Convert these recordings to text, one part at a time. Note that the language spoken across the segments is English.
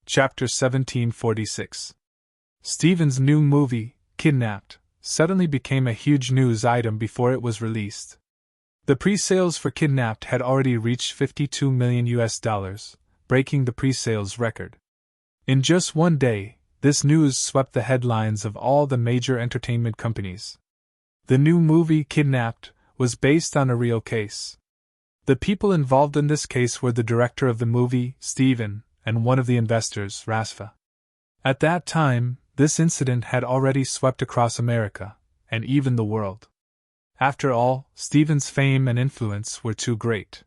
Chapter 1746. Stephen's new movie, Kidnapped, suddenly became a huge news item before it was released. The pre-sales for Kidnapped had already reached $52 million, breaking the pre-sales record. In just one day, this news swept the headlines of all the major entertainment companies. The new movie, Kidnapped, was based on a real case. The people involved in this case were the director of the movie, Stephen, and one of the investors, Rasfa. At that time, this incident had already swept across America, and even the world. After all, Stephen's fame and influence were too great.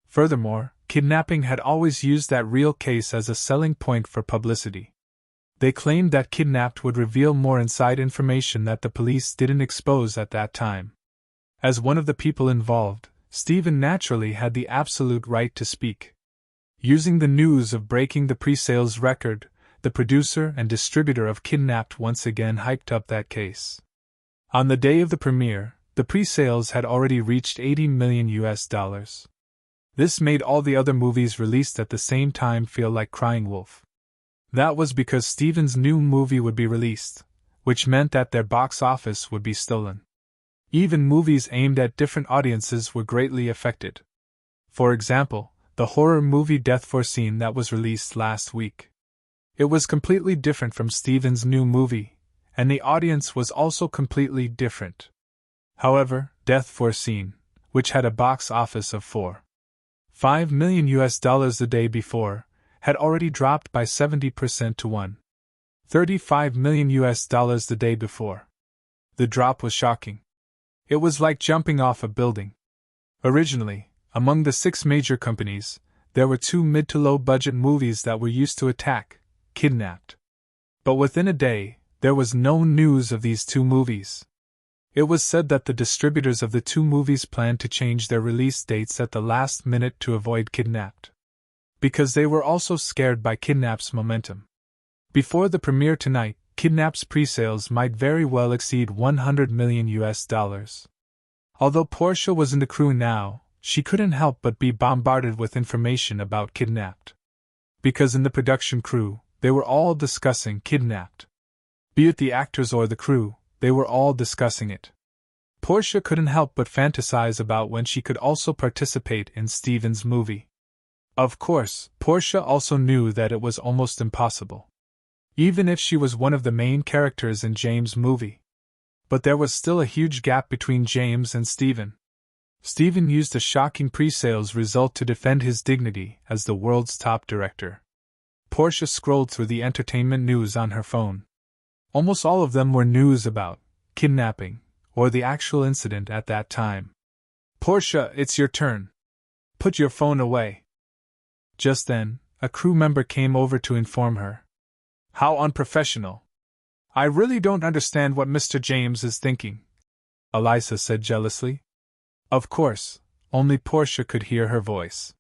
Furthermore, Kidnapping had always used that real case as a selling point for publicity. They claimed that Kidnapped would reveal more inside information that the police didn't expose at that time. As one of the people involved, Stephen naturally had the absolute right to speak. Using the news of breaking the pre-sales record, the producer and distributor of Kidnapped once again hyped up that case. On the day of the premiere, the pre-sales had already reached $80 million. This made all the other movies released at the same time feel like crying wolf. That was because Stephen's new movie would be released, which meant that their box office would be stolen. Even movies aimed at different audiences were greatly affected. For example, the horror movie Death Foreseen that was released last week. It was completely different from Stephen's new movie, and the audience was also completely different. However, Death Foreseen, which had a box office of $4.5 million the day before, had already dropped by 70% to $1.35 million the day before. The drop was shocking. It was like jumping off a building. Originally, among the 6 major companies, there were 2 mid to low budget movies that were used to attack Kidnapped. But within a day, there was no news of these 2 movies. It was said that the distributors of the 2 movies planned to change their release dates at the last minute to avoid Kidnapped. Because they were also scared by Kidnapped's momentum. Before the premiere tonight, Kidnapped's pre-sales might very well exceed $100 million. Although Portia was in the crew now, she couldn't help but be bombarded with information about Kidnapped. Because in the production crew, they were all discussing Kidnapped. Be it the actors or the crew, they were all discussing it. Portia couldn't help but fantasize about when she could also participate in Stephen's movie. Of course, Portia also knew that it was almost impossible. Even if she was one of the main characters in James' movie. But there was still a huge gap between James and Stephen. Stephen used a shocking pre-sales result to defend his dignity as the world's top director. Portia scrolled through the entertainment news on her phone. Almost all of them were news about kidnapping, or the actual incident at that time. "Portia, it's your turn. Put your phone away." Just then, a crew member came over to inform her. "How unprofessional. I really don't understand what Mr. James is thinking," Eliza said jealously. Of course, only Portia could hear her voice.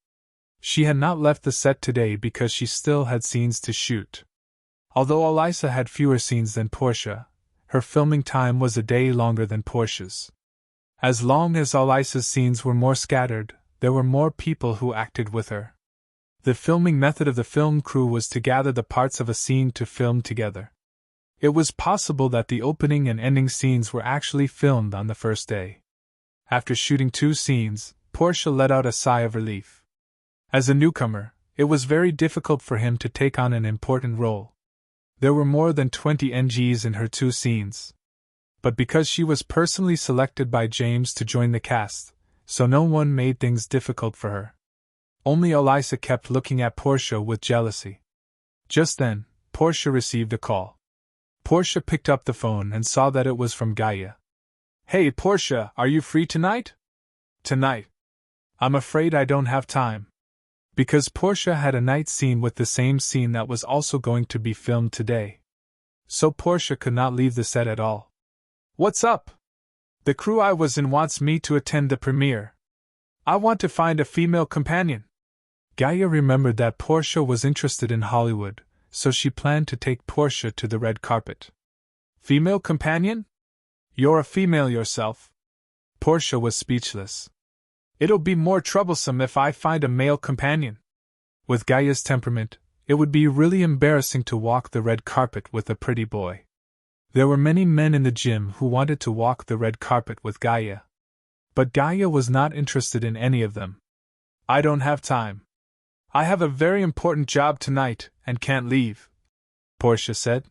She had not left the set today because she still had scenes to shoot. Although Eliza had fewer scenes than Portia, her filming time was a day longer than Portia's. As long as Eliza's scenes were more scattered, there were more people who acted with her. The filming method of the film crew was to gather the parts of a scene to film together. It was possible that the opening and ending scenes were actually filmed on the first day. After shooting 2 scenes, Portia let out a sigh of relief. As a newcomer, it was very difficult for him to take on an important role. There were more than 20 NGs in her 2 scenes. But because she was personally selected by James to join the cast, so no one made things difficult for her. Only Eliza kept looking at Portia with jealousy. Just then, Portia received a call. Portia picked up the phone and saw that it was from Gaia. "Hey Portia, are you free tonight?" "Tonight? I'm afraid I don't have time." Because Portia had a night scene with the same scene that was also going to be filmed today. So Portia could not leave the set at all. "What's up?" "The crew I was in wants me to attend the premiere. I want to find a female companion." Gaia remembered that Portia was interested in Hollywood, so she planned to take Portia to the red carpet. "Female companion? You're a female yourself." Portia was speechless. "It'll be more troublesome if I find a male companion." With Gaia's temperament, It would be really embarrassing to walk the red carpet with a pretty boy. There were many men in the gym who wanted to walk the red carpet with Gaia. But Gaia was not interested in any of them. I don't have time. I have a very important job tonight and can't leave, Portia said.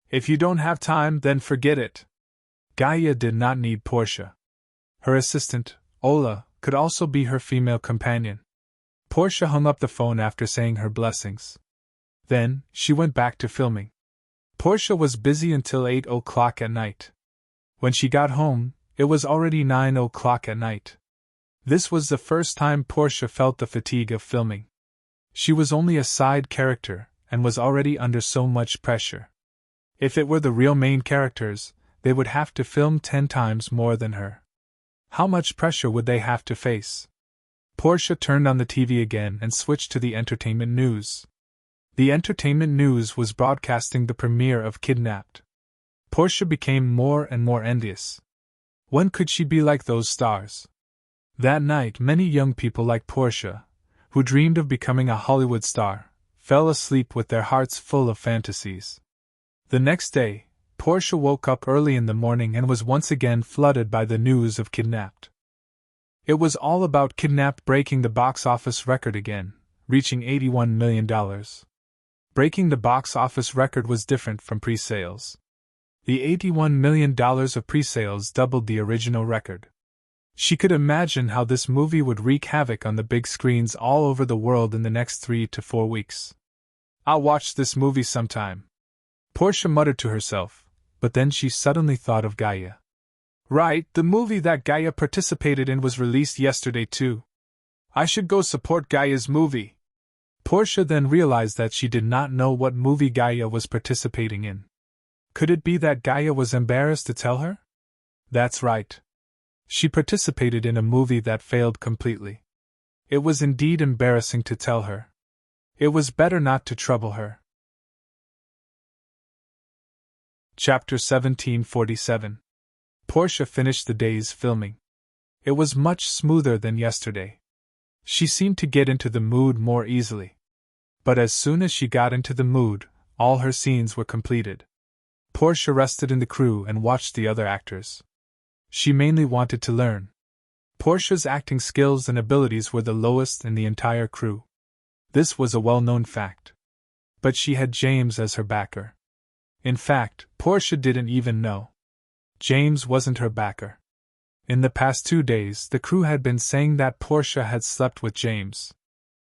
If you don't have time, then forget it. Gaia did not need Portia. Her assistant, Ola, could also be her female companion. Portia hung up the phone after saying her blessings. Then, she went back to filming. Portia was busy until 8 o'clock at night. When she got home, it was already 9 o'clock at night. This was the first time Portia felt the fatigue of filming. She was only a side character, and was already under so much pressure. If it were the real main characters, they would have to film 10 times more than her. How much pressure would they have to face? Portia turned on the TV again and switched to the entertainment news. The entertainment news was broadcasting the premiere of Kidnapped. Portia became more and more envious. When could she be like those stars? That night, many young people like Portia, who dreamed of becoming a Hollywood star, fell asleep with their hearts full of fantasies. The next day, Portia woke up early in the morning and was once again flooded by the news of Kidnapped. It was all about Kidnapped breaking the box office record again, reaching $81 million. Breaking the box office record was different from pre-sales. The $81 million of pre-sales doubled the original record. She could imagine how this movie would wreak havoc on the big screens all over the world in the next 3 to 4 weeks. I'll watch this movie sometime, Portia muttered to herself, but then she suddenly thought of Gaia. Right, the movie that Gaia participated in was released yesterday too. I should go support Gaia's movie. Portia then realized that she did not know what movie Gaia was participating in. Could it be that Gaia was embarrassed to tell her? That's right. She participated in a movie that failed completely. It was indeed embarrassing to tell her. It was better not to trouble her. Chapter 1747. Portia finished the day's filming. It was much smoother than yesterday. She seemed to get into the mood more easily. But as soon as she got into the mood, all her scenes were completed. Portia rested in the crew and watched the other actors. She mainly wanted to learn. Portia's acting skills and abilities were the lowest in the entire crew. This was a well-known fact. But she had James as her backer. In fact, Portia didn't even know. James wasn't her backer. In the past 2 days, the crew had been saying that Portia had slept with James.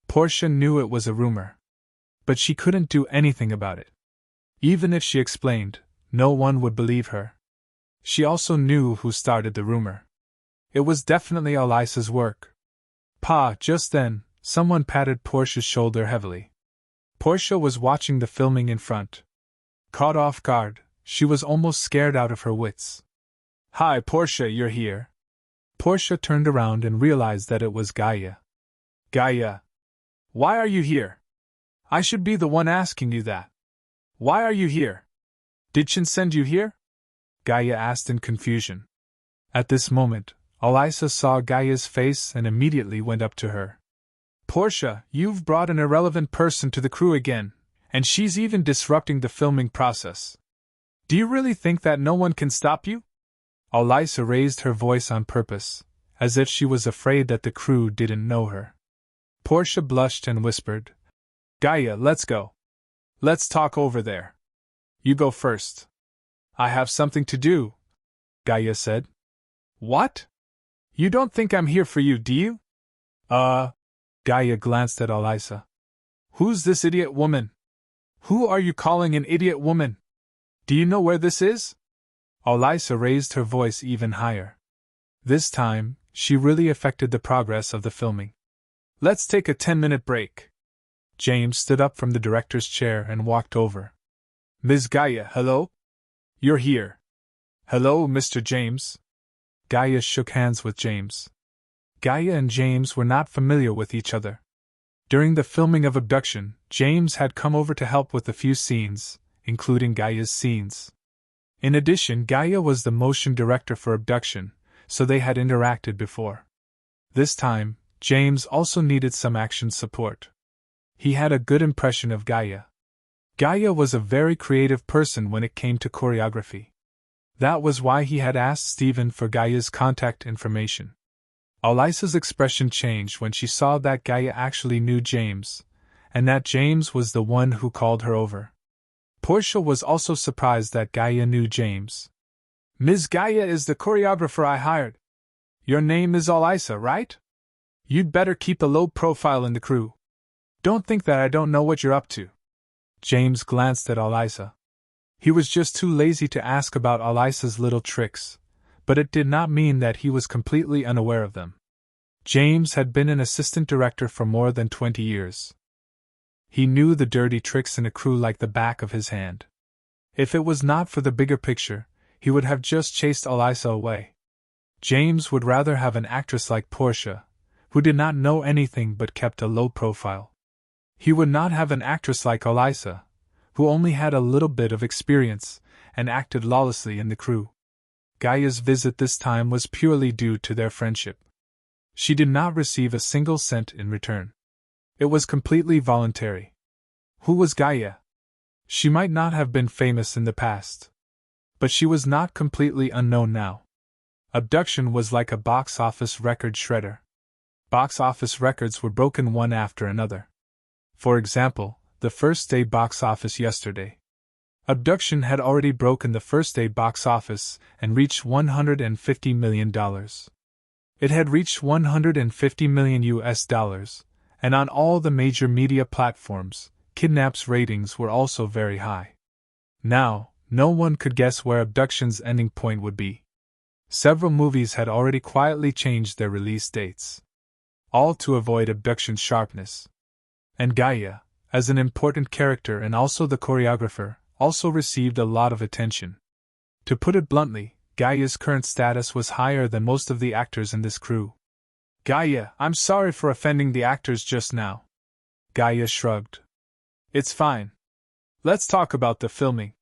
Portia knew it was a rumor. But she couldn't do anything about it. Even if she explained, no one would believe her. She also knew who started the rumor. It was definitely Elisa's work. Just then, someone patted Portia's shoulder heavily. Portia was watching the filming in front. Caught off guard, she was almost scared out of her wits. Hi Portia, you're here. Portia turned around and realized that it was Gaia. Gaia. Why are you here? I should be the one asking you that. Why are you here? Did Chin send you here? Gaia asked in confusion. At this moment, Elisa saw Gaia's face and immediately went up to her. Portia, you've brought an irrelevant person to the crew again, and she's even disrupting the filming process. Do you really think that no one can stop you? Elisa raised her voice on purpose, as if she was afraid that the crew didn't know her. Portia blushed and whispered, Gaia, let's go. Let's talk over there. You go first. I have something to do, Gaia said. What? You don't think I'm here for you, do you? Gaia glanced at Elisa. Who's this idiot woman? Who are you calling an idiot woman? Do you know where this is? Elisa raised her voice even higher. This time, she really affected the progress of the filming. Let's take a 10-minute break. James stood up from the director's chair and walked over. Ms. Gaia, hello? You're here. Hello, Mr. James. Gaia shook hands with James. Gaia and James were not familiar with each other. During the filming of Abduction, James had come over to help with a few scenes, including Gaia's scenes. In addition, Gaia was the motion director for Abduction, so they had interacted before. This time, James also needed some action support. He had a good impression of Gaia. Gaia was a very creative person when it came to choreography. That was why he had asked Stephen for Gaia's contact information. Elisa's expression changed when she saw that Gaia actually knew James, and that James was the one who called her over. Portia was also surprised that Gaia knew James. "Ms. Gaia is the choreographer I hired. Your name is Elisa, right? You'd better keep a low profile in the crew. Don't think that I don't know what you're up to." James glanced at Elisa. He was just too lazy to ask about Elisa's little tricks, but it did not mean that he was completely unaware of them. James had been an assistant director for more than 20 years. He knew the dirty tricks in a crew like the back of his hand. If it was not for the bigger picture, he would have just chased Elisa away. James would rather have an actress like Portia, who did not know anything but kept a low profile. He would not have an actress like Elisa, who only had a little bit of experience and acted lawlessly in the crew. Gaia's visit this time was purely due to their friendship. She did not receive a single cent in return. It was completely voluntary. Who was Gaia? She might not have been famous in the past, but she was not completely unknown now. Abduction was like a box office record shredder. Box office records were broken one after another. For example, the first day box office yesterday. Abduction had already broken the first day box office and reached $150 million. It had reached $150 million US, and on all the major media platforms, Kidnap's ratings were also very high. Now, no one could guess where Abduction's ending point would be. Several movies had already quietly changed their release dates, all to avoid Abduction's sharpness. And Gaia, as an important character and also the choreographer, also received a lot of attention. To put it bluntly, Gaia's current status was higher than most of the actors in this crew. "Gaia, I'm sorry for offending the actors just now." Gaia shrugged. "It's fine. Let's talk about the filming.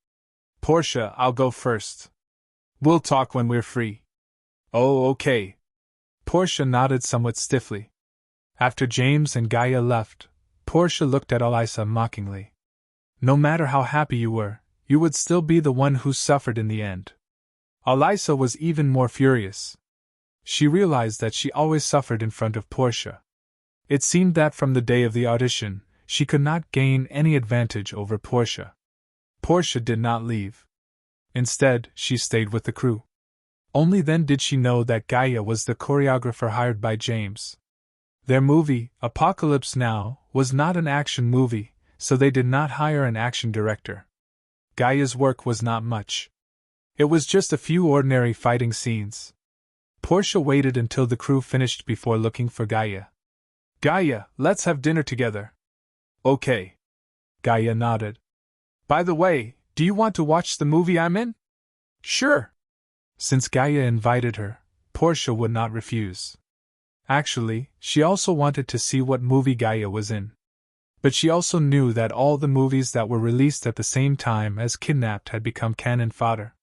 Portia, I'll go first. We'll talk when we're free." "Oh, okay." Portia nodded somewhat stiffly. After James and Gaia left, Portia looked at Elisa mockingly. "No matter how happy you were, you would still be the one who suffered in the end." Elisa was even more furious. She realized that she always suffered in front of Portia. It seemed that from the day of the audition, she could not gain any advantage over Portia. Portia did not leave. Instead, she stayed with the crew. Only then did she know that Gaia was the choreographer hired by James. Their movie, Apocalypse Now, was not an action movie, so they did not hire an action director. Gaia's work was not much. It was just a few ordinary fighting scenes. Portia waited until the crew finished before looking for Gaia. "Gaia, let's have dinner together." "Okay." Gaia nodded. "By the way, do you want to watch the movie I'm in?" "Sure." Since Gaia invited her, Portia would not refuse. Actually, she also wanted to see what movie Gaia was in. But she also knew that all the movies that were released at the same time as Kidnapped had become cannon fodder.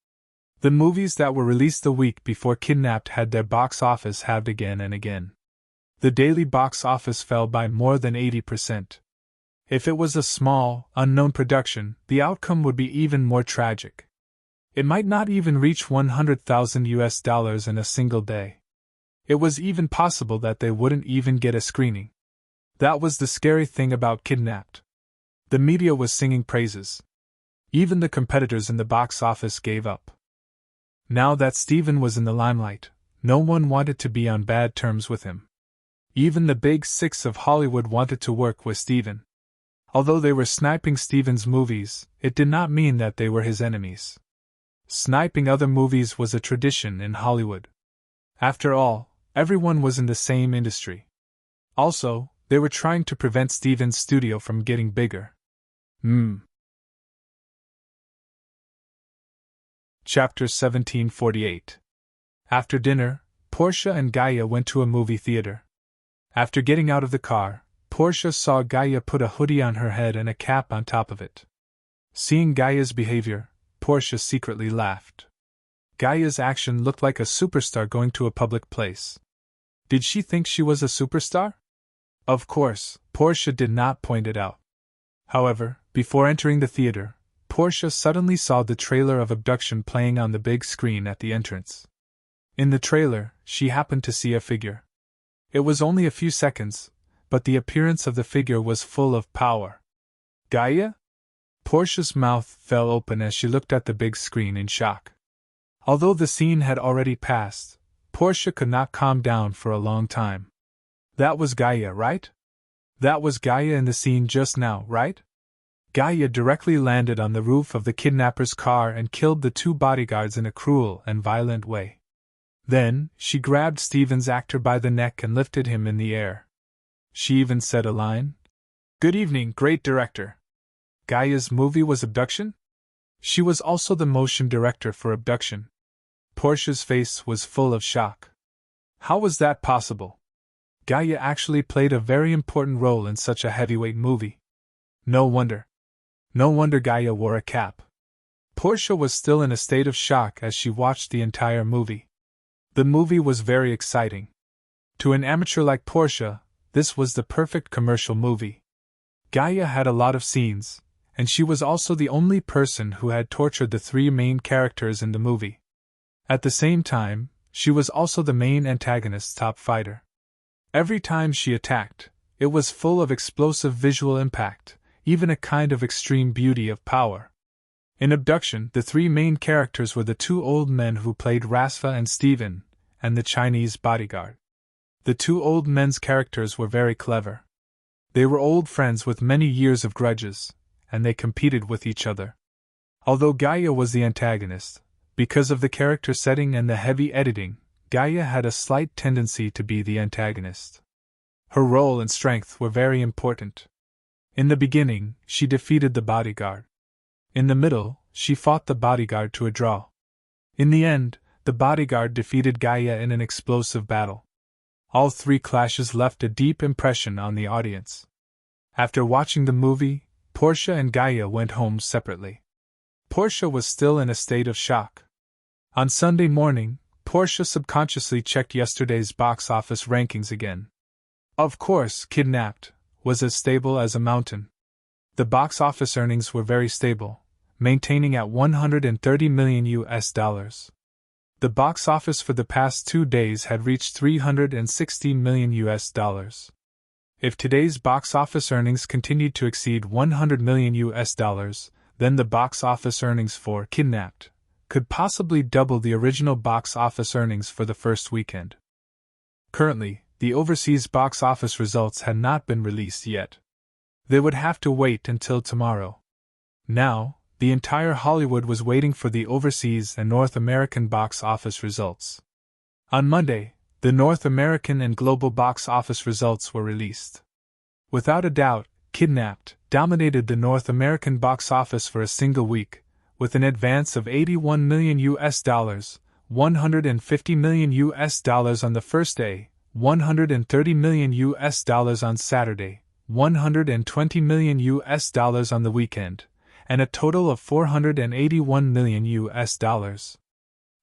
The movies that were released the week before Kidnapped had their box office halved again and again. The daily box office fell by more than 80%. If it was a small, unknown production, the outcome would be even more tragic. It might not even reach $100,000 US in a single day. It was even possible that they wouldn't even get a screening. That was the scary thing about Kidnapped. The media was singing praises. Even the competitors in the box office gave up. Now that Stephen was in the limelight, no one wanted to be on bad terms with him. Even the big six of Hollywood wanted to work with Stephen. Although they were sniping Stephen's movies, it did not mean that they were his enemies. Sniping other movies was a tradition in Hollywood. After all, everyone was in the same industry. Also, they were trying to prevent Stephen's studio from getting bigger. Chapter 1748. After dinner, Portia and Gaia went to a movie theater. After getting out of the car, Portia saw Gaia put a hoodie on her head and a cap on top of it. Seeing Gaia's behavior, Portia secretly laughed. Gaia's action looked like a superstar going to a public place. Did she think she was a superstar? Of course, Portia did not point it out. However, before entering the theater, Portia suddenly saw the trailer of Abduction playing on the big screen at the entrance. In the trailer, she happened to see a figure. It was only a few seconds, but the appearance of the figure was full of power. Gaia? Portia's mouth fell open as she looked at the big screen in shock. Although the scene had already passed, Portia could not calm down for a long time. That was Gaia, right? That was Gaia in the scene just now, right? Gaia directly landed on the roof of the kidnapper's car and killed the two bodyguards in a cruel and violent way. Then, she grabbed Stephen's actor by the neck and lifted him in the air. She even said a line. "Good evening, great director." Gaia's movie was Abduction? She was also the motion director for Abduction. Portia's face was full of shock. How was that possible? Gaia actually played a very important role in such a heavyweight movie. No wonder. No wonder Gaia wore a cap. Portia was still in a state of shock as she watched the entire movie. The movie was very exciting. To an amateur like Portia, this was the perfect commercial movie. Gaia had a lot of scenes, and she was also the only person who had tortured the three main characters in the movie. At the same time, she was also the main antagonist's top fighter. Every time she attacked, it was full of explosive visual impact, even a kind of extreme beauty of power. In Abduction, the three main characters were the two old men who played Rasfa and Stephen, and the Chinese bodyguard. The two old men's characters were very clever. They were old friends with many years of grudges, and they competed with each other. Although Gaia was the antagonist, because of the character setting and the heavy editing, Gaia had a slight tendency to be the antagonist. Her role and strength were very important. In the beginning, she defeated the bodyguard. In the middle, she fought the bodyguard to a draw. In the end, the bodyguard defeated Gaia in an explosive battle. All three clashes left a deep impression on the audience. After watching the movie, Portia and Gaia went home separately. Portia was still in a state of shock. On Sunday morning, Portia subconsciously checked yesterday's box office rankings again. Of course, Kidnapped was as stable as a mountain. The box office earnings were very stable, maintaining at $130 million. The box office for the past 2 days had reached $360 million. If today's box office earnings continued to exceed $100 million, then the box office earnings for Kidnapped could possibly double the original box office earnings for the first weekend. Currently, the overseas box office results had not been released yet. They would have to wait until tomorrow. Now, the entire Hollywood was waiting for the overseas and North American box office results. On Monday, the North American and global box office results were released. Without a doubt, Kidnapped dominated the North American box office for a single week, with an advance of $81 million, $150 million on the first day, $130 million on Saturday, $120 million on the weekend, and a total of $481 million.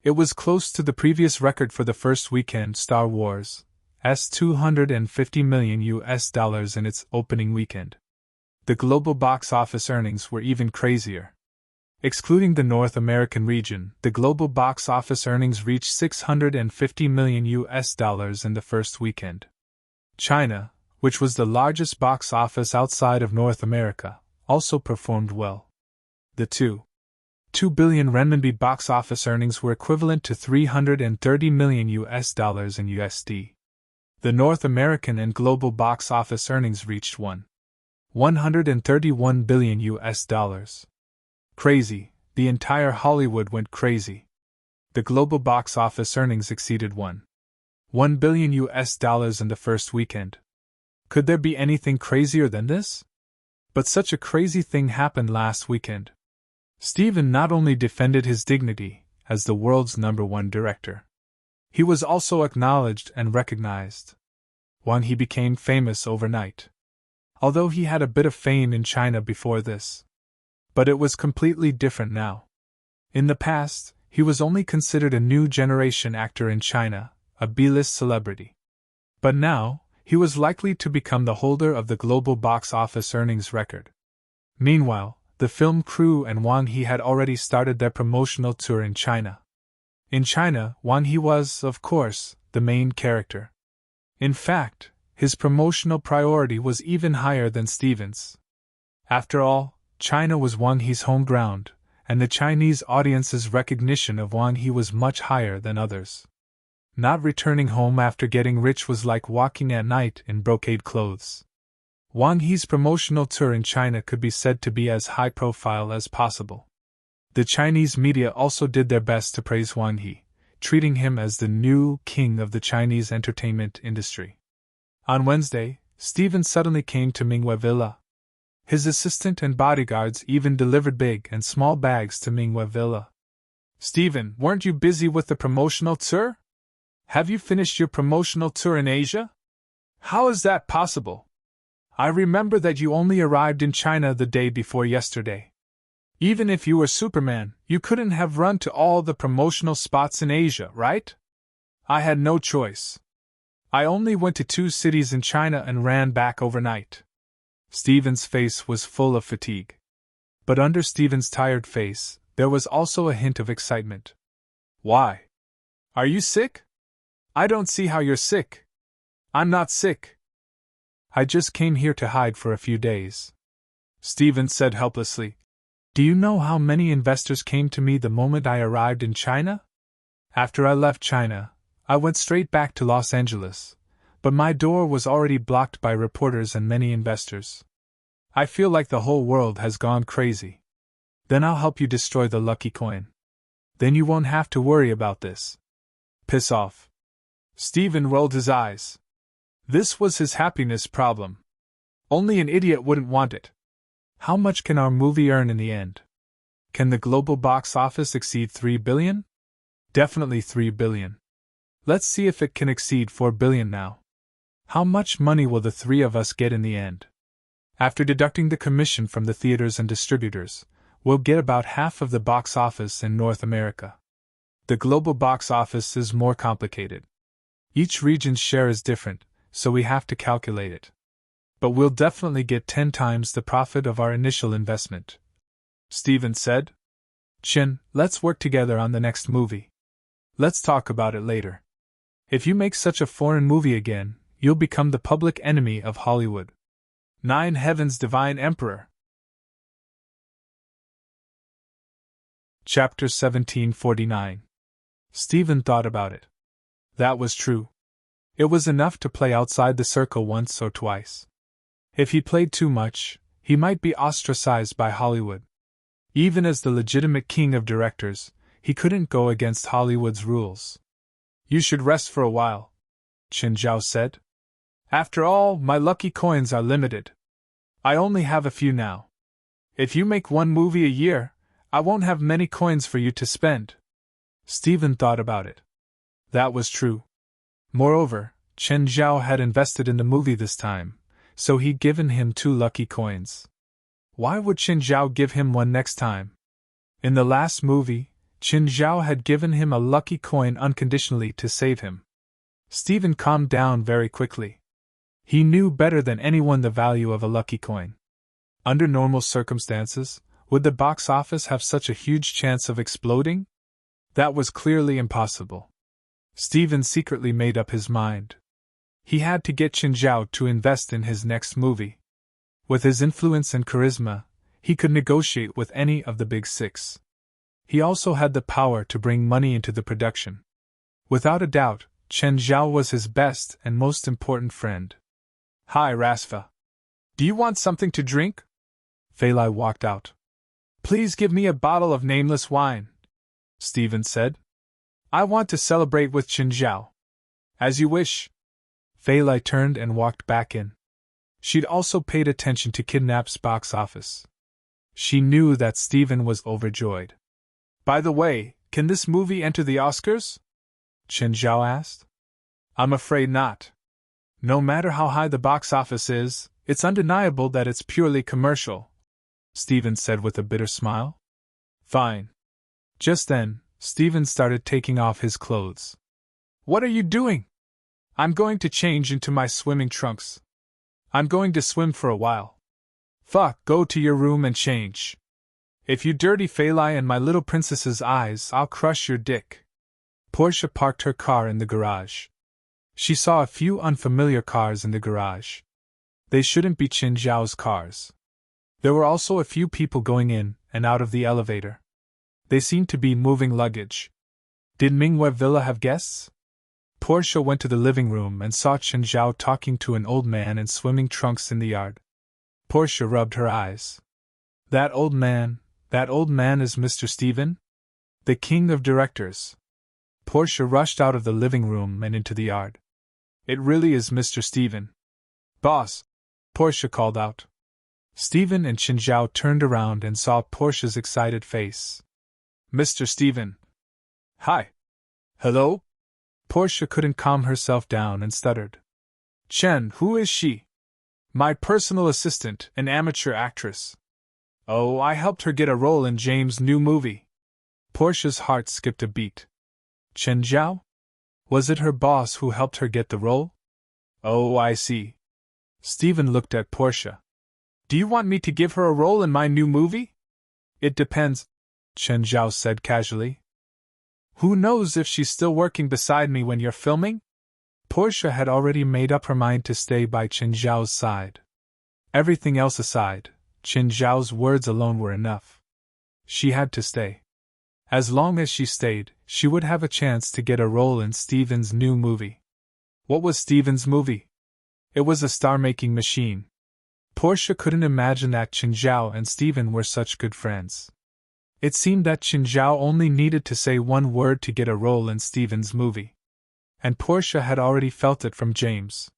It was close to the previous record for the first weekend, Star Wars' $250 million in its opening weekend. The global box office earnings were even crazier. Excluding the North American region, the global box office earnings reached $650 million in the first weekend. China, which was the largest box office outside of North America, also performed well. The 2 billion renminbi box office earnings were equivalent to $330 million in USD. The North American and global box office earnings reached $131 billion. Crazy, the entire Hollywood went crazy. The global box office earnings exceeded $1 billion in the first weekend. Could there be anything crazier than this? But such a crazy thing happened last weekend. Stephen not only defended his dignity as the world's #1 director, he was also acknowledged and recognized. He became famous overnight. Although he had a bit of fame in China before this. But it was completely different now. In the past, he was only considered a new generation actor in China, a B-list celebrity. But now, he was likely to become the holder of the global box office earnings record. Meanwhile, the film crew and Wang He had already started their promotional tour in China. In China, Wang He was, of course, the main character. In fact, his promotional priority was even higher than Stevens'. After all, China was Wang He's home ground, and the Chinese audience's recognition of Wang He was much higher than others. Not returning home after getting rich was like walking at night in brocade clothes. Wang He's promotional tour in China could be said to be as high profile as possible. The Chinese media also did their best to praise Wang He, treating him as the new king of the Chinese entertainment industry. On Wednesday, Stevens suddenly came to Mingwei Villa. His assistant and bodyguards even delivered big and small bags to Mingwei Villa. "Steven, weren't you busy with the promotional tour? Have you finished your promotional tour in Asia? How is that possible? I remember that you only arrived in China the day before yesterday. Even if you were Superman, you couldn't have run to all the promotional spots in Asia, right?" "I had no choice. I only went to 2 cities in China and ran back overnight." Stevens' face was full of fatigue. But under Stevens' tired face, there was also a hint of excitement. "Why? Are you sick? I don't see how you're sick." "I'm not sick. I just came here to hide for a few days," Stevens said helplessly. "Do you know how many investors came to me the moment I arrived in China? After I left China, I went straight back to Los Angeles, but my door was already blocked by reporters and many investors. I feel like the whole world has gone crazy. Then I'll help you destroy the lucky coin. Then you won't have to worry about this." "Piss off." Steven rolled his eyes. This was his happiness problem. Only an idiot wouldn't want it. How much can our movie earn in the end? Can the global box office exceed 3 billion? Definitely 3 billion. Let's see if it can exceed 4 billion now. How much money will the 3 of us get in the end? After deducting the commission from the theaters and distributors, we'll get about half of the box office in North America. The global box office is more complicated. Each region's share is different, so we have to calculate it. But we'll definitely get 10 times the profit of our initial investment," Stevens said. "Chen, let's work together on the next movie. Let's talk about it later. If you make such a foreign movie again, you'll become the public enemy of Hollywood." 9 Heaven's Divine Emperor. Chapter 1749. Stephen thought about it. That was true. It was enough to play outside the circle once or twice. If he played too much, he might be ostracized by Hollywood. Even as the legitimate king of directors, he couldn't go against Hollywood's rules. "You should rest for a while," Chen Zhao said. "After all, my lucky coins are limited. I only have a few now. If you make 1 movie a year, I won't have many coins for you to spend." Stephen thought about it. That was true. Moreover, Chen Zhao had invested in the movie this time, so he'd given him 2 lucky coins. Why would Chen Zhao give him one next time? In the last movie, Chen Zhao had given him a lucky coin unconditionally to save him. Stephen calmed down very quickly. He knew better than anyone the value of a lucky coin. Under normal circumstances, would the box office have such a huge chance of exploding? That was clearly impossible. Stephen secretly made up his mind. He had to get Chen Zhao to invest in his next movie. With his influence and charisma, he could negotiate with any of the big 6. He also had the power to bring money into the production. Without a doubt, Chen Zhao was his best and most important friend. "Hi, Rasfa. Do you want something to drink?" Fei Lai walked out. "Please give me a bottle of nameless wine," Stephen said. "I want to celebrate with Chen Zhao." "As you wish." Fei Lai turned and walked back in. She'd also paid attention to Kidnap's box office. She knew that Stephen was overjoyed. "By the way, can this movie enter the Oscars?" Chen Zhao asked. "I'm afraid not. No matter how high the box office is, it's undeniable that it's purely commercial," Stephen said with a bitter smile. "Fine." Just then, Stephen started taking off his clothes. "What are you doing?" I'm going to change into my swimming trunks. I'm going to swim for a while. Fuck, go to your room and change. If you dirty Phalai in my little princess's eyes, I'll crush your dick. Portia parked her car in the garage. She saw a few unfamiliar cars in the garage. They shouldn't be Qin Zhao's cars. There were also a few people going in and out of the elevator. They seemed to be moving luggage. Did Mingwei Villa have guests? Portia went to the living room and saw Qin Zhao talking to an old man in swimming trunks in the yard. Portia rubbed her eyes. That old man is Mr. Stephen? The king of directors. Portia rushed out of the living room and into the yard. It really is Mr. Stephen. Boss, Portia called out. Stephen and Qin Zhao turned around and saw Portia's excited face. Mr. Stephen. Hi. Hello? Portia couldn't calm herself down and stuttered. Chen, who is she? My personal assistant, an amateur actress. Oh, I helped her get a role in James' new movie. Portia's heart skipped a beat. Chen Zhao? Was it her boss who helped her get the role? Oh, I see. Stephen looked at Portia. Do you want me to give her a role in my new movie? It depends, Chen Zhao said casually. Who knows if she's still working beside me when you're filming? Portia had already made up her mind to stay by Qin Zhao's side. Everything else aside, Qin Zhao's words alone were enough. She had to stay. As long as she stayed, she would have a chance to get a role in Stephen's new movie. What was Stephen's movie? It was a star-making machine. Portia couldn't imagine that Qin Zhao and Stephen were such good friends. It seemed that Qin Zhao only needed to say one word to get a role in Stephen's movie. And Portia had already felt it from James.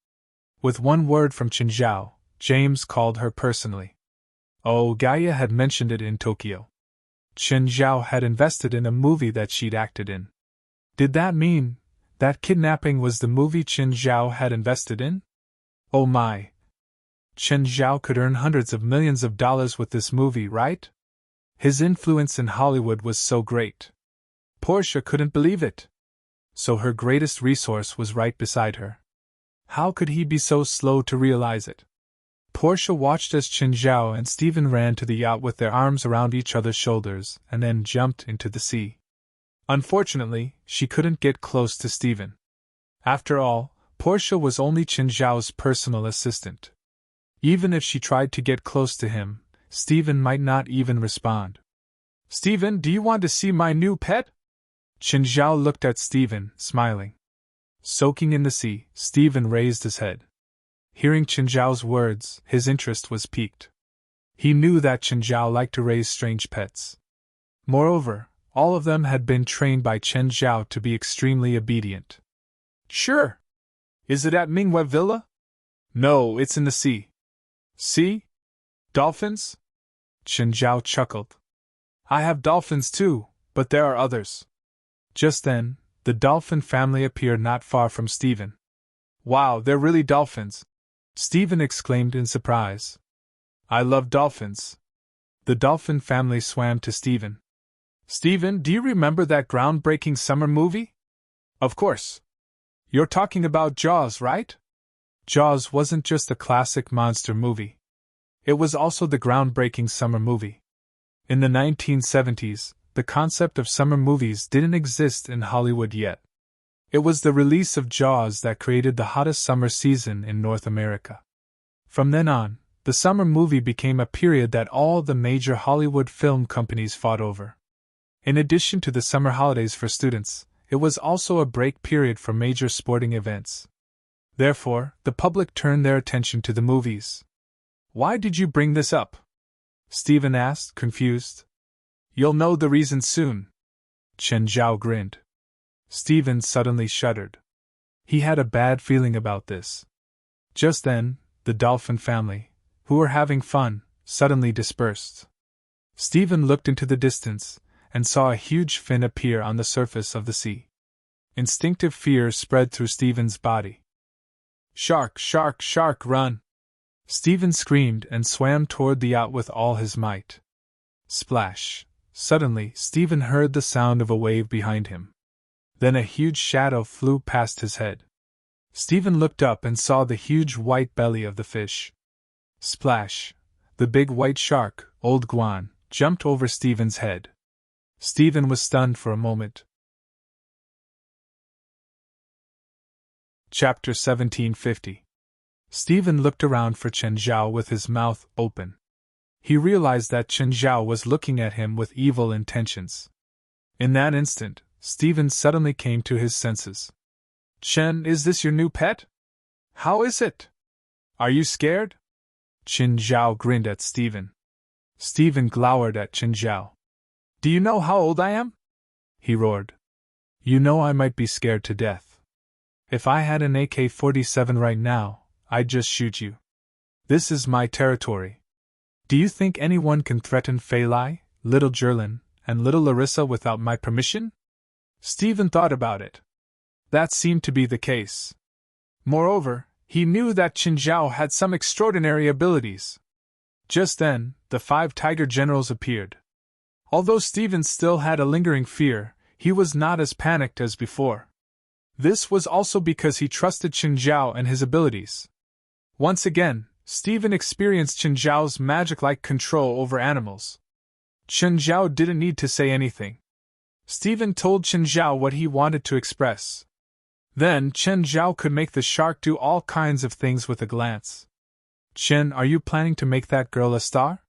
With one word from Qin Zhao, James called her personally. Oh, Gaia had mentioned it in Tokyo. Qin Zhao had invested in a movie that she'd acted in. Did that mean that kidnapping was the movie Qin Zhao had invested in? Oh my! Qin Zhao could earn hundreds of millions of dollars with this movie, right? His influence in Hollywood was so great. Portia couldn't believe it. So her greatest resource was right beside her. How could he be so slow to realize it? Portia watched as Qin Zhao and Stephen ran to the yacht with their arms around each other's shoulders and then jumped into the sea. Unfortunately, she couldn't get close to Stephen. After all, Portia was only Qin Zhao's personal assistant. Even if she tried to get close to him, Stephen might not even respond. Stephen, do you want to see my new pet? Qin Zhao looked at Stephen, smiling. Soaking in the sea, Stephen raised his head. Hearing Qin Zhao's words, his interest was piqued. He knew that Qin Zhao liked to raise strange pets. Moreover, all of them had been trained by Qin Zhao to be extremely obedient. Sure. Is it at Mingwei Villa? No, it's in the sea. Sea? Dolphins? Qin Zhao chuckled. I have dolphins too, but there are others. Just then, the dolphin family appeared not far from Stephen. Wow, they're really dolphins! Stephen exclaimed in surprise. I love dolphins. The dolphin family swam to Stephen. Stephen, do you remember that groundbreaking summer movie? Of course. You're talking about Jaws, right? Jaws wasn't just a classic monster movie. It was also the groundbreaking summer movie. In the 1970s, the concept of summer movies didn't exist in Hollywood yet. It was the release of Jaws that created the hottest summer season in North America. From then on, the summer movie became a period that all the major Hollywood film companies fought over. In addition to the summer holidays for students, it was also a break period for major sporting events. Therefore, the public turned their attention to the movies. Why did you bring this up? Stephen asked, confused. You'll know the reason soon. Qin Zhao grinned. Stephen suddenly shuddered. He had a bad feeling about this. Just then, the dolphin family, who were having fun, suddenly dispersed. Stephen looked into the distance and saw a huge fin appear on the surface of the sea. Instinctive fear spread through Stephen's body. Shark, shark, shark, run! Stephen screamed and swam toward the yacht with all his might. Splash! Suddenly, Stephen heard the sound of a wave behind him. Then a huge shadow flew past his head. Stephen looked up and saw the huge white belly of the fish. Splash! The big white shark, Old Guan, jumped over Stephen's head. Stephen was stunned for a moment. Chapter 1750. Stephen looked around for Chen Zhao with his mouth open. He realized that Chen Zhao was looking at him with evil intentions. In that instant, Stephen suddenly came to his senses. Chen, is this your new pet? How is it? Are you scared? Chen Zhao grinned at Stephen. Stephen glowered at Chen Zhao. Do you know how old I am? He roared. You know I might be scared to death. If I had an AK-47 right now, I'd just shoot you. This is my territory. Do you think anyone can threaten Fei Lai, little Jerlin, and little Larissa without my permission? Stephen thought about it. That seemed to be the case. Moreover, he knew that Chen Zhao had some extraordinary abilities. Just then, the 5 tiger generals appeared. Although Stephen still had a lingering fear, he was not as panicked as before. This was also because he trusted Chen Zhao and his abilities. Once again, Stephen experienced Chen Zhao's magic-like control over animals. Chen Zhao didn't need to say anything. Stephen told Chen Zhao what he wanted to express. Then Chen Zhao could make the shark do all kinds of things with a glance. Chen, are you planning to make that girl a star?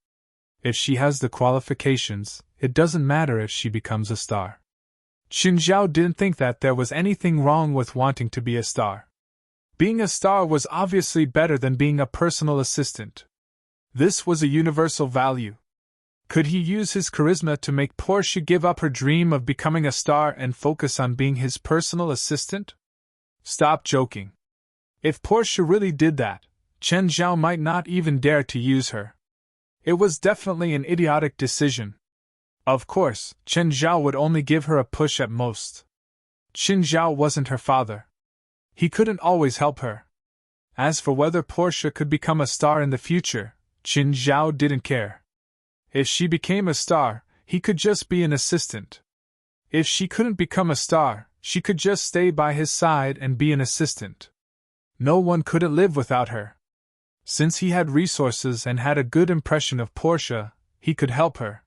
If she has the qualifications, it doesn't matter if she becomes a star. Chen Zhao didn't think that there was anything wrong with wanting to be a star. Being a star was obviously better than being a personal assistant. This was a universal value. Could he use his charisma to make Portia give up her dream of becoming a star and focus on being his personal assistant? Stop joking. If Portia really did that, Chen Zhao might not even dare to use her. It was definitely an idiotic decision. Of course, Chen Zhao would only give her a push at most. Chen Zhao wasn't her father. He couldn't always help her. As for whether Portia could become a star in the future, Chen Zhao didn't care. If she became a star, he could just be an assistant. If she couldn't become a star, she could just stay by his side and be an assistant. No one couldn't live without her. Since he had resources and had a good impression of Portia, he could help her.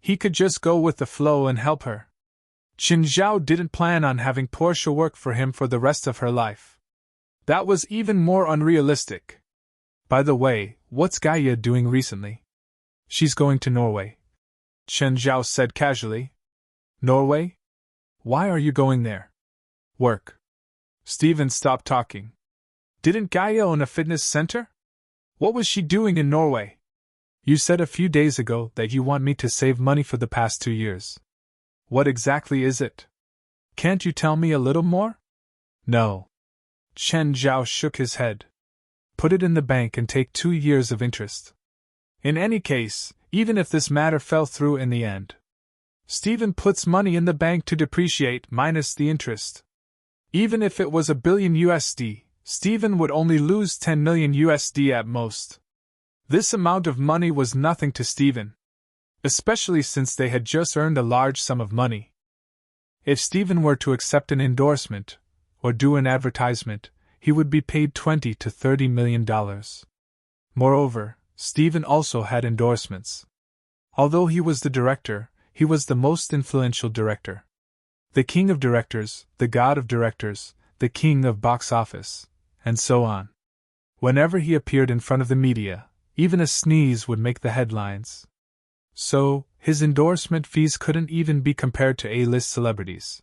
He could just go with the flow and help her. Chen Zhao didn't plan on having Portia work for him for the rest of her life. That was even more unrealistic. By the way, what's Gaia doing recently? She's going to Norway. Chen Zhao said casually. Norway? Why are you going there? Work. Stephen stopped talking. Didn't Gaia own a fitness center? What was she doing in Norway? You said a few days ago that you want me to save money for the past 2 years. What exactly is it? Can't you tell me a little more? No. Chen Zhao shook his head. Put it in the bank and take 2 years of interest. In any case, even if this matter fell through in the end, Stephen puts money in the bank to depreciate minus the interest. Even if it was $1 billion USD, Stephen would only lose 10 million USD at most. This amount of money was nothing to Stephen, especially since they had just earned a large sum of money. If Stephen were to accept an endorsement, or do an advertisement, he would be paid $20 to $30 million. Moreover, Stephen also had endorsements. Although he was the director, he was the most influential director. The king of directors, the god of directors, the king of box office, and so on. Whenever he appeared in front of the media, even a sneeze would make the headlines. So, his endorsement fees couldn't even be compared to A-list celebrities.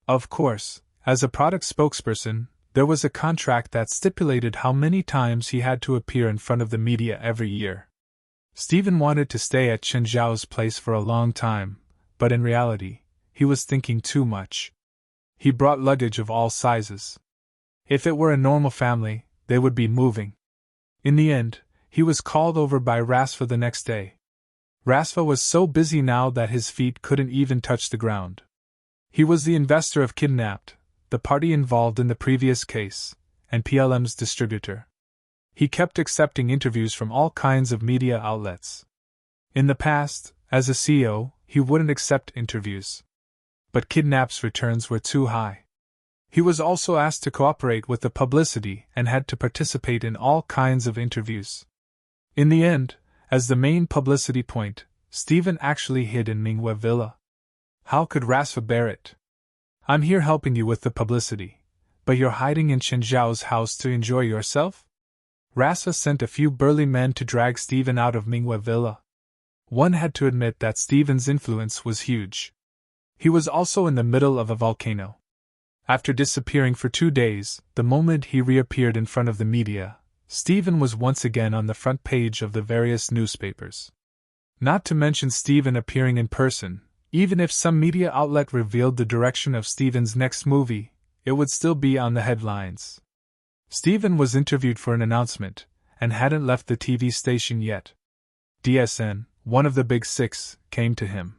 Of course, as a product spokesperson, there was a contract that stipulated how many times he had to appear in front of the media every year. Stephen wanted to stay at Chen Zhao's place for a long time, but in reality, he was thinking too much. He brought luggage of all sizes. If it were a normal family, they would be moving. In the end, he was called over by Rasfa the next day. Rasfa was so busy now that his feet couldn't even touch the ground. He was the investor of Kidnapped, the party involved in the previous case, and PLM's distributor. He kept accepting interviews from all kinds of media outlets. In the past, as a CEO, he wouldn't accept interviews. But Kidnapped's returns were too high. He was also asked to cooperate with the publicity and had to participate in all kinds of interviews. In the end, as the main publicity point, Stephen actually hid in Mingwe Villa. How could Rasfa bear it? I'm here helping you with the publicity, but you're hiding in Chen Zhao's house to enjoy yourself? Rasfa sent a few burly men to drag Stephen out of Mingwe Villa. One had to admit that Stephen's influence was huge. He was also in the middle of a volcano. After disappearing for 2 days, the moment he reappeared in front of the media, Stephen was once again on the front page of the various newspapers. Not to mention Stephen appearing in person, even if some media outlet revealed the direction of Stephen's next movie, it would still be on the headlines. Stephen was interviewed for an announcement, and hadn't left the TV station yet. DSN, one of the big six, came to him.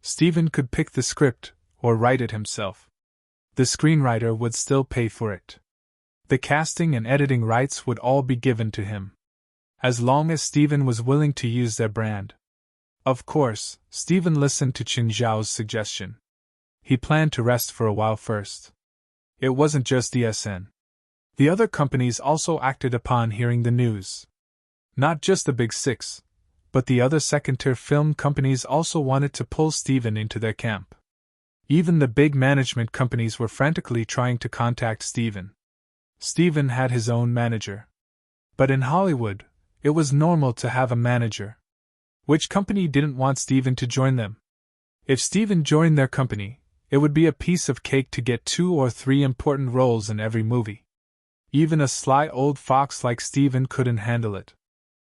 Stephen could pick the script, or write it himself. The screenwriter would still pay for it. The casting and editing rights would all be given to him, as long as Stephen was willing to use their brand. Of course, Stephen listened to Chen Zhao's suggestion. He planned to rest for a while first. It wasn't just DSN. The other companies also acted upon hearing the news. Not just the big six, but the other second-tier film companies also wanted to pull Stephen into their camp. Even the big management companies were frantically trying to contact Stephen. Stephen had his own manager. But in Hollywood, it was normal to have a manager. Which company didn't want Stephen to join them? If Stephen joined their company, it would be a piece of cake to get 2 or 3 important roles in every movie. Even a sly old fox like Stephen couldn't handle it.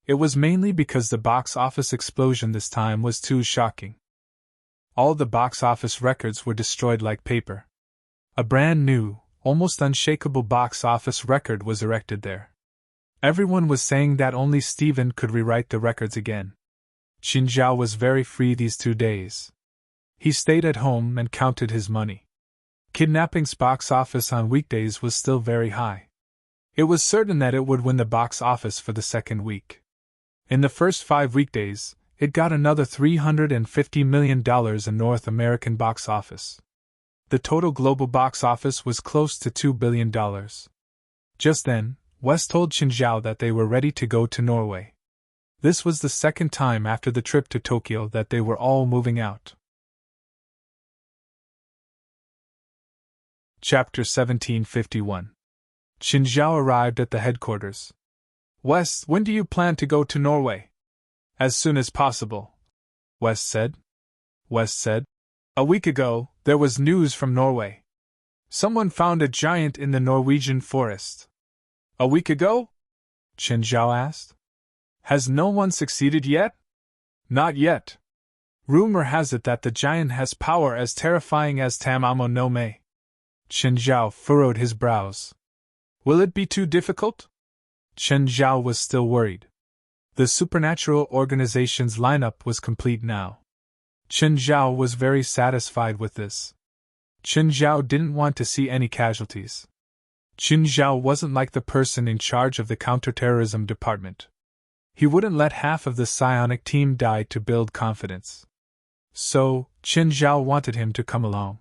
It was mainly because the box office explosion this time was too shocking. All the box office records were destroyed like paper. A brand new, almost unshakable box office record was erected there. Everyone was saying that only Stephen could rewrite the records again. Chen Zhao was very free these 2 days. He stayed at home and counted his money. Kidnapping's box office on weekdays was still very high. It was certain that it would win the box office for the second week. In the first 5 weekdays, it got another $350 million in North American box office. The total global box office was close to $2 billion. Just then, West told Chen Zhao that they were ready to go to Norway. This was the second time after the trip to Tokyo that they were all moving out. Chapter 1751. Chen Zhao arrived at the headquarters. West, when do you plan to go to Norway? As soon as possible, West said. A week ago, there was news from Norway. Someone found a giant in the Norwegian forest. A week ago? Chen Zhao asked. Has no one succeeded yet? Not yet. Rumor has it that the giant has power as terrifying as Tamamo no Me. Chen Zhao furrowed his brows. Will it be too difficult? Chen Zhao was still worried. The supernatural organization's lineup was complete now. Chen Zhao was very satisfied with this. Chen Zhao didn't want to see any casualties. Chen Zhao wasn't like the person in charge of the counterterrorism department. He wouldn't let half of the psionic team die to build confidence. So, Chen Zhao wanted him to come along.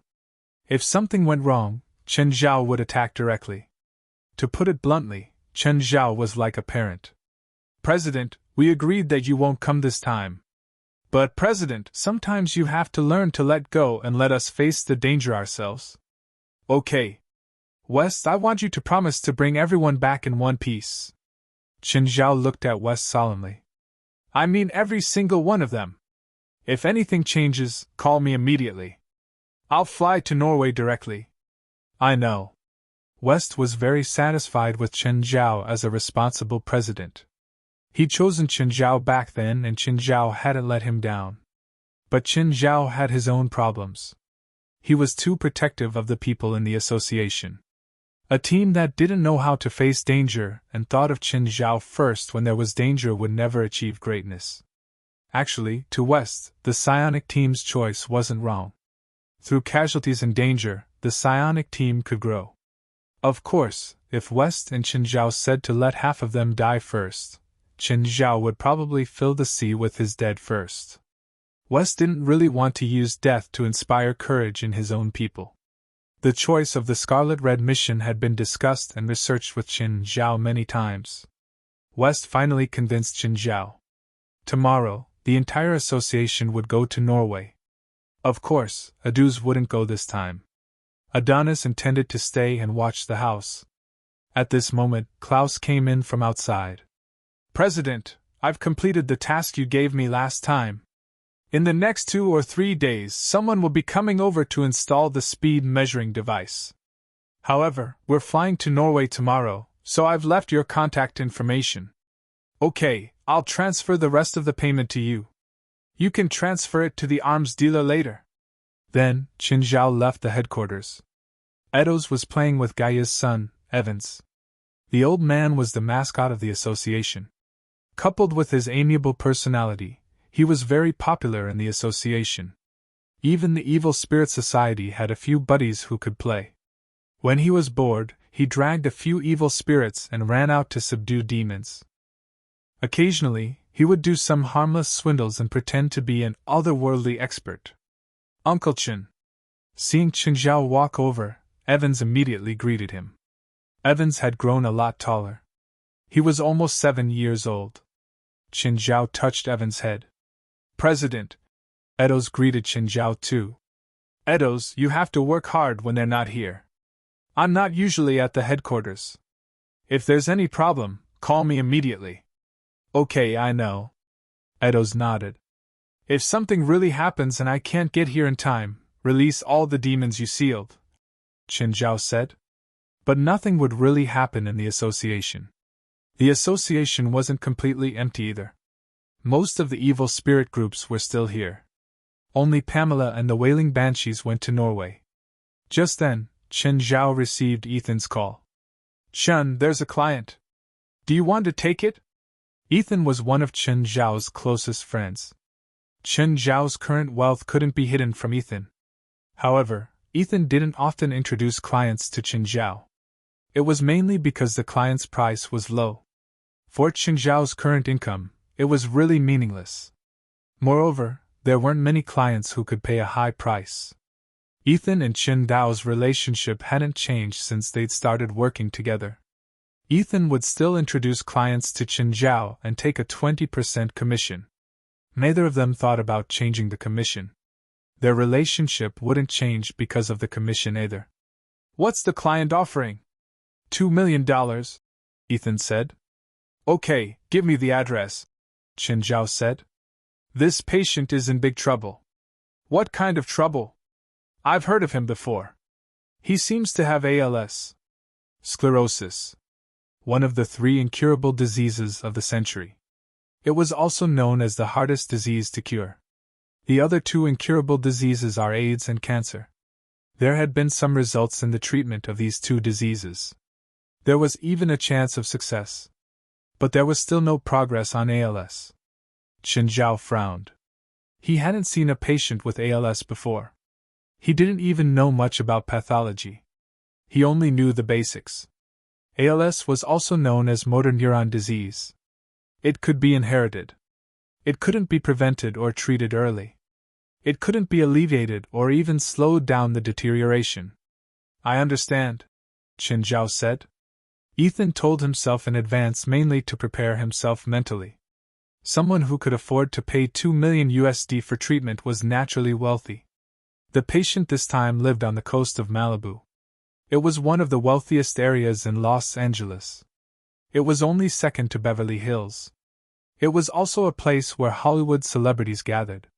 If something went wrong, Chen Zhao would attack directly. To put it bluntly, Chen Zhao was like a parent. President, we agreed that you won't come this time. But, President, sometimes you have to learn to let go and let us face the danger ourselves. Okay. West, I want you to promise to bring everyone back in one piece. Chen Zhao looked at West solemnly. I mean every single one of them. If anything changes, call me immediately. I'll fly to Norway directly. I know. West was very satisfied with Chen Zhao as a responsible president. He'd chosen Chen Zhao back then and Chen Zhao hadn't let him down. But Chen Zhao had his own problems. He was too protective of the people in the association. A team that didn't know how to face danger and thought of Chen Zhao first when there was danger would never achieve greatness. Actually, to West, the psionic team's choice wasn't wrong. Through casualties and danger, the psionic team could grow. Of course, if West and Chen Zhao said to let half of them die first, Chen Zhao would probably fill the sea with his dead first. West didn't really want to use death to inspire courage in his own people. The choice of the Scarlet Red mission had been discussed and researched with Qin Zhao many times. West finally convinced Qin Zhao. Tomorrow, the entire association would go to Norway. Of course, Aduz wouldn't go this time. Adonis intended to stay and watch the house. At this moment, Klaus came in from outside. President, I've completed the task you gave me last time. In the next 2 or 3 days, someone will be coming over to install the speed measuring device. However, we're flying to Norway tomorrow, so I've left your contact information. Okay, I'll transfer the rest of the payment to you. You can transfer it to the arms dealer later. Then, Qin Zhao left the headquarters. Edos was playing with Gaia's son, Evans. The old man was the mascot of the association. Coupled with his amiable personality, he was very popular in the association. Even the Evil Spirit Society had a few buddies who could play. When he was bored, he dragged a few evil spirits and ran out to subdue demons. Occasionally, he would do some harmless swindles and pretend to be an otherworldly expert. Uncle Qin. Seeing Qin Zhao walk over, Evans immediately greeted him. Evans had grown a lot taller. He was almost 7 years old. Qin Zhao touched Evans' head. President. Edos greeted Qin Zhao too. Edos, you have to work hard when they're not here. I'm not usually at the headquarters. If there's any problem, call me immediately. Okay, I know. Edos nodded. If something really happens and I can't get here in time, release all the demons you sealed, Qin Zhao said. But nothing would really happen in the association. The association wasn't completely empty either. Most of the evil spirit groups were still here. Only Pamela and the Wailing Banshees went to Norway. Just then, Qin Zhao received Ethan's call. Chun, there's a client. Do you want to take it? Ethan was one of Qin Zhao's closest friends. Qin Zhao's current wealth couldn't be hidden from Ethan. However, Ethan didn't often introduce clients to Qin Zhao. It was mainly because the client's price was low. For Qin Zhao's current income, it was really meaningless. Moreover, there weren't many clients who could pay a high price. Ethan and Qin Zhao's relationship hadn't changed since they'd started working together. Ethan would still introduce clients to Qin Zhao and take a 20% commission. Neither of them thought about changing the commission. Their relationship wouldn't change because of the commission either. What's the client offering? $2 million, Ethan said. Okay, give me the address, Qin Zhao said. This patient is in big trouble. What kind of trouble? I've heard of him before. He seems to have ALS. Sclerosis. One of the 3 incurable diseases of the century. It was also known as the hardest disease to cure. The other 2 incurable diseases are AIDS and cancer. There had been some results in the treatment of these 2 diseases. There was even a chance of success. But there was still no progress on ALS. Qin Zhao frowned. He hadn't seen a patient with ALS before. He didn't even know much about pathology. He only knew the basics. ALS was also known as motor neuron disease. It could be inherited. It couldn't be prevented or treated early. It couldn't be alleviated or even slowed down the deterioration. I understand, Qin Zhao said. Ethan told himself in advance mainly to prepare himself mentally. Someone who could afford to pay $2 million for treatment was naturally wealthy. The patient this time lived on the coast of Malibu. It was one of the wealthiest areas in Los Angeles. It was only second to Beverly Hills. It was also a place where Hollywood celebrities gathered.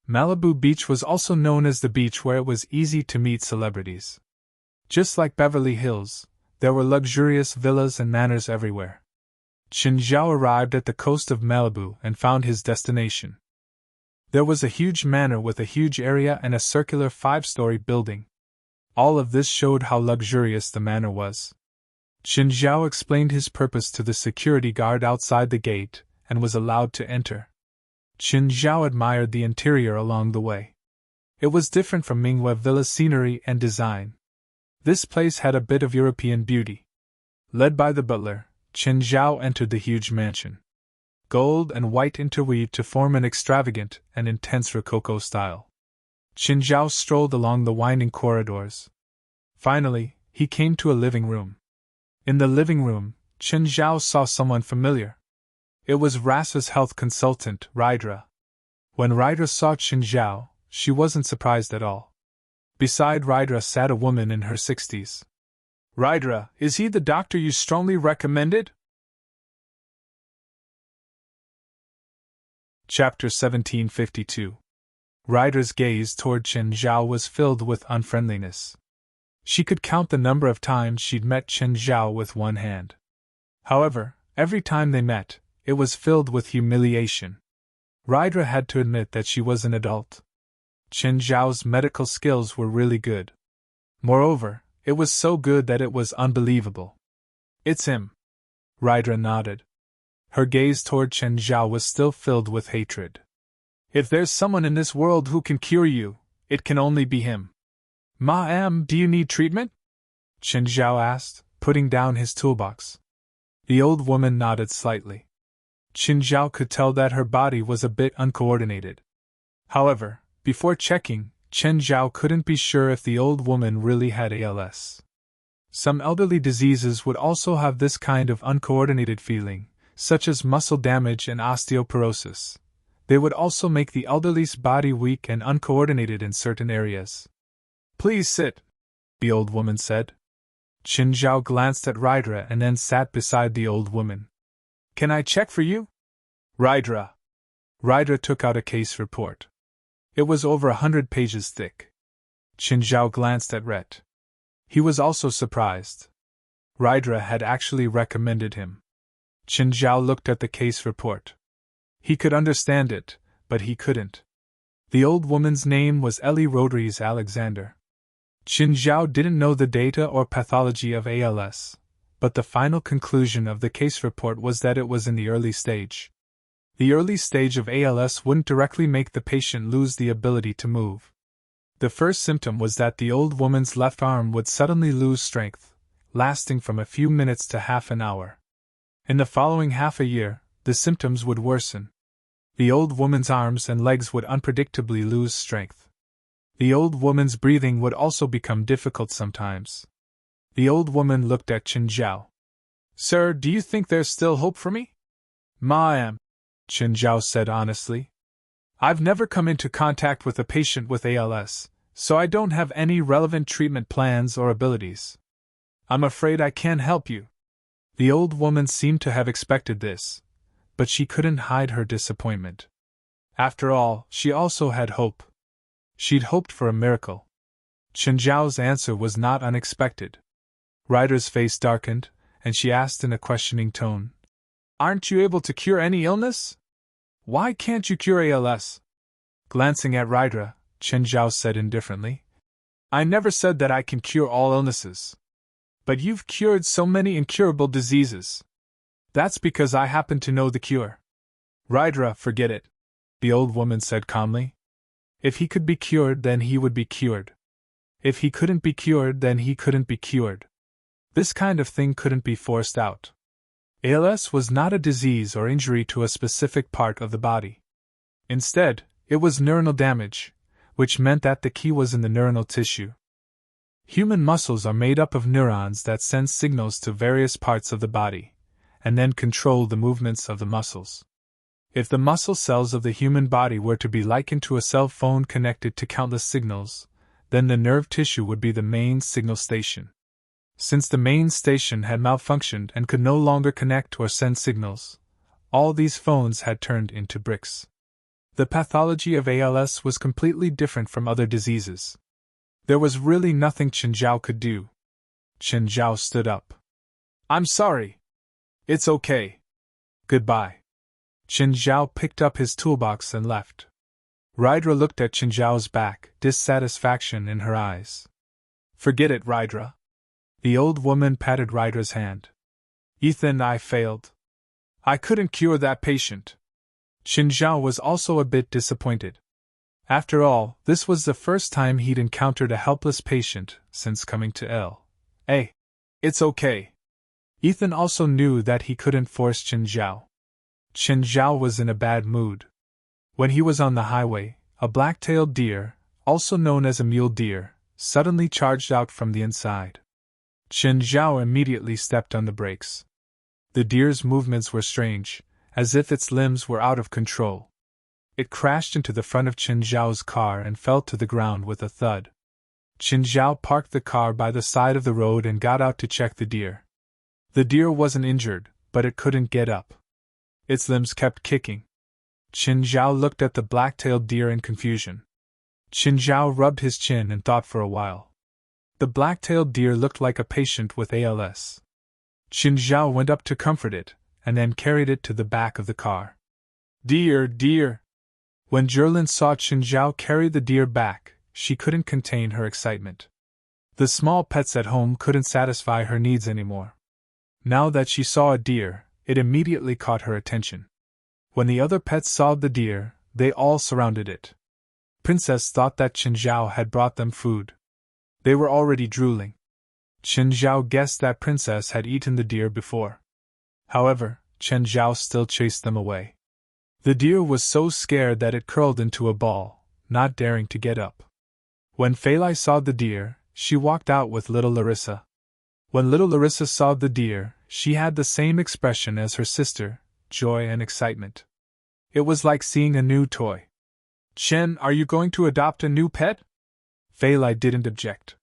Malibu Beach was also known as the beach where it was easy to meet celebrities. Just like Beverly Hills, there were luxurious villas and manors everywhere. Qin Zhao arrived at the coast of Malibu and found his destination. There was a huge manor with a huge area and a circular 5-story building. All of this showed how luxurious the manor was. Qin Zhao explained his purpose to the security guard outside the gate and was allowed to enter. Qin Zhao admired the interior along the way. It was different from Minghua Villa's scenery and design. This place had a bit of European beauty. Led by the butler, Qin Zhao entered the huge mansion. Gold and white interweaved to form an extravagant and intense Rococo style. Qin Zhao strolled along the winding corridors. Finally, he came to a living room. In the living room, Chen Zhao saw someone familiar. It was Rasa's health consultant, Rydra. When Rydra saw Chen Zhao, she wasn't surprised at all. Beside Rydra sat a woman in her 60s. Rydra, is he the doctor you strongly recommended? Chapter 1752. Ryder's gaze toward Chen Zhao was filled with unfriendliness. She could count the number of times she'd met Chen Zhao with one hand. However, every time they met, it was filled with humiliation. Rydra had to admit that she was an adult. Chen Zhao's medical skills were really good. Moreover, it was so good that it was unbelievable. It's him. Rydra nodded. Her gaze toward Chen Zhao was still filled with hatred. If there's someone in this world who can cure you, it can only be him. Ma'am, do you need treatment? Chen Zhao asked, putting down his toolbox. The old woman nodded slightly. Chen Zhao could tell that her body was a bit uncoordinated. However, before checking, Chen Zhao couldn't be sure if the old woman really had ALS. Some elderly diseases would also have this kind of uncoordinated feeling, such as muscle damage and osteoporosis. They would also make the elderly's body weak and uncoordinated in certain areas. Please sit, the old woman said. Chen Zhao glanced at Rydra and then sat beside the old woman. Can I check for you? Rydra. Rydra took out a case report. It was over 100 pages thick. Chen Zhao glanced at Rhett. He was also surprised. Rydra had actually recommended him. Chen Zhao looked at the case report. He could understand it, but he couldn't. The old woman's name was Ellie Rodriguez Alexander. Chen Zhao didn't know the data or pathology of ALS, but the final conclusion of the case report was that it was in the early stage. The early stage of ALS wouldn't directly make the patient lose the ability to move. The first symptom was that the old woman's left arm would suddenly lose strength, lasting from a few minutes to half an hour. In the following half a year, the symptoms would worsen. The old woman's arms and legs would unpredictably lose strength. The old woman's breathing would also become difficult sometimes. The old woman looked at Chen Zhao. Sir, do you think there's still hope for me? Ma'am, Chen Zhao said honestly. I've never come into contact with a patient with ALS, so I don't have any relevant treatment plans or abilities. I'm afraid I can't help you. The old woman seemed to have expected this, but she couldn't hide her disappointment. After all, she also had hope. She'd hoped for a miracle. Chen Zhao's answer was not unexpected. Ryder's face darkened, and she asked in a questioning tone, Aren't you able to cure any illness? Why can't you cure ALS? Glancing at Rydra, Chen Zhao said indifferently, I never said that I can cure all illnesses. But you've cured so many incurable diseases. That's because I happen to know the cure. Rydra, forget it, the old woman said calmly. If he could be cured, then he would be cured. If he couldn't be cured, then he couldn't be cured. This kind of thing couldn't be forced out. ALS was not a disease or injury to a specific part of the body. Instead, it was neuronal damage, which meant that the key was in the neuronal tissue. Human muscles are made up of neurons that send signals to various parts of the body, and then control the movements of the muscles. If the muscle cells of the human body were to be likened to a cell phone connected to countless signals, then the nerve tissue would be the main signal station. Since the main station had malfunctioned and could no longer connect or send signals, all these phones had turned into bricks. The pathology of ALS was completely different from other diseases. There was really nothing Chen Zhao could do. Chen Zhao stood up. I'm sorry. It's okay. Goodbye. Chen Zhao picked up his toolbox and left. Rydra looked at Chen Zhao's back, dissatisfaction in her eyes. Forget it, Rydra. The old woman patted Rydra's hand. Ethan, I failed. I couldn't cure that patient. Chen Zhao was also a bit disappointed. After all, this was the first time he'd encountered a helpless patient since coming to L.A. It's okay. Ethan also knew that he couldn't force Chen Zhao. Chen Zhao was in a bad mood. When he was on the highway, a black-tailed deer, also known as a mule deer, suddenly charged out from the inside. Chen Zhao immediately stepped on the brakes. The deer's movements were strange, as if its limbs were out of control. It crashed into the front of Chen Zhao's car and fell to the ground with a thud. Chen Zhao parked the car by the side of the road and got out to check the deer. The deer wasn't injured, but it couldn't get up. Its limbs kept kicking. Chen Zhao looked at the black-tailed deer in confusion. Chen Zhao rubbed his chin and thought for a while. The black-tailed deer looked like a patient with ALS. Chen Zhao went up to comfort it, and then carried it to the back of the car. Deer, deer! When Zherlin saw Chen Zhao carry the deer back, she couldn't contain her excitement. The small pets at home couldn't satisfy her needs anymore. Now that she saw a deer, it immediately caught her attention. When the other pets saw the deer, they all surrounded it. Princess thought that Chen Zhao had brought them food. They were already drooling. Chen Zhao guessed that Princess had eaten the deer before. However, Chen Zhao still chased them away. The deer was so scared that it curled into a ball, not daring to get up. When Fei Lai saw the deer, she walked out with little Larissa. When little Larissa saw the deer, she had the same expression as her sister, joy and excitement. It was like seeing a new toy. Chen, are you going to adopt a new pet? Fei Lai didn't object.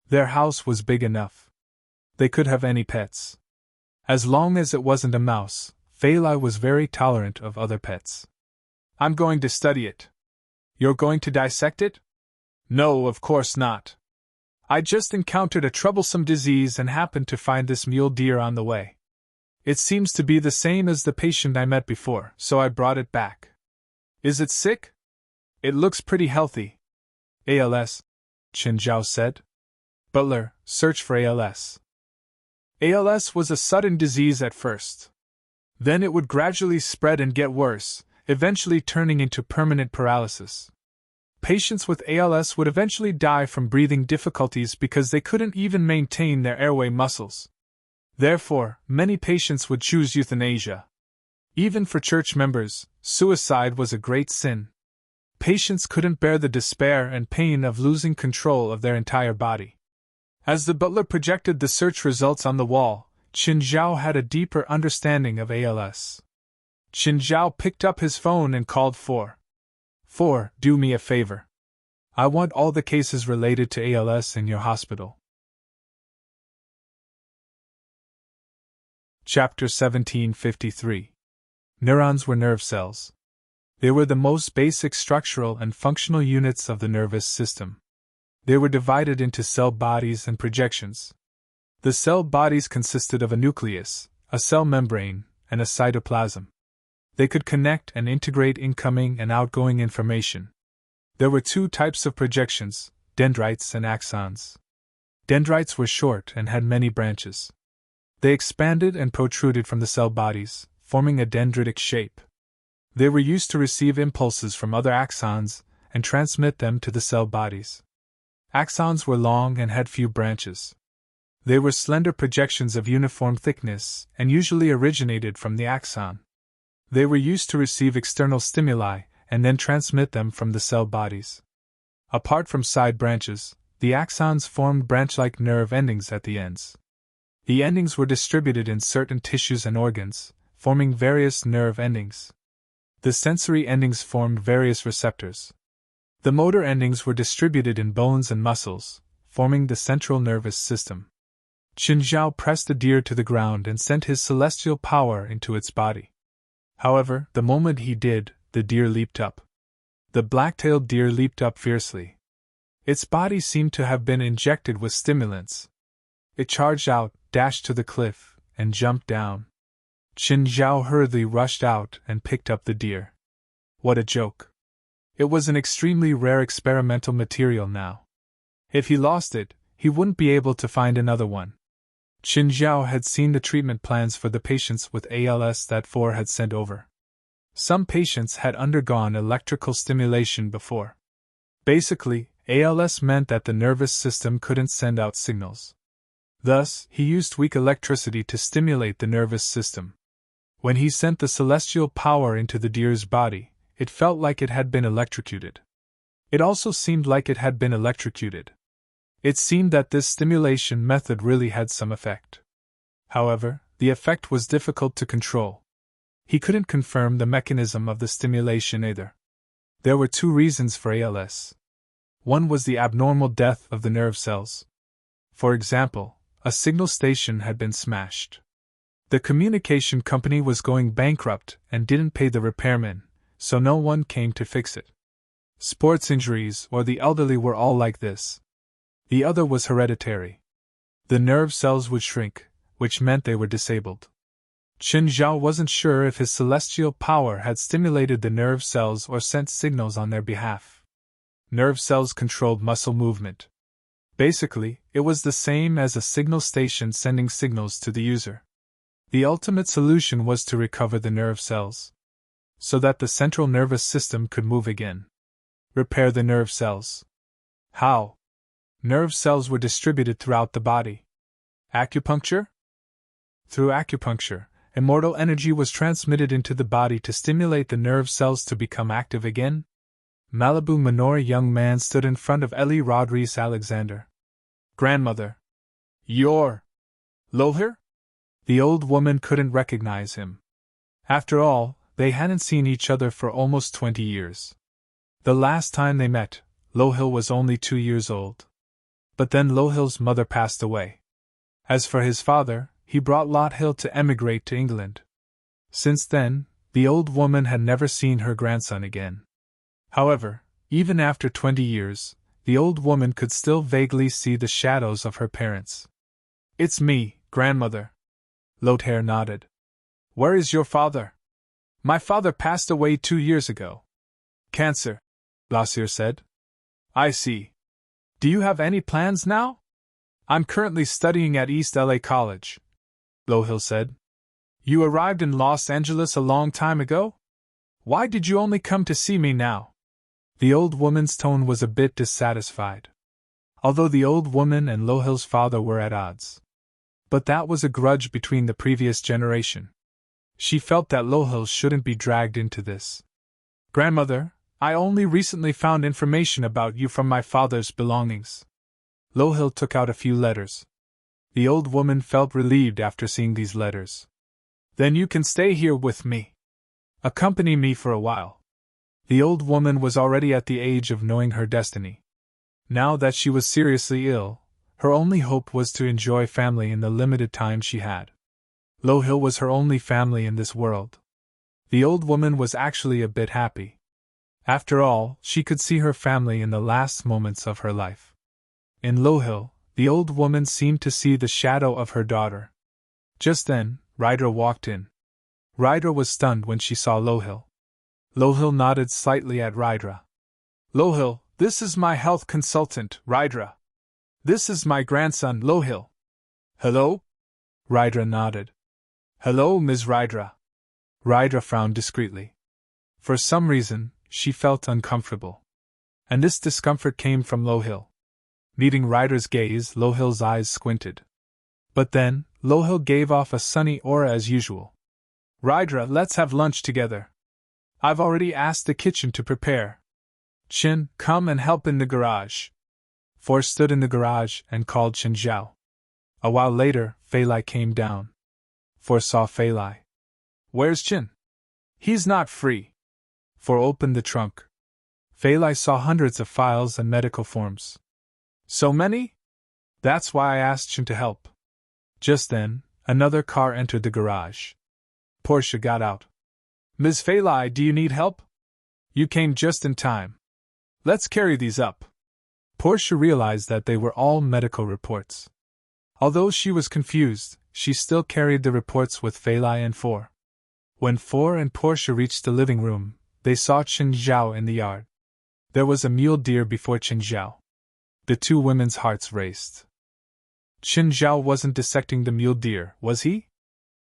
Their house was big enough. They could have any pets. As long as it wasn't a mouse, Fei Lai was very tolerant of other pets. I'm going to study it. You're going to dissect it? No, of course not. I just encountered a troublesome disease and happened to find this mule deer on the way. It seems to be the same as the patient I met before, so I brought it back. Is it sick? It looks pretty healthy. ALS, Chen Zhao said. Butler, search for ALS. ALS was a sudden disease at first. Then it would gradually spread and get worse, eventually turning into permanent paralysis. Patients with ALS would eventually die from breathing difficulties because they couldn't even maintain their airway muscles. Therefore, many patients would choose euthanasia. Even for church members, suicide was a great sin. Patients couldn't bear the despair and pain of losing control of their entire body. As the butler projected the search results on the wall, Chen Zhao had a deeper understanding of ALS. Chen Zhao picked up his phone and called 4. Do me a favor. I want all the cases related to ALS in your hospital. Chapter 1753. Neurons were nerve cells. They were the most basic structural and functional units of the nervous system. They were divided into cell bodies and projections. The cell bodies consisted of a nucleus, a cell membrane, and a cytoplasm. They could connect and integrate incoming and outgoing information. There were two types of projections, dendrites and axons. Dendrites were short and had many branches. They expanded and protruded from the cell bodies, forming a dendritic shape. They were used to receive impulses from other axons and transmit them to the cell bodies. Axons were long and had few branches. They were slender projections of uniform thickness and usually originated from the axon. They were used to receive external stimuli and then transmit them from the cell bodies. Apart from side branches, the axons formed branch-like nerve endings at the ends. The endings were distributed in certain tissues and organs, forming various nerve endings. The sensory endings formed various receptors. The motor endings were distributed in bones and muscles, forming the central nervous system. Chen Zhao pressed the deer to the ground and sent his celestial power into its body. However, the moment he did, the deer leaped up. The black-tailed deer leaped up fiercely. Its body seemed to have been injected with stimulants. It charged out, dashed to the cliff, and jumped down. Chen Zhao hurriedly rushed out and picked up the deer. What a joke! It was an extremely rare experimental material now. If he lost it, he wouldn't be able to find another one. Chen Zhao had seen the treatment plans for the patients with ALS that 4 had sent over. Some patients had undergone electrical stimulation before. Basically, ALS meant that the nervous system couldn't send out signals. Thus, he used weak electricity to stimulate the nervous system. When he sent the celestial power into the deer's body, it felt like it had been electrocuted. It also seemed like it had been electrocuted. It seemed that this stimulation method really had some effect. However, the effect was difficult to control. He couldn't confirm the mechanism of the stimulation either. There were two reasons for ALS. One was the abnormal death of the nerve cells. For example, a signal station had been smashed. The communication company was going bankrupt and didn't pay the repairmen, so no one came to fix it. Sports injuries or the elderly were all like this. The other was hereditary. The nerve cells would shrink, which meant they were disabled. Chen Zhao wasn't sure if his celestial power had stimulated the nerve cells or sent signals on their behalf. Nerve cells controlled muscle movement. Basically, it was the same as a signal station sending signals to the user. The ultimate solution was to recover the nerve cells, so that the central nervous system could move again. Repair the nerve cells. How? Nerve cells were distributed throughout the body. Acupuncture? Through acupuncture, immortal energy was transmitted into the body to stimulate the nerve cells to become active again. Malibu Manor young man stood in front of Ellie Rodriguez Alexander. Grandmother. You're Lohir? The old woman couldn't recognize him. After all, they hadn't seen each other for almost 20 years. The last time they met, Lohil was only 2 years old. But then Lohil's mother passed away. As for his father, he brought Lohil to emigrate to England. Since then, the old woman had never seen her grandson again. However, even after 20 years, the old woman could still vaguely see the shadows of her parents. It's me, grandmother. Lothair nodded. Where is your father? My father passed away 2 years ago. Cancer, Lothair said. I see. Do you have any plans now? I'm currently studying at East LA College, Lohil said. You arrived in Los Angeles a long time ago? Why did you only come to see me now? The old woman's tone was a bit dissatisfied. Although the old woman and Lohil's father were at odds. But that was a grudge between the previous generation. She felt that Lohil shouldn't be dragged into this. Grandmother, I only recently found information about you from my father's belongings. Lohil took out a few letters. The old woman felt relieved after seeing these letters. Then you can stay here with me. Accompany me for a while. The old woman was already at the age of knowing her destiny. Now that she was seriously ill, her only hope was to enjoy family in the limited time she had. Lohil was her only family in this world. The old woman was actually a bit happy. After all, she could see her family in the last moments of her life. In Lohil, the old woman seemed to see the shadow of her daughter. Just then, Ryder walked in. Ryder was stunned when she saw Lohil. Lohil nodded slightly at Ryder. Lohil, this is my health consultant, Ryder. This is my grandson, Lohil. Hello? Ryder nodded. Hello, Ms. Ryder. Ryder frowned discreetly. For some reason, she felt uncomfortable. And this discomfort came from Lohil. Meeting Ryder's gaze, Lohil's eyes squinted. But then, Lohil gave off a sunny aura as usual. Ryder, let's have lunch together. I've already asked the kitchen to prepare. Chin, come and help in the garage. Four stood in the garage and called Chen Zhao. A while later, Fei Lai came down. Four saw Fei Lai. Where's Chin? He's not free. Four opened the trunk. Fei Lai saw hundreds of files and medical forms. So many? That's why I asked Chin to help. Just then, another car entered the garage. Portia got out. Ms. Fei Lai, do you need help? You came just in time. Let's carry these up. Portia realized that they were all medical reports. Although she was confused, she still carried the reports with Fei Lai and Four. When Four and Portia reached the living room, they saw Chen Zhao in the yard. There was a mule deer before Chen Zhao. The two women's hearts raced. Chen Zhao wasn't dissecting the mule deer, was he?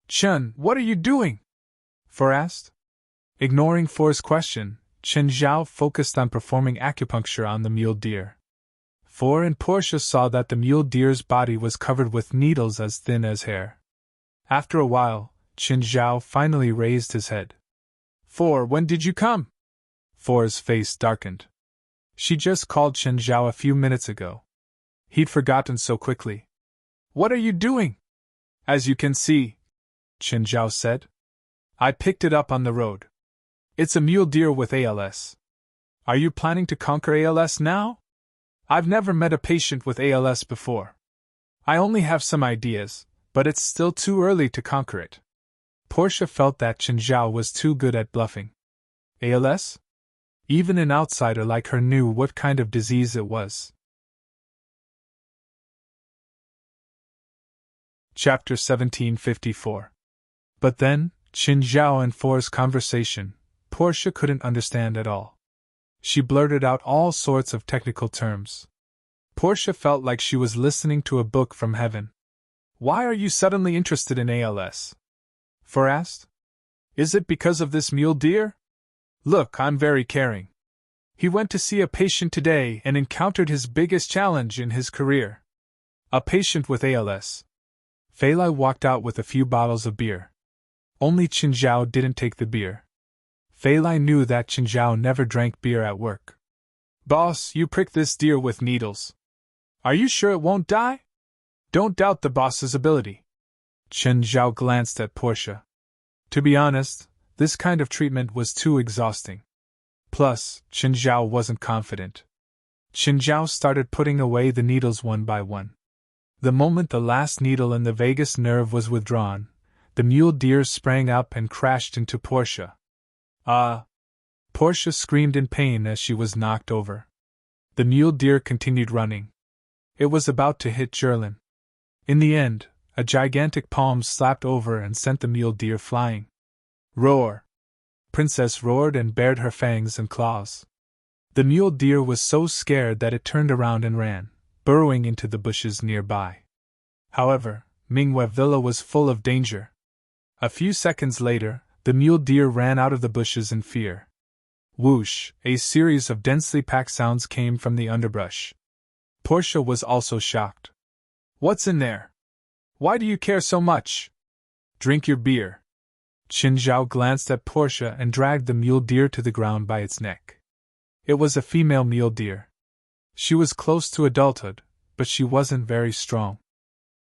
Chen, what are you doing? Four asked. Ignoring Four's question, Chen Zhao focused on performing acupuncture on the mule deer. Four and Portia saw that the mule deer's body was covered with needles as thin as hair. After a while, Chen Zhao finally raised his head. Four, when did you come? Four's face darkened. She just called Chen Zhao a few minutes ago. He'd forgotten so quickly. What are you doing? As you can see, Qin Zhao said. I picked it up on the road. It's a mule deer with ALS. Are you planning to conquer ALS now? I've never met a patient with ALS before. I only have some ideas, but it's still too early to conquer it. Portia felt that Qin Zhao was too good at bluffing. ALS? Even an outsider like her knew what kind of disease it was. Chapter 1754. But then, Qin Zhao and Four's conversation, Portia couldn't understand at all. She blurted out all sorts of technical terms. Portia felt like she was listening to a book from heaven. Why are you suddenly interested in ALS? Four asked. Is it because of this mule deer? Look, I'm very caring. He went to see a patient today and encountered his biggest challenge in his career. A patient with ALS. Feilai walked out with a few bottles of beer. Only Qin Zhao didn't take the beer. Feilai knew that Qin Zhao never drank beer at work. Boss, you pricked this deer with needles. Are you sure it won't die? Don't doubt the boss's ability. Qin Zhao glanced at Portia. To be honest, this kind of treatment was too exhausting. Plus, Qin Zhao wasn't confident. Qin Zhao started putting away the needles one by one. The moment the last needle in the vagus nerve was withdrawn, the mule deer sprang up and crashed into Portia. Ah! Portia screamed in pain as she was knocked over. The mule deer continued running. It was about to hit Jerlin. In the end, a gigantic palm slapped over and sent the mule deer flying. Roar! Princess roared and bared her fangs and claws. The mule deer was so scared that it turned around and ran, burrowing into the bushes nearby. However, Mingwei Villa was full of danger. A few seconds later, the mule deer ran out of the bushes in fear. Whoosh! A series of densely packed sounds came from the underbrush. Portia was also shocked. What's in there? Why do you care so much? Drink your beer. Qin Zhao glanced at Portia and dragged the mule deer to the ground by its neck. It was a female mule deer. She was close to adulthood, but she wasn't very strong.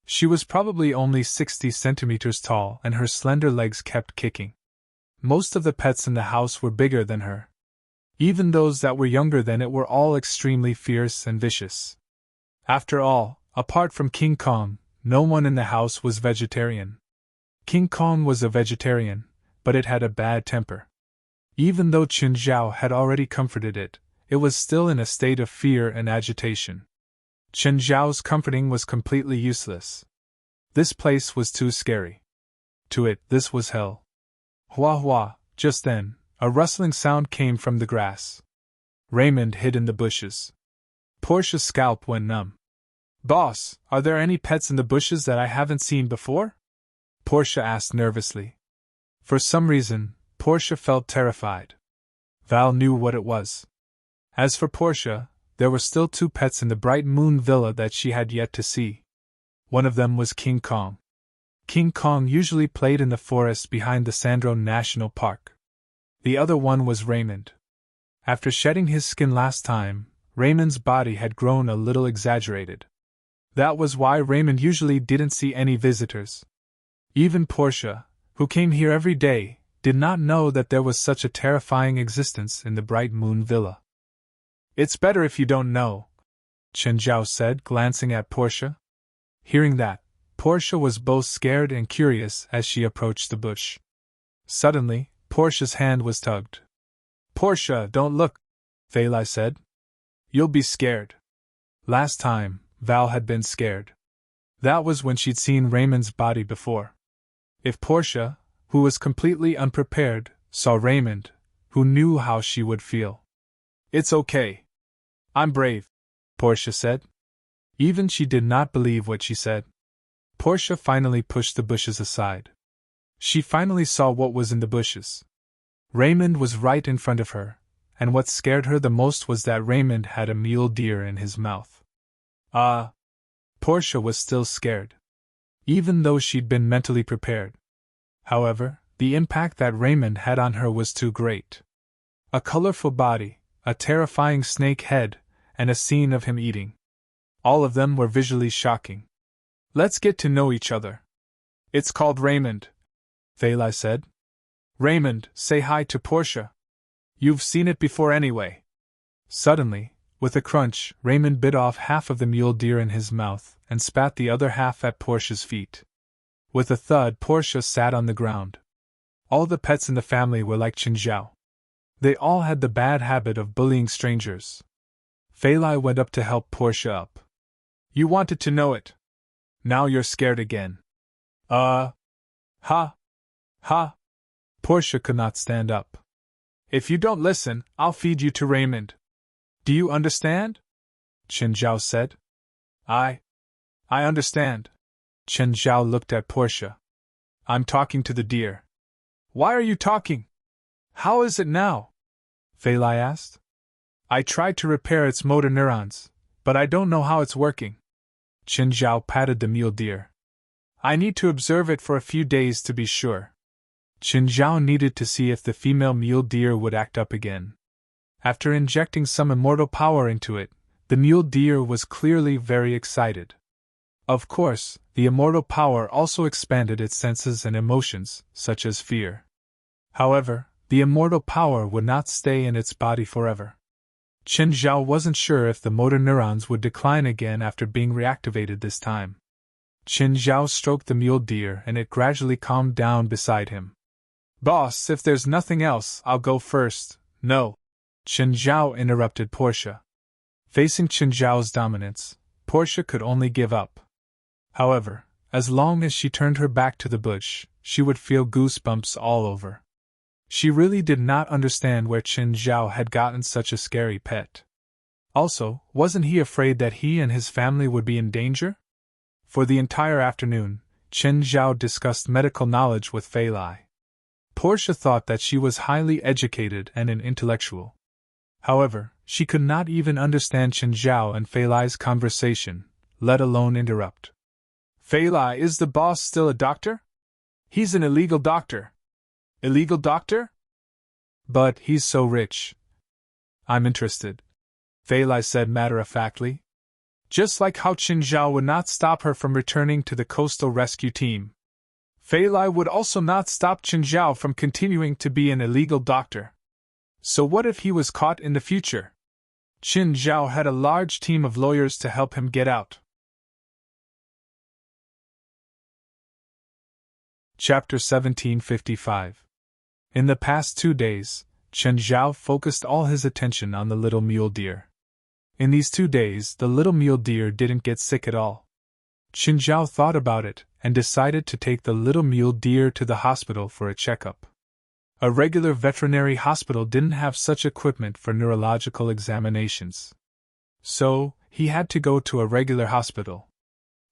She was probably only 60 centimeters tall and her slender legs kept kicking. Most of the pets in the house were bigger than her. Even those that were younger than it were all extremely fierce and vicious. After all, apart from King Kong, no one in the house was vegetarian. King Kong was a vegetarian, but it had a bad temper. Even though Qin Zhao had already comforted it, it was still in a state of fear and agitation. Qin Zhao's comforting was completely useless. This place was too scary. To it, this was hell. Hua hua! Just then, a rustling sound came from the grass. Raymond hid in the bushes. Portia's scalp went numb. Boss, are there any pets in the bushes that I haven't seen before? Portia asked nervously. For some reason, Portia felt terrified. Val knew what it was. As for Portia, there were still 2 pets in the Bright Moon Villa that she had yet to see. One of them was King Kong. King Kong usually played in the forest behind the Sandro National Park. The other one was Raymond. After shedding his skin last time, Raymond's body had grown a little exaggerated. That was why Raymond usually didn't see any visitors. Even Portia, who came here every day, did not know that there was such a terrifying existence in the Bright Moon Villa. It's better if you don't know, Qin Zhao said, glancing at Portia. Hearing that, Portia was both scared and curious as she approached the bush. Suddenly, Portia's hand was tugged. Portia, don't look, Feilai said. You'll be scared. Last time, Val had been scared. That was when she'd seen Raymond's body before. If Portia, who was completely unprepared, saw Raymond, who knew how she would feel? It's okay. I'm brave, Portia said. Even she did not believe what she said. Portia finally pushed the bushes aside. She finally saw what was in the bushes. Raymond was right in front of her, and what scared her the most was that Raymond had a mule deer in his mouth. Portia was still scared, even though she'd been mentally prepared. However, the impact that Raymond had on her was too great. A colorful body, a terrifying snake head, and a scene of him eating. All of them were visually shocking. Let's get to know each other. It's called Raymond, Failai said. Raymond, say hi to Portia. You've seen it before anyway. Suddenly, with a crunch, Raymond bit off half of the mule deer in his mouth and spat the other half at Portia's feet. With a thud, Portia sat on the ground. All the pets in the family were like Qinzhao. They all had the bad habit of bullying strangers. Failai went up to help Portia up. You wanted to know it. Now you're scared again. Ha. Ha. Portia could not stand up. If you don't listen, I'll feed you to Raymond. Do you understand? Qinzhao said. I understand. Qinzhao looked at Portia. I'm talking to the deer. Why are you talking? How is it now? Failai asked. I tried to repair its motor neurons, but I don't know how it's working. Qinzhao patted the mule deer. I need to observe it for a few days to be sure. Qinzhao needed to see if the female mule deer would act up again. After injecting some immortal power into it, the mule deer was clearly very excited. Of course, the immortal power also expanded its senses and emotions, such as fear. However, the immortal power would not stay in its body forever. Qinzhao wasn't sure if the motor neurons would decline again after being reactivated this time. Qinzhao stroked the mule deer and it gradually calmed down beside him. Boss, if there's nothing else, I'll go first. No. Qinzhao interrupted Portia. Facing Qinzhao's dominance, Portia could only give up. However, as long as she turned her back to the bush, she would feel goosebumps all over. She really did not understand where Qinzhao had gotten such a scary pet. Also, wasn't he afraid that he and his family would be in danger? For the entire afternoon, Qinzhao discussed medical knowledge with Failai. Portia thought that she was highly educated and an intellectual. However, she could not even understand Qinzhao and Failai's conversation, let alone interrupt. Failai, is the boss still a doctor? He's an illegal doctor. Illegal doctor? But he's so rich. I'm interested, Failai said matter-of-factly. Just like how Qinzhao would not stop her from returning to the coastal rescue team. Failai would also not stop Qinzhao from continuing to be an illegal doctor. So what if he was caught in the future? Qinzhao had a large team of lawyers to help him get out. Chapter 1755. In the past 2 days, Qinzhao focused all his attention on the little mule deer. In these 2 days, the little mule deer didn't get sick at all. Qinzhao thought about it and decided to take the little mule deer to the hospital for a checkup. A regular veterinary hospital didn't have such equipment for neurological examinations. So, he had to go to a regular hospital.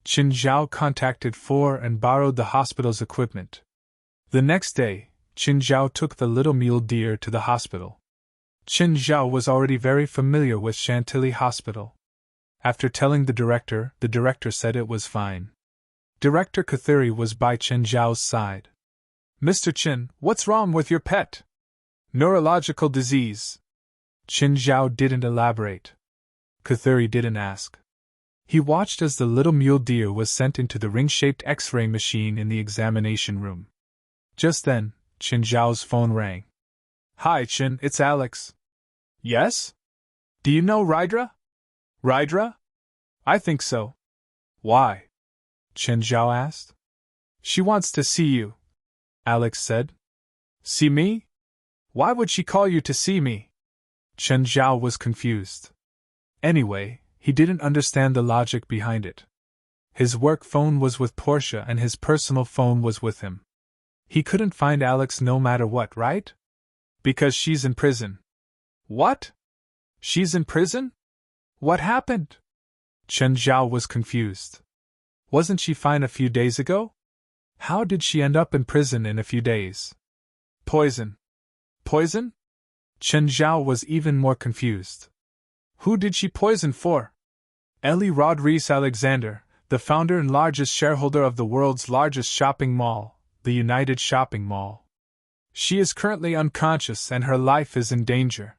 Qinzhao contacted For and borrowed the hospital's equipment. The next day, Qinzhao took the little mule deer to the hospital. Qinzhao was already very familiar with Chantilly Hospital. After telling the director said it was fine. Director Kathuri was by Qinzhao's side. Mr. Qin, what's wrong with your pet? Neurological disease. Qinzhao didn't elaborate. Kathuri didn't ask. He watched as the little mule deer was sent into the ring-shaped X-ray machine in the examination room. Just then, Qinzhao's phone rang. Hi Qin, it's Alex. Yes? Do you know Rydra? Rydra? I think so. Why? Qinzhao asked. She wants to see you, Alex said. See me? Why would she call you to see me? Qinzhao was confused. Anyway, he didn't understand the logic behind it. His work phone was with Portia and his personal phone was with him. He couldn't find Alex no matter what, right? Because she's in prison. What? She's in prison? What happened? Qinzhao was confused. Wasn't she fine a few days ago? How did she end up in prison in a few days? Poison. Poison? Qinzhao was even more confused. Who did she poison for? Ellie Rodriguez Alexander, the founder and largest shareholder of the world's largest shopping mall, the United Shopping Mall. She is currently unconscious and her life is in danger.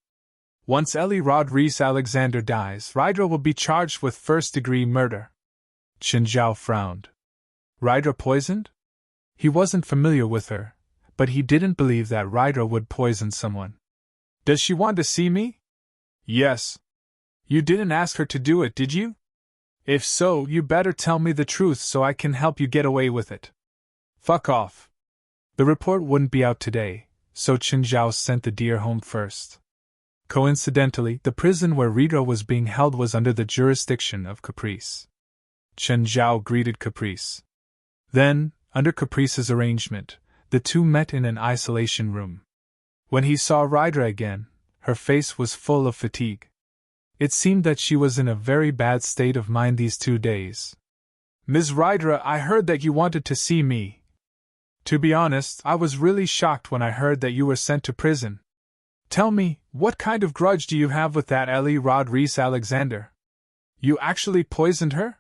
Once Ellie Rodriguez Alexander dies, Rydra will be charged with first-degree murder. Qin Zhao frowned. Rydra poisoned? He wasn't familiar with her, but he didn't believe that Rydra would poison someone. Does she want to see me? Yes. You didn't ask her to do it, did you? If so, you better tell me the truth so I can help you get away with it. Fuck off. The report wouldn't be out today, so Qin Zhao sent the deer home first. Coincidentally, the prison where Rydra was being held was under the jurisdiction of Caprice. Qin Zhao greeted Caprice. Then, under Caprice's arrangement, the two met in an isolation room. When he saw Rydra again, her face was full of fatigue. It seemed that she was in a very bad state of mind these 2 days. Ms. Rydra, I heard that you wanted to see me. To be honest, I was really shocked when I heard that you were sent to prison. Tell me, what kind of grudge do you have with that Ellie Rodriguez Alexander? You actually poisoned her?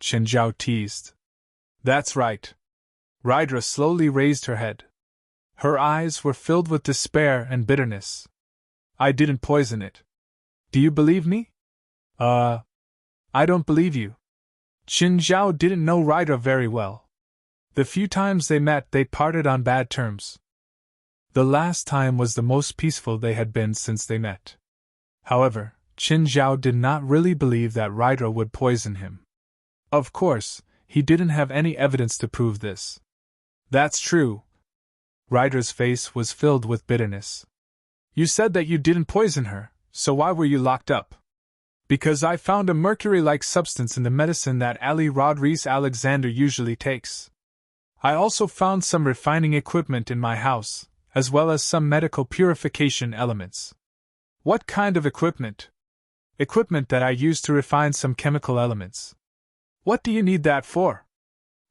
Qin Zhao teased. That's right. Rydra slowly raised her head. Her eyes were filled with despair and bitterness. I didn't poison it. Do you believe me? I don't believe you. Qin Zhao didn't know Rydra very well. The few times they met, they parted on bad terms. The last time was the most peaceful they had been since they met. However, Qin Zhao did not really believe that Rydra would poison him. Of course, he didn't have any evidence to prove this. That's true. Rydra's face was filled with bitterness. You said that you didn't poison her, so why were you locked up? Because I found a mercury-like substance in the medicine that Ellie Rodriguez Alexander usually takes. I also found some refining equipment in my house, as well as some medical purification elements. What kind of equipment? Equipment that I use to refine some chemical elements. What do you need that for?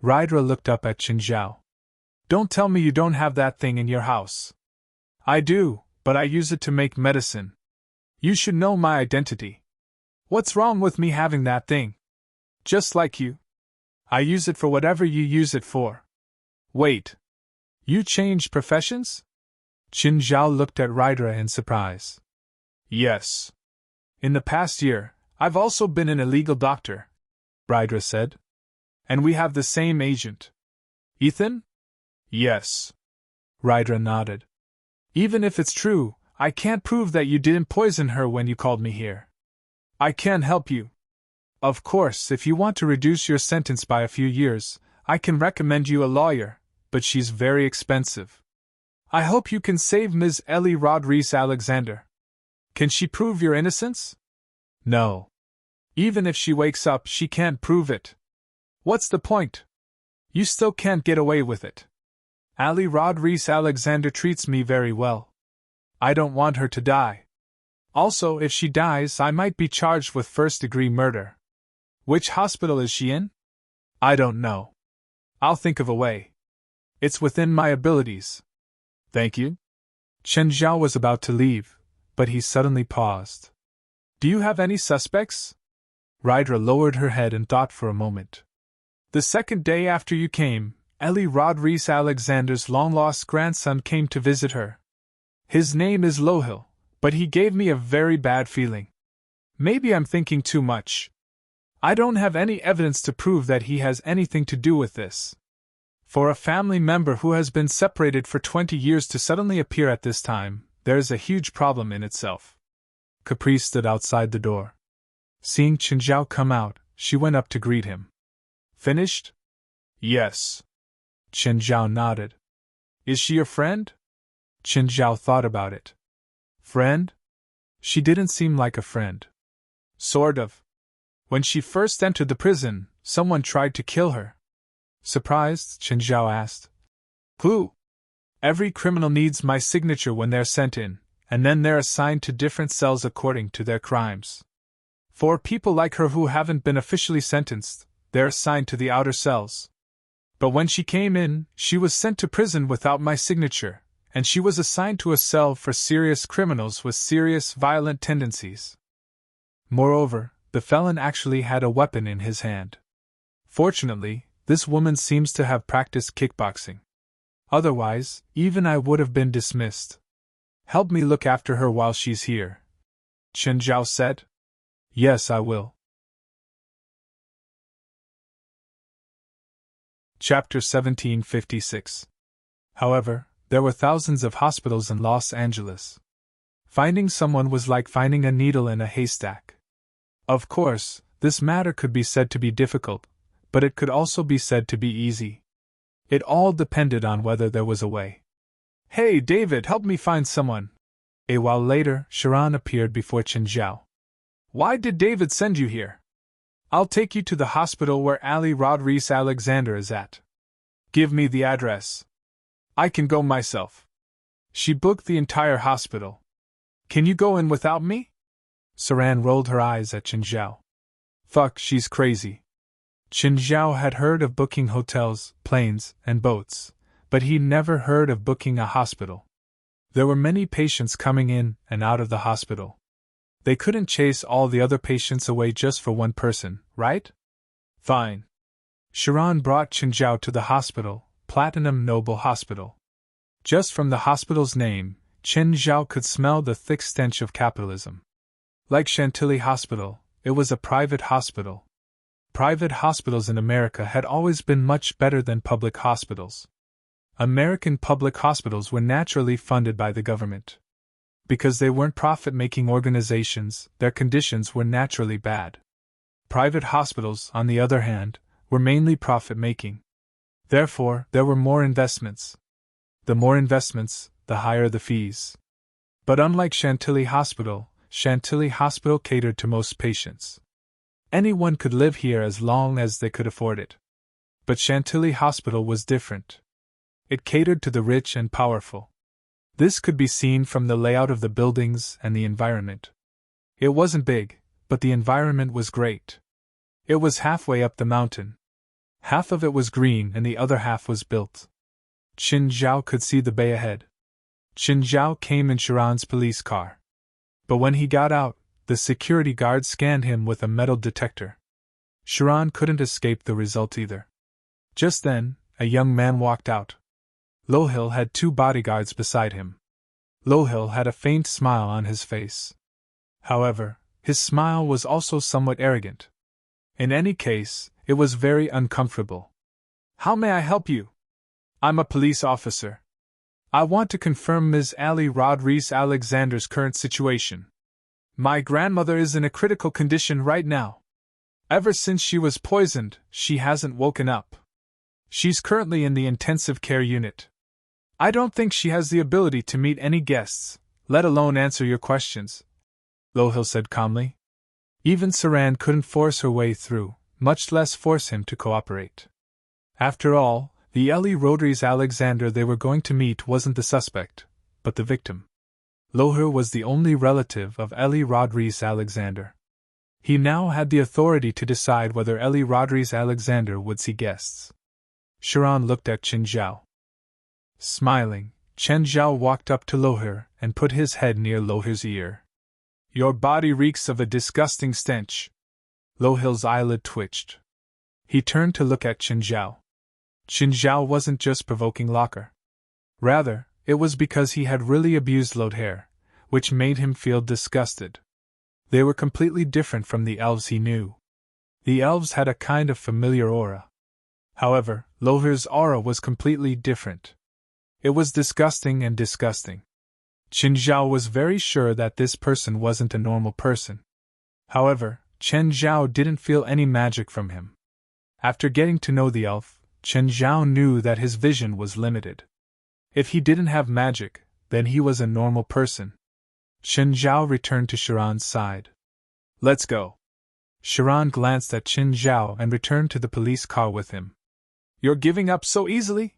Rydra looked up at Qin Zhao. Don't tell me you don't have that thing in your house. I do, but I use it to make medicine. You should know my identity. What's wrong with me having that thing? Just like you. I use it for whatever you use it for. Wait. You changed professions? Qin Zhao looked at Rydra in surprise. Yes. In the past year, I've also been an illegal doctor, Rydra said. And we have the same agent. Ethan? Yes. Rydra nodded. Even if it's true, I can't prove that you didn't poison her when you called me here. I can help you. Of course, if you want to reduce your sentence by a few years, I can recommend you a lawyer, but she's very expensive. I hope you can save Ms. Ellie Rodriguez Alexander. Can she prove your innocence? No. Even if she wakes up, she can't prove it. What's the point? You still can't get away with it. Ellie Rodriguez Alexander treats me very well. I don't want her to die. Also, if she dies, I might be charged with first-degree murder. Which hospital is she in? I don't know. I'll think of a way. It's within my abilities. Thank you. Qin Zhao was about to leave, but he suddenly paused. Do you have any suspects? Rydra lowered her head and thought for a moment. The second day after you came, Ellie Rodriguez Alexander's long-lost grandson came to visit her. His name is Lohil, but he gave me a very bad feeling. Maybe I'm thinking too much. I don't have any evidence to prove that he has anything to do with this. For a family member who has been separated for 20 years to suddenly appear at this time, there is a huge problem in itself. Caprice stood outside the door. Seeing Qin Zhao come out, she went up to greet him. Finished? Yes. Qin Zhao nodded. Is she your friend? Qin Zhao thought about it. Friend? She didn't seem like a friend. Sort of. When she first entered the prison, someone tried to kill her. Surprised, Qin Zhao asked. Who? Every criminal needs my signature when they're sent in, and then they're assigned to different cells according to their crimes. For people like her who haven't been officially sentenced, they're assigned to the outer cells. But when she came in, she was sent to prison without my signature, and she was assigned to a cell for serious criminals with serious violent tendencies. Moreover, the felon actually had a weapon in his hand. Fortunately, this woman seems to have practiced kickboxing. Otherwise, even I would have been dismissed. Help me look after her while she's here. Chen Zhao said. Yes, I will. Chapter 1756. However, there were thousands of hospitals in Los Angeles. Finding someone was like finding a needle in a haystack. Of course, this matter could be said to be difficult, but it could also be said to be easy. It all depended on whether there was a way. Hey, David, help me find someone. A while later, Sharon appeared before Chen Zhao. Why did David send you here? I'll take you to the hospital where Ali Rodriguez Alexander is at. Give me the address. I can go myself. She booked the entire hospital. Can you go in without me? Saran rolled her eyes at Chen Zhao. Fuck, she's crazy. Chen Zhao had heard of booking hotels, planes, and boats, but he'd never heard of booking a hospital. There were many patients coming in and out of the hospital. They couldn't chase all the other patients away just for one person, right? Fine. Sharon brought Chen Zhao to the hospital, Platinum Noble Hospital. Just from the hospital's name, Chen Zhao could smell the thick stench of capitalism. Like Chantilly Hospital, it was a private hospital. Private hospitals in America had always been much better than public hospitals. American public hospitals were naturally funded by the government. Because they weren't profit-making organizations, their conditions were naturally bad. Private hospitals, on the other hand, were mainly profit-making. Therefore, there were more investments. The more investments, the higher the fees. But unlike Chantilly Hospital catered to most patients. Anyone could live here as long as they could afford it. But Chantilly Hospital was different. It catered to the rich and powerful. This could be seen from the layout of the buildings and the environment. It wasn't big, but the environment was great. It was halfway up the mountain. Half of it was green and the other half was built. Chen Zhao could see the bay ahead. Chen Zhao came in Sharon's police car. But when he got out, the security guard scanned him with a metal detector. Sharon couldn't escape the result either. Just then, a young man walked out. Lohil had 2 bodyguards beside him. Lohil had a faint smile on his face. However, his smile was also somewhat arrogant. In any case, it was very uncomfortable. How may I help you? I'm a police officer. I want to confirm Ms. Ali Rodriguez Alexander's current situation. My grandmother is in a critical condition right now. Ever since she was poisoned, she hasn't woken up. She's currently in the intensive care unit. I don't think she has the ability to meet any guests, let alone answer your questions, Lohil said calmly. Even Saran couldn't force her way through, much less force him to cooperate. After all, the Ali Rodriguez Alexander they were going to meet wasn't the suspect, but the victim. Lohil was the only relative of Ali Rodriguez Alexander. He now had the authority to decide whether Ali Rodriguez Alexander would see guests. Sharon looked at Chen Zhao. Smiling, Chen Zhao walked up to Lohil and put his head near Lohil's ear. Your body reeks of a disgusting stench. Lohil's eyelid twitched. He turned to look at Chen Zhao. Chen Zhao wasn't just provoking Locker. Rather, it was because he had really abused Lohil, which made him feel disgusted. They were completely different from the elves he knew. The elves had a kind of familiar aura. However, Lohil's aura was completely different. It was disgusting and disgusting. Chen Zhao was very sure that this person wasn't a normal person. However, Chen Zhao didn't feel any magic from him. After getting to know the elf, Chen Zhao knew that his vision was limited. If he didn't have magic, then he was a normal person. Chen Zhao returned to Sharon's side. Let's go. Sharon glanced at Chen Zhao and returned to the police car with him. You're giving up so easily?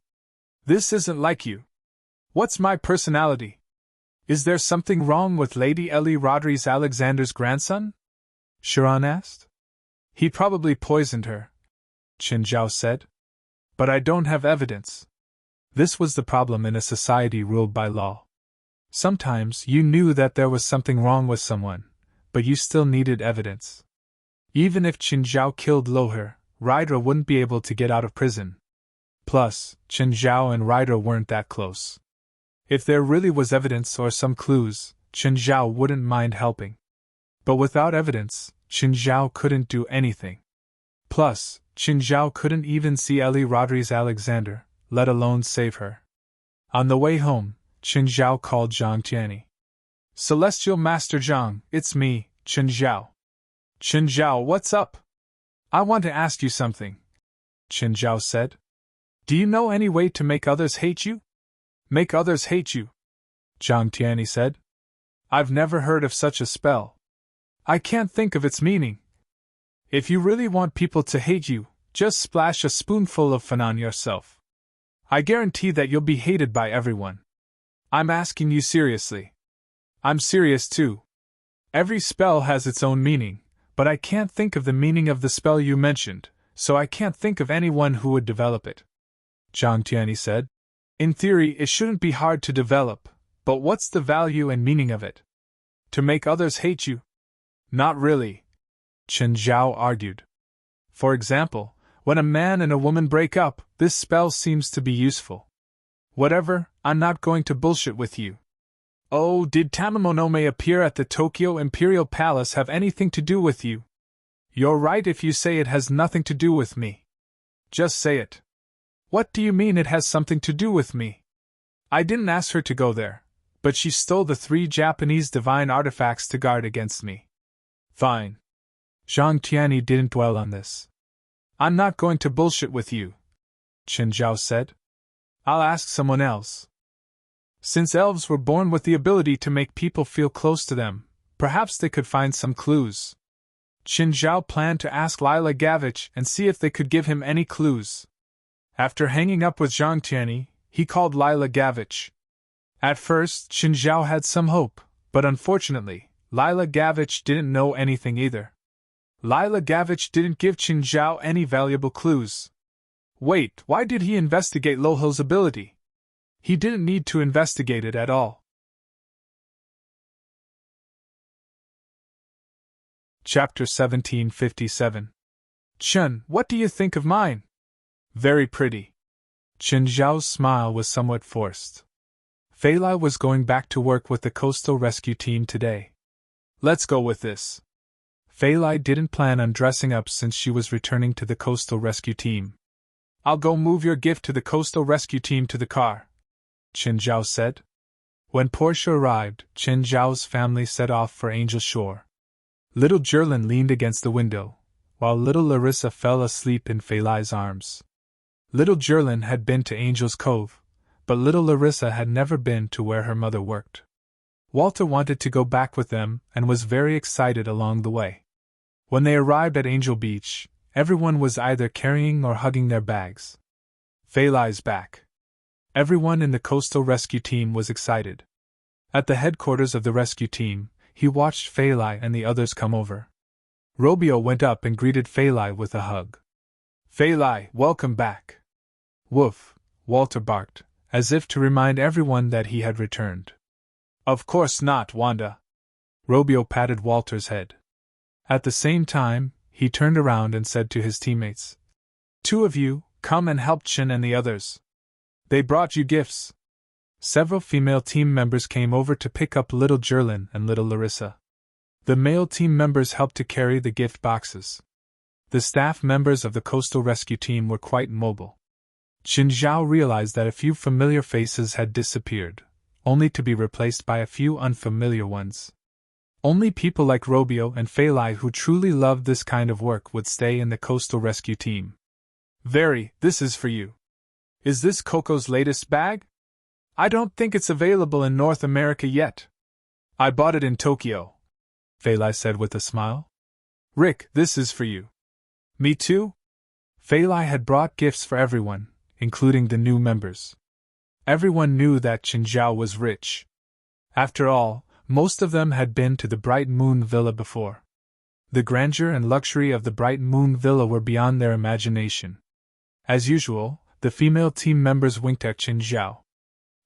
This isn't like you. What's my personality? Is there something wrong with Lady Ali Rodriguez Alexander's grandson? Sharon asked. He probably poisoned her, Chen Zhao said. But I don't have evidence. This was the problem in a society ruled by law. Sometimes you knew that there was something wrong with someone, but you still needed evidence. Even if Chen Zhao killed Lohil, Ryder wouldn't be able to get out of prison. Plus, Chen Zhao and Ryder weren't that close. If there really was evidence or some clues, Chen Zhao wouldn't mind helping. But without evidence, Qin Zhao couldn't do anything. Plus, Qin Zhao couldn't even see Ellie Rodriguez Alexander, let alone save her. On the way home, Qin Zhao called Zhang Tianyi. Celestial Master Zhang, it's me, Qin Zhao. Qin Zhao, what's up? I want to ask you something, Qin Zhao said. Do you know any way to make others hate you? Make others hate you, Zhang Tianyi said. I've never heard of such a spell. I can't think of its meaning. If you really want people to hate you, just splash a spoonful of fen on yourself. I guarantee that you'll be hated by everyone. I'm asking you seriously. I'm serious too. Every spell has its own meaning, but I can't think of the meaning of the spell you mentioned, so I can't think of anyone who would develop it, Zhang Tianyi said. In theory, it shouldn't be hard to develop, but what's the value and meaning of it? To make others hate you? Not really, Qin Zhao argued. For example, when a man and a woman break up, this spell seems to be useful. Whatever, I'm not going to bullshit with you. Oh, did Tamamonome appear at the Tokyo Imperial Palace have anything to do with you? You're right if you say it has nothing to do with me. Just say it. What do you mean it has something to do with me? I didn't ask her to go there, but she stole the 3 Japanese divine artifacts to guard against me. Fine. Zhang Tianyi didn't dwell on this. I'm not going to bullshit with you, Qin Zhao said. I'll ask someone else. Since elves were born with the ability to make people feel close to them, perhaps they could find some clues. Qin Zhao planned to ask Lila Gavich and see if they could give him any clues. After hanging up with Zhang Tianyi, he called Lila Gavich. At first, Qin Zhao had some hope, but unfortunately, Lila Gavich didn't know anything either. Lila Gavich didn't give Qin Zhao any valuable clues. Wait, why did he investigate Lohil's ability? He didn't need to investigate it at all. Chapter 1757. Chen, what do you think of mine? Very pretty. Qin Zhao's smile was somewhat forced. Fei Lai was going back to work with the coastal rescue team today. Let's go with this. Fei Lai didn't plan on dressing up since she was returning to the coastal rescue team. I'll go move your gift to the coastal rescue team to the car, Qin Zhao said. When Portia arrived, Qin Zhao's family set off for Angel Shore. Little Jerlin leaned against the window, while little Larissa fell asleep in Fei Lai's arms. Little Jerlin had been to Angel's Cove, but little Larissa had never been to where her mother worked. Walter wanted to go back with them and was very excited along the way. When they arrived at Angel Beach, everyone was either carrying or hugging their bags. Fei Lai's back. Everyone in the coastal rescue team was excited. At the headquarters of the rescue team, he watched Fei Lai and the others come over. Robio went up and greeted Fei Lai with a hug. Fei Lai, welcome back. Woof, Walter barked, as if to remind everyone that he had returned. Of course not, Wanda. Robio patted Walter's head. At the same time, he turned around and said to his teammates, 2 of you, come and help Chin and the others. They brought you gifts. Several female team members came over to pick up little Jerlin and little Larissa. The male team members helped to carry the gift boxes. The staff members of the coastal rescue team were quite mobile. Qin Zhao realized that a few familiar faces had disappeared, only to be replaced by a few unfamiliar ones. Only people like Robio and Fei Lai who truly loved this kind of work would stay in the coastal rescue team. Very, this is for you. Is this Coco's latest bag? I don't think it's available in North America yet. I bought it in Tokyo, Fei Lai said with a smile. Rick, this is for you. Me too? Fei Lai had brought gifts for everyone, including the new members. Everyone knew that Qin Zhao was rich. After all, most of them had been to the Bright Moon Villa before. The grandeur and luxury of the Bright Moon Villa were beyond their imagination. As usual, the female team members winked at Qin Zhao.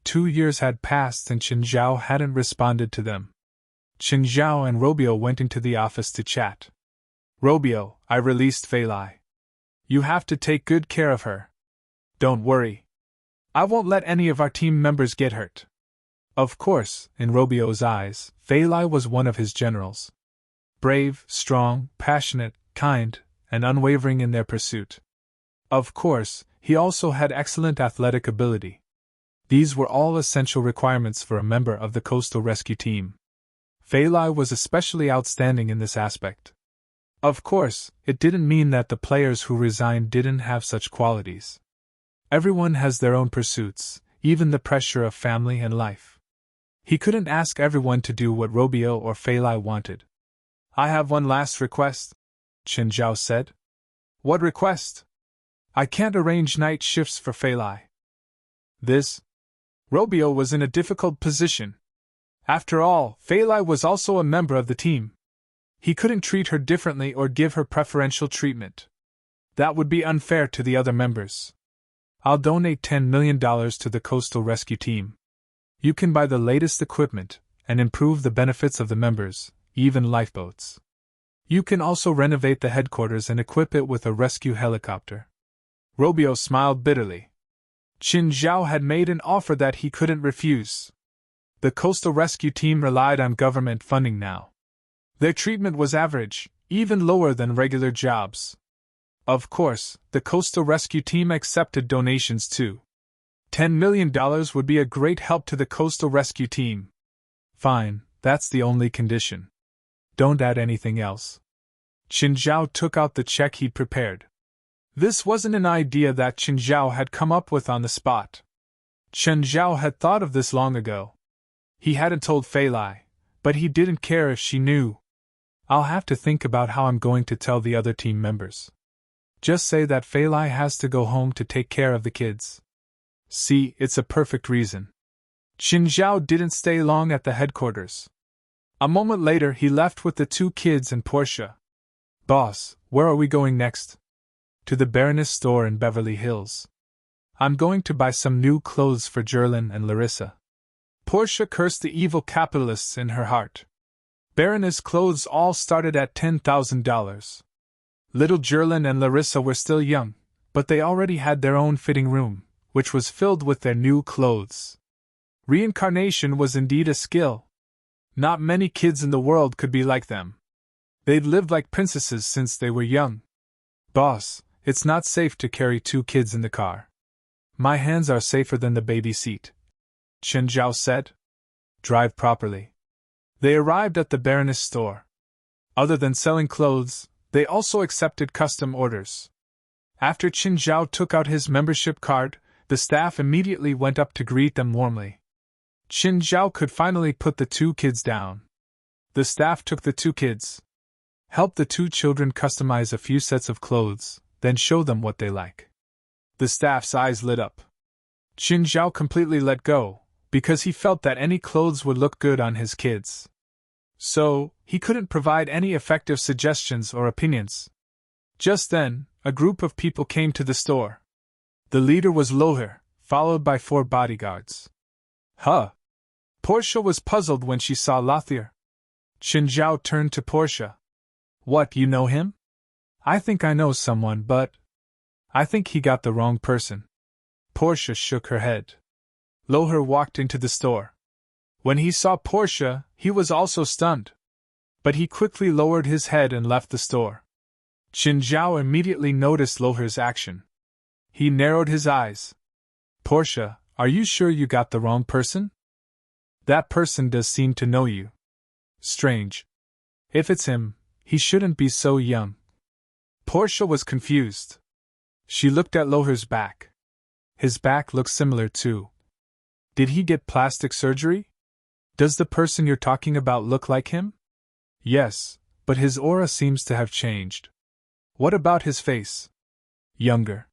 2 years had passed and Qin Zhao hadn't responded to them. Qin Zhao and Robio went into the office to chat. Robio, I released Fei Lai. You have to take good care of her. Don't worry. I won't let any of our team members get hurt. Of course, in Robio's eyes, Fei Lai was one of his generals. brave, strong, passionate, kind, and unwavering in their pursuit. Of course, he also had excellent athletic ability. These were all essential requirements for a member of the Coastal Rescue Team. Phelan was especially outstanding in this aspect. Of course, it didn't mean that the players who resigned didn't have such qualities. Everyone has their own pursuits, even the pressure of family and life. He couldn't ask everyone to do what Robio or Phelan wanted. "I have one last request," Chen Zhao said. "What request?" "I can't arrange night shifts for Phelan." This. Robio was in a difficult position. After all, Phelan was also a member of the team. He couldn't treat her differently or give her preferential treatment. That would be unfair to the other members. "I'll donate $10 million to the Coastal Rescue Team. You can buy the latest equipment and improve the benefits of the members, even lifeboats. You can also renovate the headquarters and equip it with a rescue helicopter." Robio smiled bitterly. Qin Zhao had made an offer that he couldn't refuse. The Coastal Rescue Team relied on government funding now. Their treatment was average, even lower than regular jobs. Of course, the Coastal Rescue Team accepted donations too. $10 million would be a great help to the Coastal Rescue Team. "Fine, that's the only condition. Don't add anything else." Qin Zhao took out the check he'd prepared. This wasn't an idea that Qin Zhao had come up with on the spot. Chen Zhao had thought of this long ago. He hadn't told Phelan, but he didn't care if she knew. "I'll have to think about how I'm going to tell the other team members. Just say that Phelan has to go home to take care of the kids." "See, it's a perfect reason." Qin Zhao didn't stay long at the headquarters. A moment later he left with the 2 kids and Portia. "Boss, where are we going next?" "To the Baroness store in Beverly Hills. I'm going to buy some new clothes for Jerlin and Larissa." Portia cursed the evil capitalists in her heart. Baroness clothes all started at $10,000. Little Jerlin and Larissa were still young, but they already had their own fitting room, which was filled with their new clothes. Reincarnation was indeed a skill. Not many kids in the world could be like them. They'd lived like princesses since they were young. "Boss, it's not safe to carry 2 kids in the car." "My hands are safer than the baby seat," Chen Zhao said. "Drive properly." They arrived at the Baroness store. Other than selling clothes, they also accepted custom orders. After Qin Zhao took out his membership card, the staff immediately went up to greet them warmly. Qin Zhao could finally put the 2 kids down. The staff took the 2 kids, helped the 2 children customize a few sets of clothes, then show them what they like. The staff's eyes lit up. Qin Zhao completely let go, because he felt that any clothes would look good on his kids. So, he couldn't provide any effective suggestions or opinions. Just then, a group of people came to the store. The leader was Loher, followed by 4 bodyguards. "Huh!" Portia was puzzled when she saw Lothier. Qin Zhao turned to Portia. "What, you know him?" "I think I know someone, but I think he got the wrong person." Portia shook her head. Loher walked into the store. When he saw Portia, he was also stunned. But he quickly lowered his head and left the store. Qin Zhao immediately noticed Loher's action. He narrowed his eyes. "Portia, are you sure you got the wrong person? That person does seem to know you. Strange. If it's him, he shouldn't be so young." Portia was confused. She looked at Loher's back. His back looked similar too. Did he get plastic surgery? Does the person you're talking about look like him? Yes, but his aura seems to have changed. What about his face? Younger.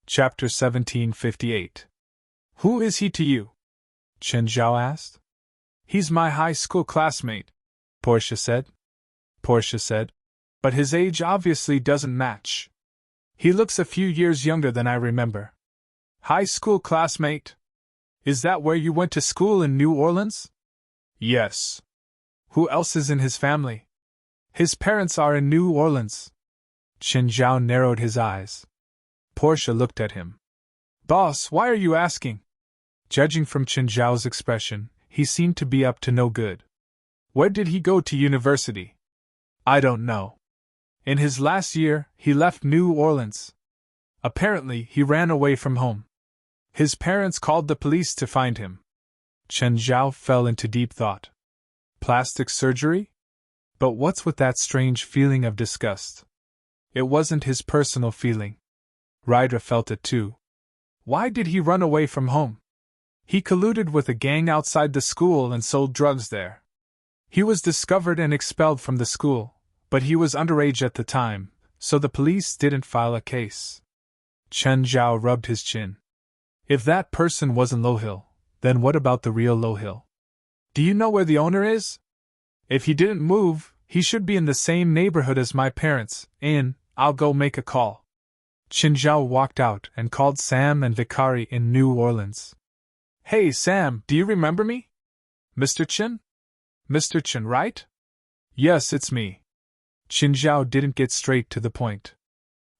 Chapter 1758. Who is he to you? Chen Zhao asked. He's my high school classmate, Portia said. But his age obviously doesn't match. He looks a few years younger than I remember. High school classmate? Is that where you went to school in New Orleans? Yes. Who else is in his family? His parents are in New Orleans. Chen Zhao narrowed his eyes. Portia looked at him. Boss, why are you asking? Judging from Chen Zhao's expression, he seemed to be up to no good. Where did he go to university? I don't know. In his last year, he left New Orleans. Apparently, he ran away from home. His parents called the police to find him. Chen Zhao fell into deep thought. Plastic surgery? But what's with that strange feeling of disgust? It wasn't his personal feeling. Ryder felt it too. Why did he run away from home? He colluded with a gang outside the school and sold drugs there. He was discovered and expelled from the school, but he was underage at the time, so the police didn't file a case. Chen Zhao rubbed his chin. If that person wasn't Lohil, then what about the real Lohil? Do you know where the owner is? If he didn't move, he should be in the same neighborhood as my parents. I'll go make a call. Chen Zhao walked out and called Sam and Vicari in New Orleans. Hey Sam, do you remember me? Mr. Chen? Mr. Chen, right? Yes, it's me. Chen Zhao didn't get straight to the point.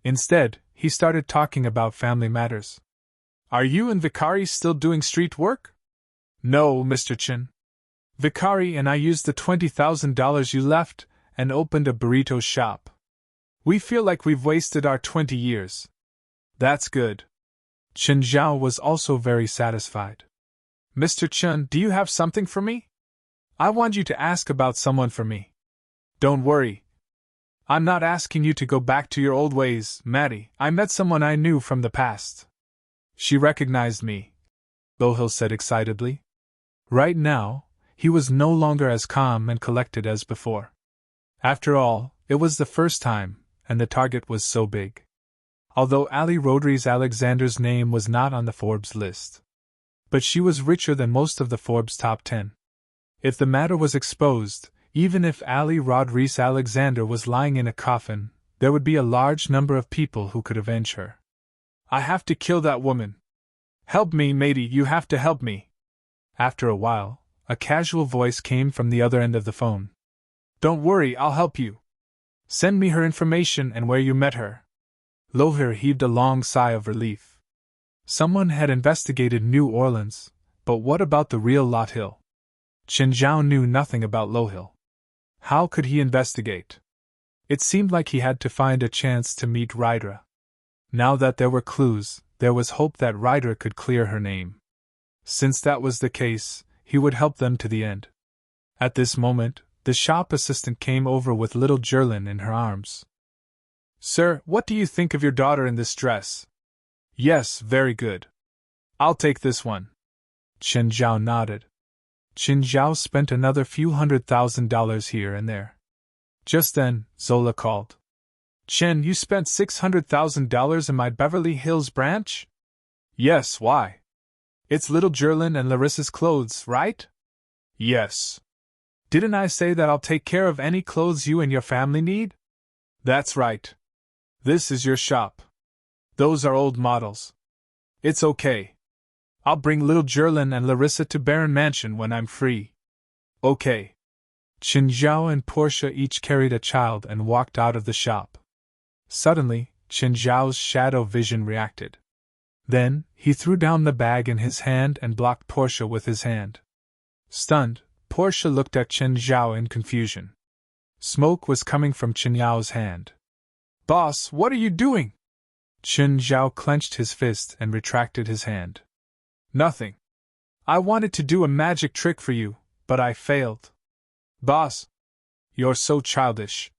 Instead, he started talking about family matters. Are you and Vicari still doing street work? No, Mr. Chen. Vicari and I used the $20,000 you left and opened a burrito shop. We feel like we've wasted our 20 years. That's good. Chen Zhao was also very satisfied. Mr. Chen, do you have something for me? I want you to ask about someone for me. Don't worry. I'm not asking you to go back to your old ways, Maddie. I met someone I knew from the past. She recognized me, Lohil said excitedly. Right now, he was no longer as calm and collected as before. After all, it was the first time, and the target was so big. Although Ali Rodriguez Alexander's name was not on the Forbes list. But she was richer than most of the Forbes top 10. If the matter was exposed, even if Ali Rodriguez Alexander was lying in a coffin, there would be a large number of people who could avenge her. I have to kill that woman. Help me, matey, you have to help me. After a while, a casual voice came from the other end of the phone. Don't worry, I'll help you. Send me her information and where you met her. Lohir heaved a long sigh of relief. Someone had investigated New Orleans, but what about the real Lot Hill? Chen Zhao knew nothing about Lohil. How could he investigate? It seemed like he had to find a chance to meet Ryder. Now that there were clues, there was hope that Ryder could clear her name. Since that was the case, he would help them to the end. At this moment, the shop assistant came over with little Jerlin in her arms. Sir, what do you think of your daughter in this dress? Yes, very good. I'll take this one. Chen Zhao nodded. Chen Zhao spent another few $100,000 here and there. Just then, Zola called. Chen, you spent $600,000 in my Beverly Hills branch? Yes, why? It's little Jerlin and Larissa's clothes, right? Yes. Didn't I say that I'll take care of any clothes you and your family need? That's right. This is your shop. Those are old models. It's okay. I'll bring little Jerlin and Larissa to Barron Mansion when I'm free. Okay. Chen Zhao and Portia each carried a child and walked out of the shop. Suddenly, Chen Zhao's shadow vision reacted. Then, he threw down the bag in his hand and blocked Portia with his hand. Stunned, Portia looked at Chen Zhao in confusion. Smoke was coming from Chen Yao's hand. Boss, what are you doing? Chen Zhao clenched his fist and retracted his hand. Nothing. I wanted to do a magic trick for you, but I failed. Boss! You're so childish.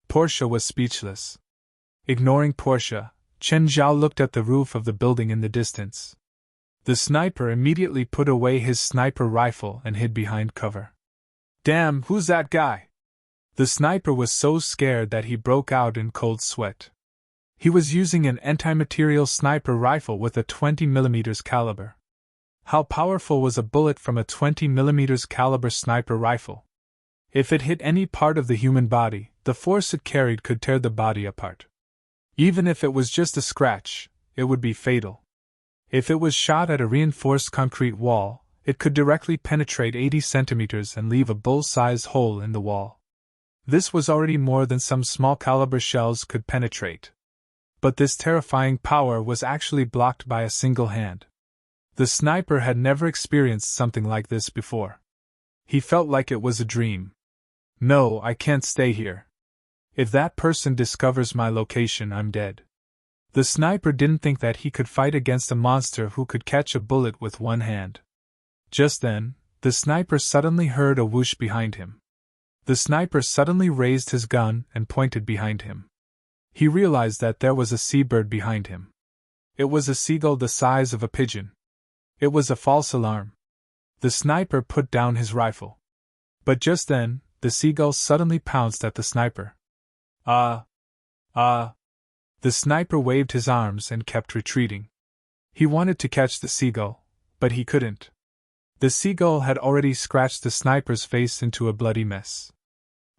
Portia was speechless. Ignoring Portia, Chen Zhao looked at the roof of the building in the distance. The sniper immediately put away his sniper rifle and hid behind cover. Damn, who's that guy? The sniper was so scared that he broke out in cold sweat. He was using an anti-material sniper rifle with a 20mm caliber. How powerful was a bullet from a 20mm caliber sniper rifle? If it hit any part of the human body, the force it carried could tear the body apart. Even if it was just a scratch, it would be fatal. If it was shot at a reinforced concrete wall, it could directly penetrate 80 centimeters and leave a bull-sized hole in the wall. This was already more than some small-caliber shells could penetrate. But this terrifying power was actually blocked by a single hand. The sniper had never experienced something like this before. He felt like it was a dream. No, I can't stay here. If that person discovers my location, I'm dead. The sniper didn't think that he could fight against a monster who could catch a bullet with one hand. Just then, the sniper suddenly heard a whoosh behind him. The sniper suddenly raised his gun and pointed behind him. He realized that there was a seabird behind him. It was a seagull the size of a pigeon. It was a false alarm. The sniper put down his rifle. But just then, the seagull suddenly pounced at the sniper. The sniper waved his arms and kept retreating. He wanted to catch the seagull, but he couldn't. The seagull had already scratched the sniper's face into a bloody mess.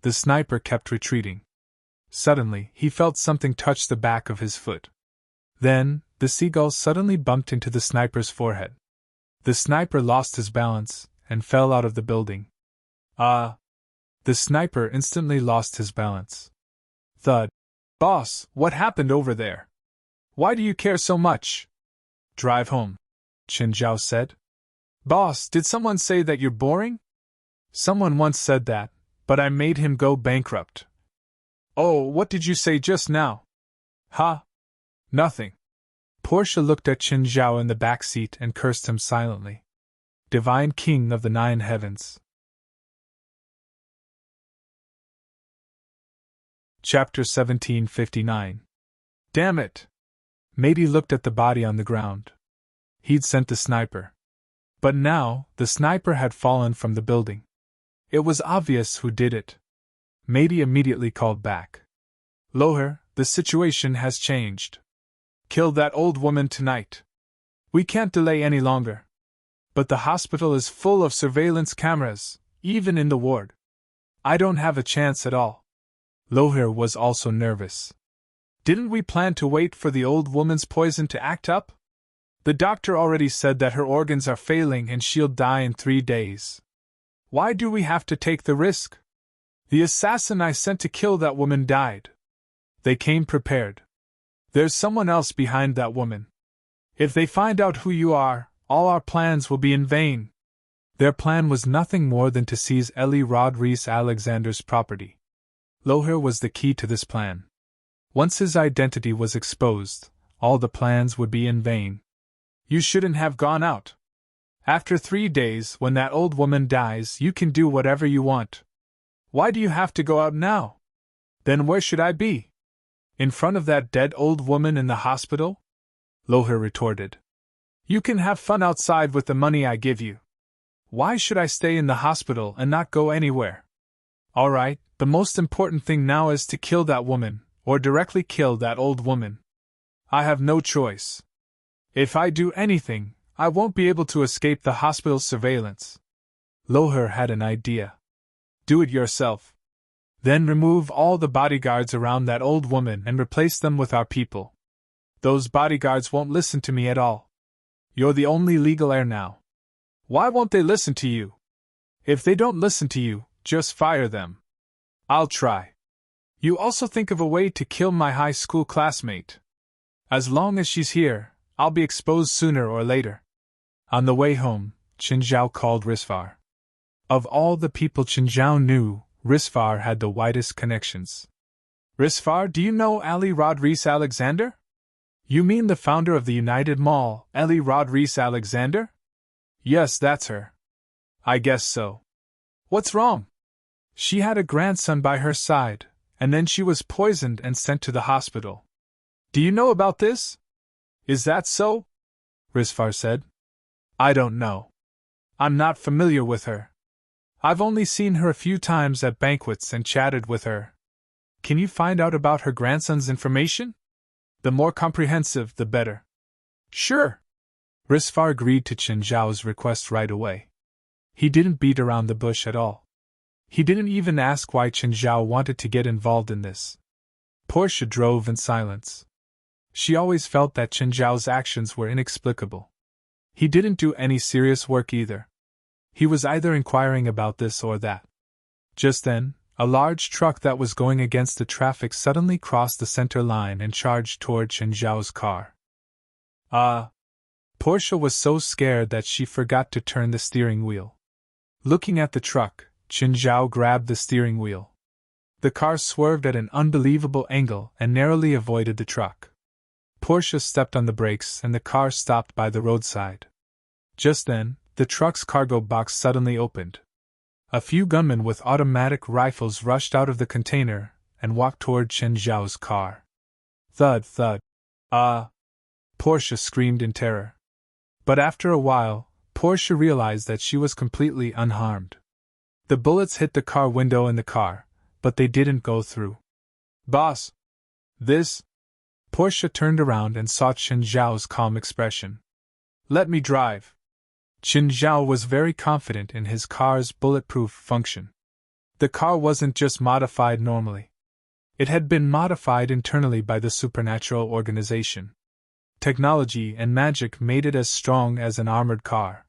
The sniper kept retreating. Suddenly, he felt something touch the back of his foot. Then, the seagull suddenly bumped into the sniper's forehead. The sniper lost his balance and fell out of the building. The sniper instantly lost his balance. Thud. Boss, what happened over there? Why do you care so much? Drive home, Chen Zhao said. Boss, did someone say that you're boring? Someone once said that, but I made him go bankrupt. Oh, what did you say just now? Ha! Nothing. Portia looked at Chen Zhao in the back seat and cursed him silently. Divine King of the Nine Heavens. Chapter 1759. Damn it! Matey looked at the body on the ground. He'd sent the sniper. But now, the sniper had fallen from the building. It was obvious who did it. Matey immediately called back. Loher, the situation has changed. Kill that old woman tonight. We can't delay any longer. But the hospital is full of surveillance cameras, even in the ward. I don't have a chance at all. Loher was also nervous. Didn't we plan to wait for the old woman's poison to act up? The doctor already said that her organs are failing and she'll die in 3 days. Why do we have to take the risk? The assassin I sent to kill that woman died. They came prepared. There's someone else behind that woman. If they find out who you are, all our plans will be in vain. Their plan was nothing more than to seize Ellie Rodriguez Alexander's property. Loher was the key to this plan. Once his identity was exposed, all the plans would be in vain. You shouldn't have gone out. After 3 days, when that old woman dies, you can do whatever you want. Why do you have to go out now? Then where should I be? In front of that dead old woman in the hospital? Loher retorted. You can have fun outside with the money I give you. Why should I stay in the hospital and not go anywhere? All right, the most important thing now is to kill that woman, or directly kill that old woman. I have no choice. If I do anything, I won't be able to escape the hospital's surveillance. Loher had an idea. Do it yourself. Then remove all the bodyguards around that old woman and replace them with our people. Those bodyguards won't listen to me at all. You're the only legal heir now. Why won't they listen to you? If they don't listen to you, just fire them. I'll try. You also think of a way to kill my high school classmate. As long as she's here, I'll be exposed sooner or later. On the way home, Chen Zhao called Risvar. Of all the people Chen Zhao knew, Risvar had the widest connections. Risvar, do you know Ellie Rodriguez Alexander? You mean the founder of the United Mall, Ellie Rodriguez Alexander? Yes, that's her. I guess so. What's wrong? She had a grandson by her side, and then she was poisoned and sent to the hospital. Do you know about this? Is that so? Risvar said. I don't know. I'm not familiar with her. I've only seen her a few times at banquets and chatted with her. Can you find out about her grandson's information? The more comprehensive, the better. Sure. Risvar agreed to Chen Zhao's request right away. He didn't beat around the bush at all. He didn't even ask why Chen Zhao wanted to get involved in this. Portia drove in silence. She always felt that Chen Zhao's actions were inexplicable. He didn't do any serious work either. He was either inquiring about this or that. Just then, a large truck that was going against the traffic suddenly crossed the center line and charged toward Chen Zhao's car. Portia was so scared that she forgot to turn the steering wheel. Looking at the truck, Qin Zhao grabbed the steering wheel. The car swerved at an unbelievable angle and narrowly avoided the truck. Portia stepped on the brakes and the car stopped by the roadside. Just then, the truck's cargo box suddenly opened. A few gunmen with automatic rifles rushed out of the container and walked toward Qin Zhao's car. Thud, thud. Portia screamed in terror. But after a while, Portia realized that she was completely unharmed. The bullets hit the car window in the car, but they didn't go through. Boss! This? Portia turned around and saw Qin Zhao's calm expression. Let me drive. Qin Zhao was very confident in his car's bulletproof function. The car wasn't just modified normally. It had been modified internally by the supernatural organization. Technology and magic made it as strong as an armored car.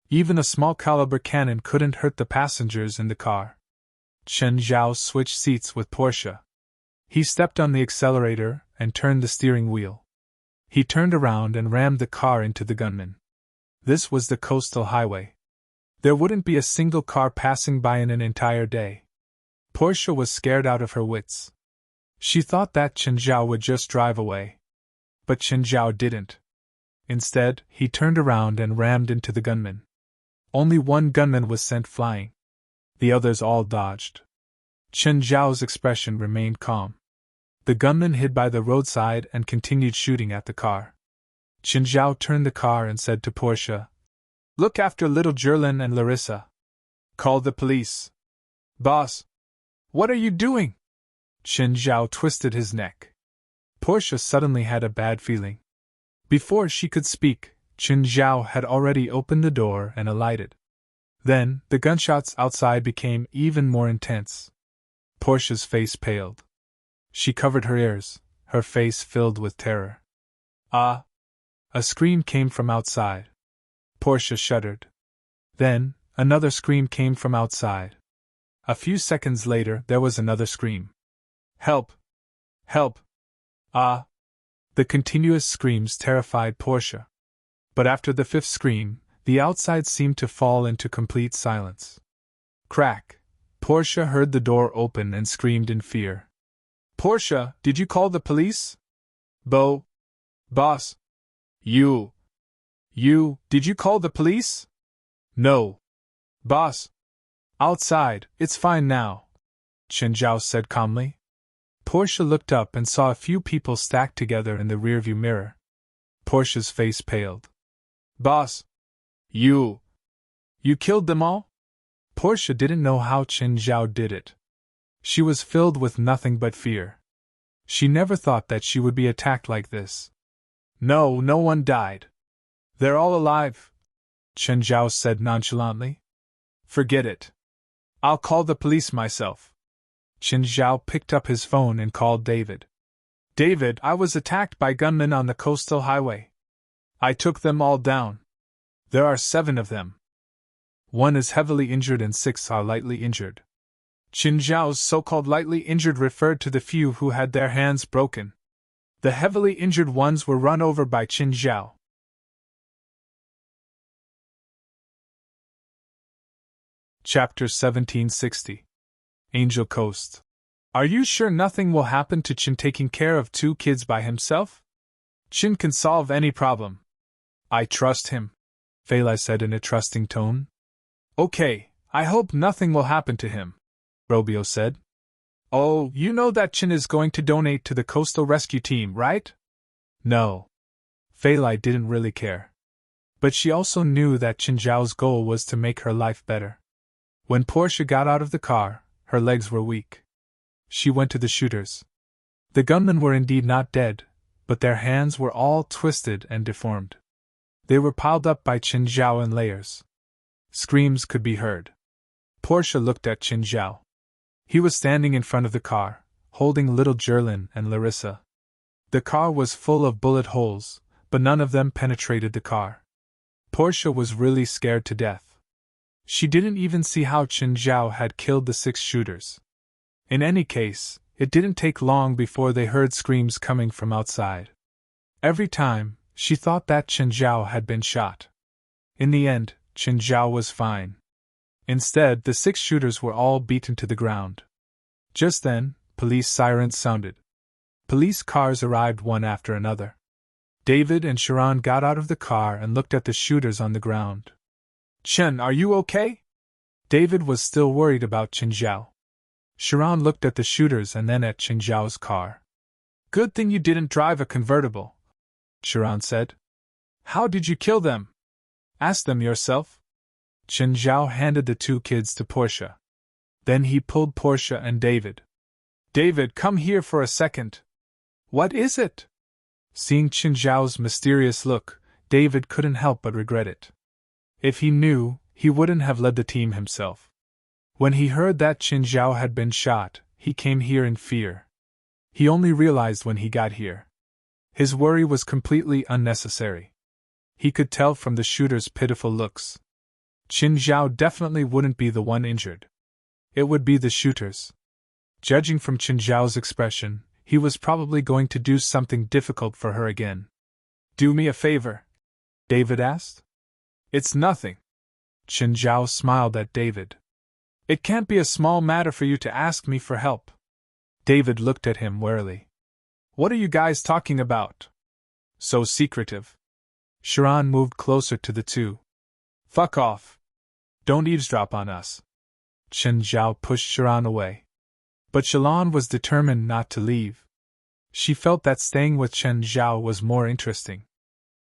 Even a small caliber cannon couldn't hurt the passengers in the car. Qin Zhao switched seats with Portia. He stepped on the accelerator and turned the steering wheel. He turned around and rammed the car into the gunman. This was the coastal highway. There wouldn't be a single car passing by in an entire day. Portia was scared out of her wits. She thought that Qin Zhao would just drive away. But Qin Zhao didn't. Instead, he turned around and rammed into the gunman. Only one gunman was sent flying. The others all dodged. Qin Zhao's expression remained calm. The gunman hid by the roadside and continued shooting at the car. Qin Zhao turned the car and said to Portia, "Look after little Jerlin and Larissa. Call the police." "Boss! What are you doing?" Qin Zhao twisted his neck. Portia suddenly had a bad feeling. Before she could speak, Qin Zhao had already opened the door and alighted. Then, the gunshots outside became even more intense. Portia's face paled. She covered her ears, her face filled with terror. "Ah!" A scream came from outside. Portia shuddered. Then, another scream came from outside. A few seconds later, there was another scream. "Help! Help! Ah!" The continuous screams terrified Portia. But after the fifth scream, the outside seemed to fall into complete silence. Crack! Portia heard the door open and screamed in fear. "Portia, did you call the police?" Boss! Did you call the police?" "No. Boss. Outside, it's fine now," Qin Zhao said calmly. Portia looked up and saw a few people stacked together in the rearview mirror. Portia's face paled. "Boss. You killed them all?" Portia didn't know how Qin Zhao did it. She was filled with nothing but fear. She never thought that she would be attacked like this. "No, no one died. They're all alive," Qin Zhao said nonchalantly. "Forget it. I'll call the police myself." Qin Zhao picked up his phone and called David. "David, I was attacked by gunmen on the coastal highway. I took them all down. There are 7 of them. 1 is heavily injured and 6 are lightly injured." Qin Zhao's so-called lightly injured referred to the few who had their hands broken. The heavily injured ones were run over by Qin Zhao. Chapter 1760. Angel Coast. "Are you sure nothing will happen to Qin taking care of 2 kids by himself? Qin can solve any problem." "I trust him," Feilai said in a trusting tone. "Okay, I hope nothing will happen to him," Robio said. "Oh, you know that Qin is going to donate to the coastal rescue team, right?" "No." Feilai didn't really care. But she also knew that Qin Zhao's goal was to make her life better. When Portia got out of the car, her legs were weak. She went to the shooters. The gunmen were indeed not dead, but their hands were all twisted and deformed. They were piled up by Qin Zhao in layers. Screams could be heard. Portia looked at Qin Zhao. He was standing in front of the car, holding little Jerlin and Larissa. The car was full of bullet holes, but none of them penetrated the car. Portia was really scared to death. She didn't even see how Qin Zhao had killed the 6 shooters. In any case, it didn't take long before they heard screams coming from outside. Every time, She thought that Chen Zhao had been shot. In the end, Chen Zhao was fine. Instead, the 6 shooters were all beaten to the ground. Just then, police sirens sounded. Police cars arrived one after another. David and Sharon got out of the car and looked at the shooters on the ground. "Chen, are you okay?" David was still worried about Chen Zhao. Sharon looked at the shooters and then at Chen Zhao's car. "Good thing you didn't drive a convertible," Sharon said. "How did you kill them? Ask them yourself." Chen Zhao handed the 2 kids to Portia. Then he pulled Portia and David. "David, come here for a second." "What is it?" Seeing Chen Zhao's mysterious look, David couldn't help but regret it. If he knew, he wouldn't have led the team himself. When he heard that Chen Zhao had been shot, he came here in fear. He only realized when he got here. His worry was completely unnecessary. He could tell from the shooters' pitiful looks. Chen Zhao definitely wouldn't be the one injured. It would be the shooters. Judging from Chen Zhao's expression, he was probably going to do something difficult for her again. "Do me a favor?" David asked. "It's nothing." Chen Zhao smiled at David. "It can't be a small matter for you to ask me for help." David looked at him warily. "What are you guys talking about? So secretive." Sharon moved closer to the 2. "Fuck off. Don't eavesdrop on us." Chen Zhao pushed Sharon away. But Sharon was determined not to leave. She felt that staying with Chen Zhao was more interesting.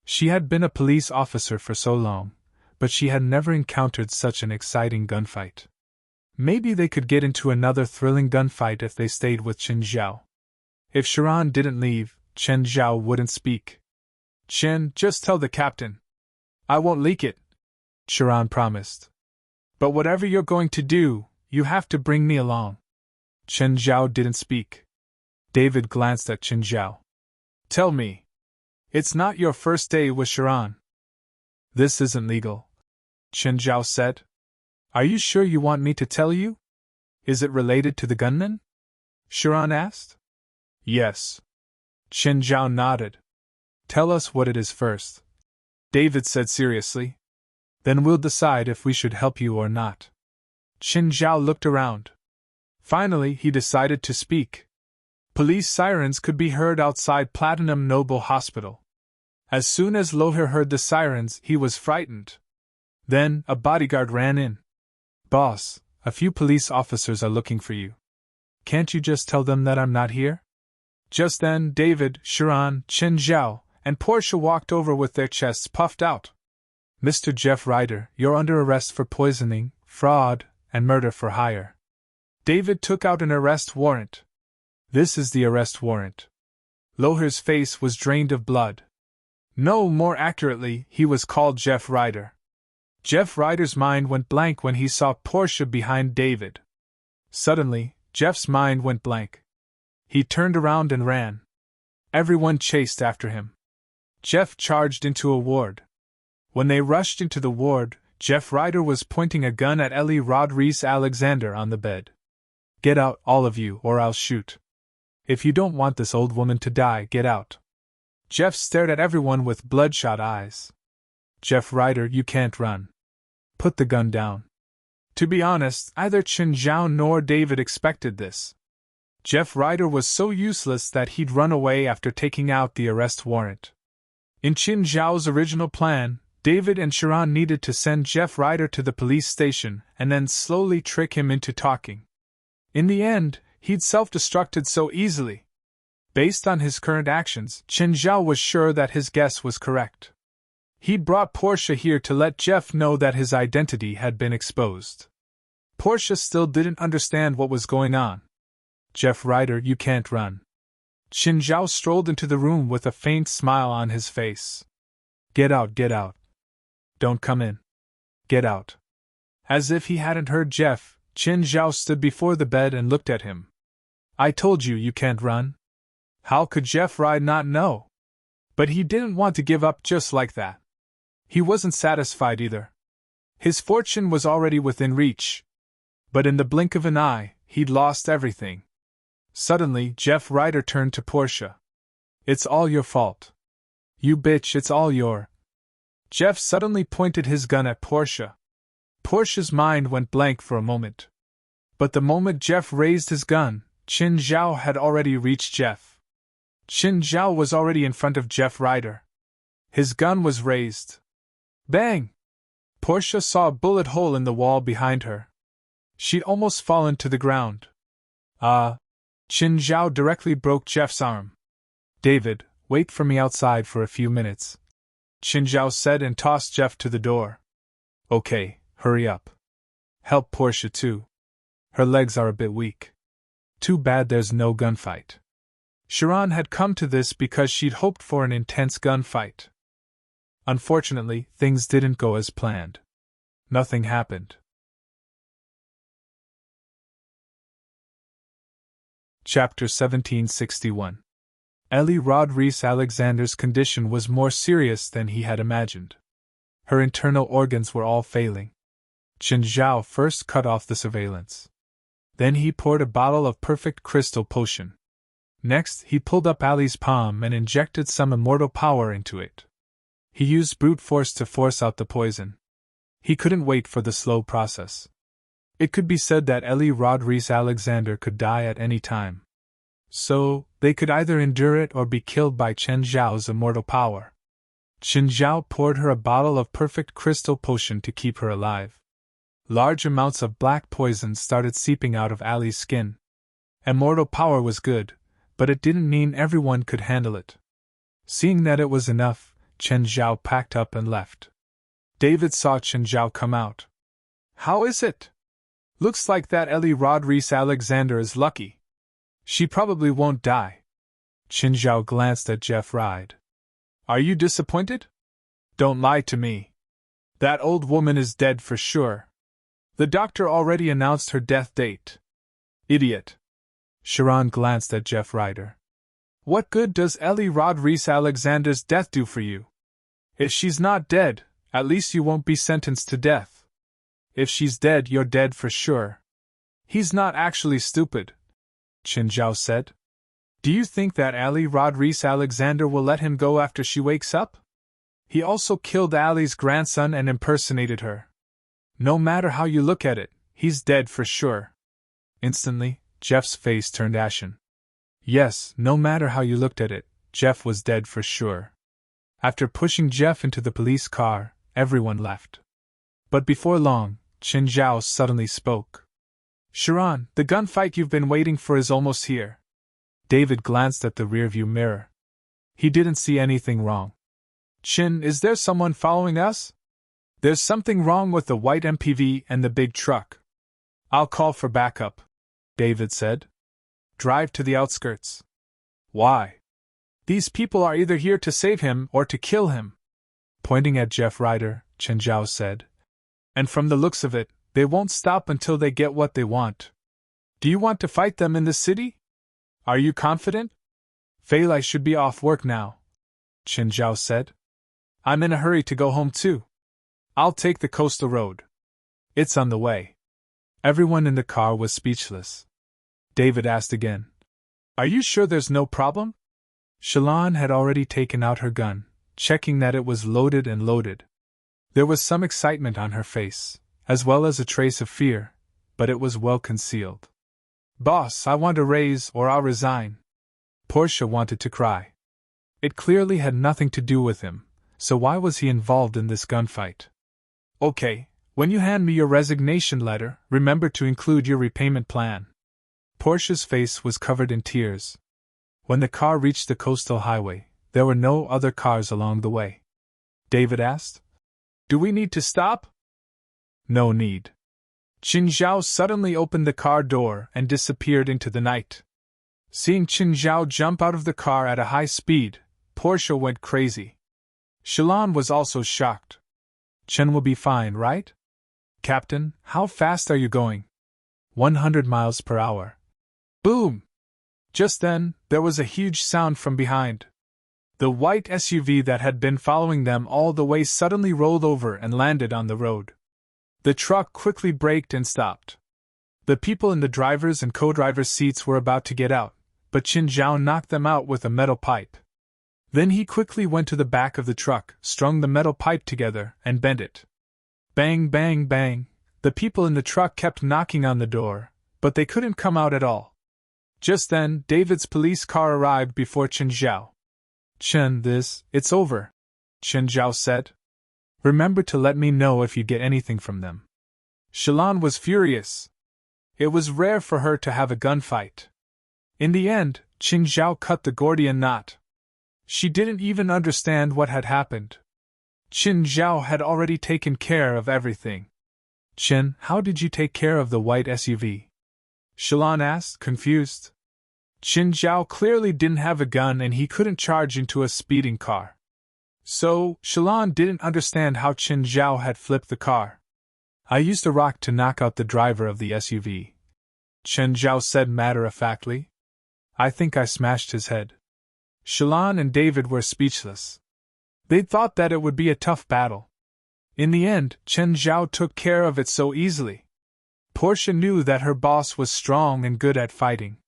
She had been a police officer for so long, but she had never encountered such an exciting gunfight. Maybe they could get into another thrilling gunfight if they stayed with Chen Zhao. If Sharon didn't leave, Chen Zhao wouldn't speak. "Chen, just tell the captain. I won't leak it," Sharon promised. "But whatever you're going to do, you have to bring me along." Chen Zhao didn't speak. David glanced at Chen Zhao. "Tell me. It's not your first day with Sharon." "This isn't legal," Chen Zhao said. "Are you sure you want me to tell you? Is it related to the gunman?" Sharon asked. "Yes." Chen Zhao nodded. "Tell us what it is first," David said seriously. "Then we'll decide if we should help you or not." Chen Zhao looked around. Finally, he decided to speak. Police sirens could be heard outside Platinum Noble Hospital. As soon as Loher heard the sirens, he was frightened. Then, a bodyguard ran in. "Boss, a few police officers are looking for you. Can't you just tell them that I'm not here?" Just then, David, Sharon, Chen Zhao, and Portia walked over with their chests puffed out. "Mr. Jeff Ryder, you're under arrest for poisoning, fraud, and murder for hire." David took out an arrest warrant. "This is the arrest warrant." Loher's face was drained of blood. No, more accurately, he was called Jeff Ryder. Jeff Ryder's mind went blank when he saw Portia behind David. Suddenly, Jeff's mind went blank. He turned around and ran. Everyone chased after him. Jeff charged into a ward. When they rushed into the ward, Jeff Ryder was pointing a gun at Ellie Rodriguez Alexander on the bed. "Get out, all of you, or I'll shoot. If you don't want this old woman to die, get out." Jeff stared at everyone with bloodshot eyes. "Jeff Ryder, you can't run. Put the gun down." To be honest, either Chen Zhao nor David expected this. Jeff Ryder was so useless that he'd run away after taking out the arrest warrant. In Chen Zhao's original plan, David and Sharon needed to send Jeff Ryder to the police station and then slowly trick him into talking. In the end, he'd self-destructed so easily. Based on his current actions, Chen Zhao was sure that his guess was correct. He'd brought Portia here to let Jeff know that his identity had been exposed. Portia still didn't understand what was going on. "Jeff Ryder, you can't run." Chen Zhao strolled into the room with a faint smile on his face. Get out, get out. Don't come in. Get out." As if he hadn't heard Jeff, Chen Zhao stood before the bed and looked at him. "I told you can't run." How could Jeff Ryder not know? But he didn't want to give up just like that. He wasn't satisfied either. His fortune was already within reach. But in the blink of an eye, he'd lost everything. Suddenly, Jeff Ryder turned to Portia. "It's all your fault. You bitch, it's all your. Jeff suddenly pointed his gun at Portia. Portia's mind went blank for a moment. But the moment Jeff raised his gun, Qin Zhao had already reached Jeff. Qin Zhao was already in front of Jeff Ryder. His gun was raised. Bang! Portia saw a bullet hole in the wall behind her. She'd almost fallen to the ground. Qin Zhao directly broke Jeff's arm. David, wait for me outside for a few minutes, Qin Zhao said and tossed Jeff to the door. Okay, hurry up. Help Portia too. Her legs are a bit weak. Too bad there's no gunfight. Sharon had come to this because she'd hoped for an intense gunfight. Unfortunately, things didn't go as planned. Nothing happened. Chapter 1761. Ellie Rodriguez Alexander's condition was more serious than he had imagined. Her internal organs were all failing. Qin Zhao first cut off the surveillance. Then he poured a bottle of perfect crystal potion. Next, he pulled up Ali's palm and injected some immortal power into it. He used brute force to force out the poison. He couldn't wait for the slow process. It could be said that Ellie Rodriguez Alexander could die at any time. So, they could either endure it or be killed by Qin Zhao's immortal power. Qin Zhao poured her a bottle of perfect crystal potion to keep her alive. Large amounts of black poison started seeping out of Ali's skin. Immortal power was good, but it didn't mean everyone could handle it. Seeing that it was enough, Qin Zhao packed up and left. David saw Qin Zhao come out. How is it? Looks like that Ellie Rodriguez Alexander is lucky. She probably won't die. Qin Zhao glanced at Jeff Ryder. Are you disappointed? Don't lie to me. That old woman is dead for sure. The doctor already announced her death date. Idiot. Sharon glanced at Jeff Ryder. What good does Ellie Rodriguez Alexander's death do for you? If she's not dead, at least you won't be sentenced to death. If she's dead, you're dead for sure. He's not actually stupid, Qin Zhao said. Do you think that Ellie Rodriguez Alexander will let him go after she wakes up? He also killed Ali's grandson and impersonated her. No matter how you look at it, he's dead for sure. Instantly, Jeff's face turned ashen. Yes, no matter how you looked at it, Jeff was dead for sure. After pushing Jeff into the police car, everyone left. But before long, Qin Zhao suddenly spoke. Sharon, the gunfight you've been waiting for is almost here. David glanced at the rearview mirror. He didn't see anything wrong. Qin, is there someone following us? There's something wrong with the white MPV and the big truck. I'll call for backup, David said. Drive to the outskirts. Why? These people are either here to save him or to kill him. Pointing at Jeff Ryder, Qin Zhao said. And from the looks of it, they won't stop until they get what they want. Do you want to fight them in the city? Are you confident? Fail, I should be off work now, Qin Zhao said. I'm in a hurry to go home too. I'll take the coastal road. It's on the way. Everyone in the car was speechless. David asked again. Are you sure there's no problem? Shalon had already taken out her gun, checking that it was loaded and loaded. There was some excitement on her face, as well as a trace of fear, but it was well concealed. Boss, I want a raise or I'll resign. Portia wanted to cry. It clearly had nothing to do with him, so why was he involved in this gunfight? Okay, when you hand me your resignation letter, remember to include your repayment plan. Portia's face was covered in tears. When the car reached the coastal highway, there were no other cars along the way. David asked, Do we need to stop? No need. Qin Zhao suddenly opened the car door and disappeared into the night. Seeing Qin Zhao jump out of the car at a high speed, Portia went crazy. Shalon was also shocked. Chen will be fine, right? Captain, how fast are you going? 100 miles per hour. Boom! Just then, there was a huge sound from behind. The white SUV that had been following them all the way suddenly rolled over and landed on the road. The truck quickly braked and stopped. The people in the driver's and co-driver's seats were about to get out, but Qin Zhao knocked them out with a metal pipe. Then he quickly went to the back of the truck, strung the metal pipe together, and bent it. Bang, bang, bang. The people in the truck kept knocking on the door, but they couldn't come out at all. Just then, David's police car arrived before Chen Zhao. Chen, it's over, Chen Zhao said. Remember to let me know if you get anything from them. Shalon was furious. It was rare for her to have a gunfight. In the end, Chen Zhao cut the Gordian knot. She didn't even understand what had happened. Chen Zhao had already taken care of everything. Chen, how did you take care of the white SUV? Shalon asked, confused. Chen Zhao clearly didn't have a gun and he couldn't charge into a speeding car. So, Shalon didn't understand how Chen Zhao had flipped the car. I used a rock to knock out the driver of the SUV. Chen Zhao said matter-of-factly. I think I smashed his head. Shalon and David were speechless. They'd thought that it would be a tough battle. In the end, Chen Zhao took care of it so easily. Portia knew that her boss was strong and good at fighting.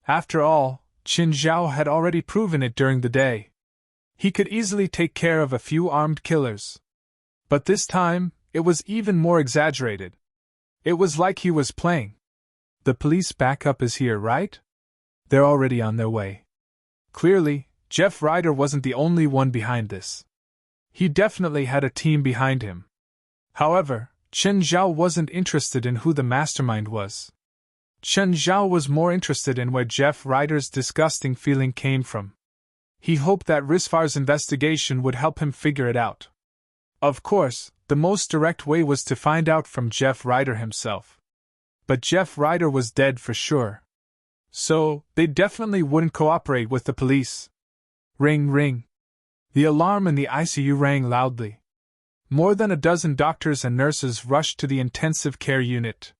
After all, Chen Zhao had already proven it during the day. He could easily take care of a few armed killers. But this time, it was even more exaggerated. It was like he was playing. The police backup is here, right? They're already on their way. Clearly, Jeff Ryder wasn't the only one behind this. He definitely had a team behind him. However, Chen Zhao wasn't interested in who the mastermind was. Chen Zhao was more interested in where Jeff Ryder's disgusting feeling came from. He hoped that Risfar's investigation would help him figure it out. Of course, the most direct way was to find out from Jeff Ryder himself. But Jeff Ryder was dead for sure. So, they definitely wouldn't cooperate with the police. Ring, ring. The alarm in the ICU rang loudly. More than a dozen doctors and nurses rushed to the intensive care unit.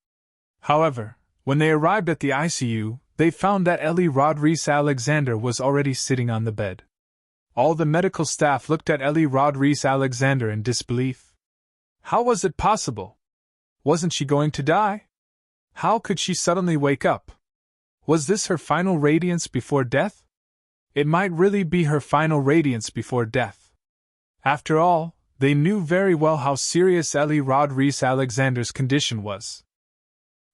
However, when they arrived at the ICU, they found that Ellie Rodriguez-Alexander was already sitting on the bed. All the medical staff looked at Ellie Rodriguez-Alexander in disbelief. How was it possible? Wasn't she going to die? How could she suddenly wake up? Was this her final radiance before death? It might really be her final radiance before death. After all, they knew very well how serious Ellie Rodriguez-Alexander's condition was.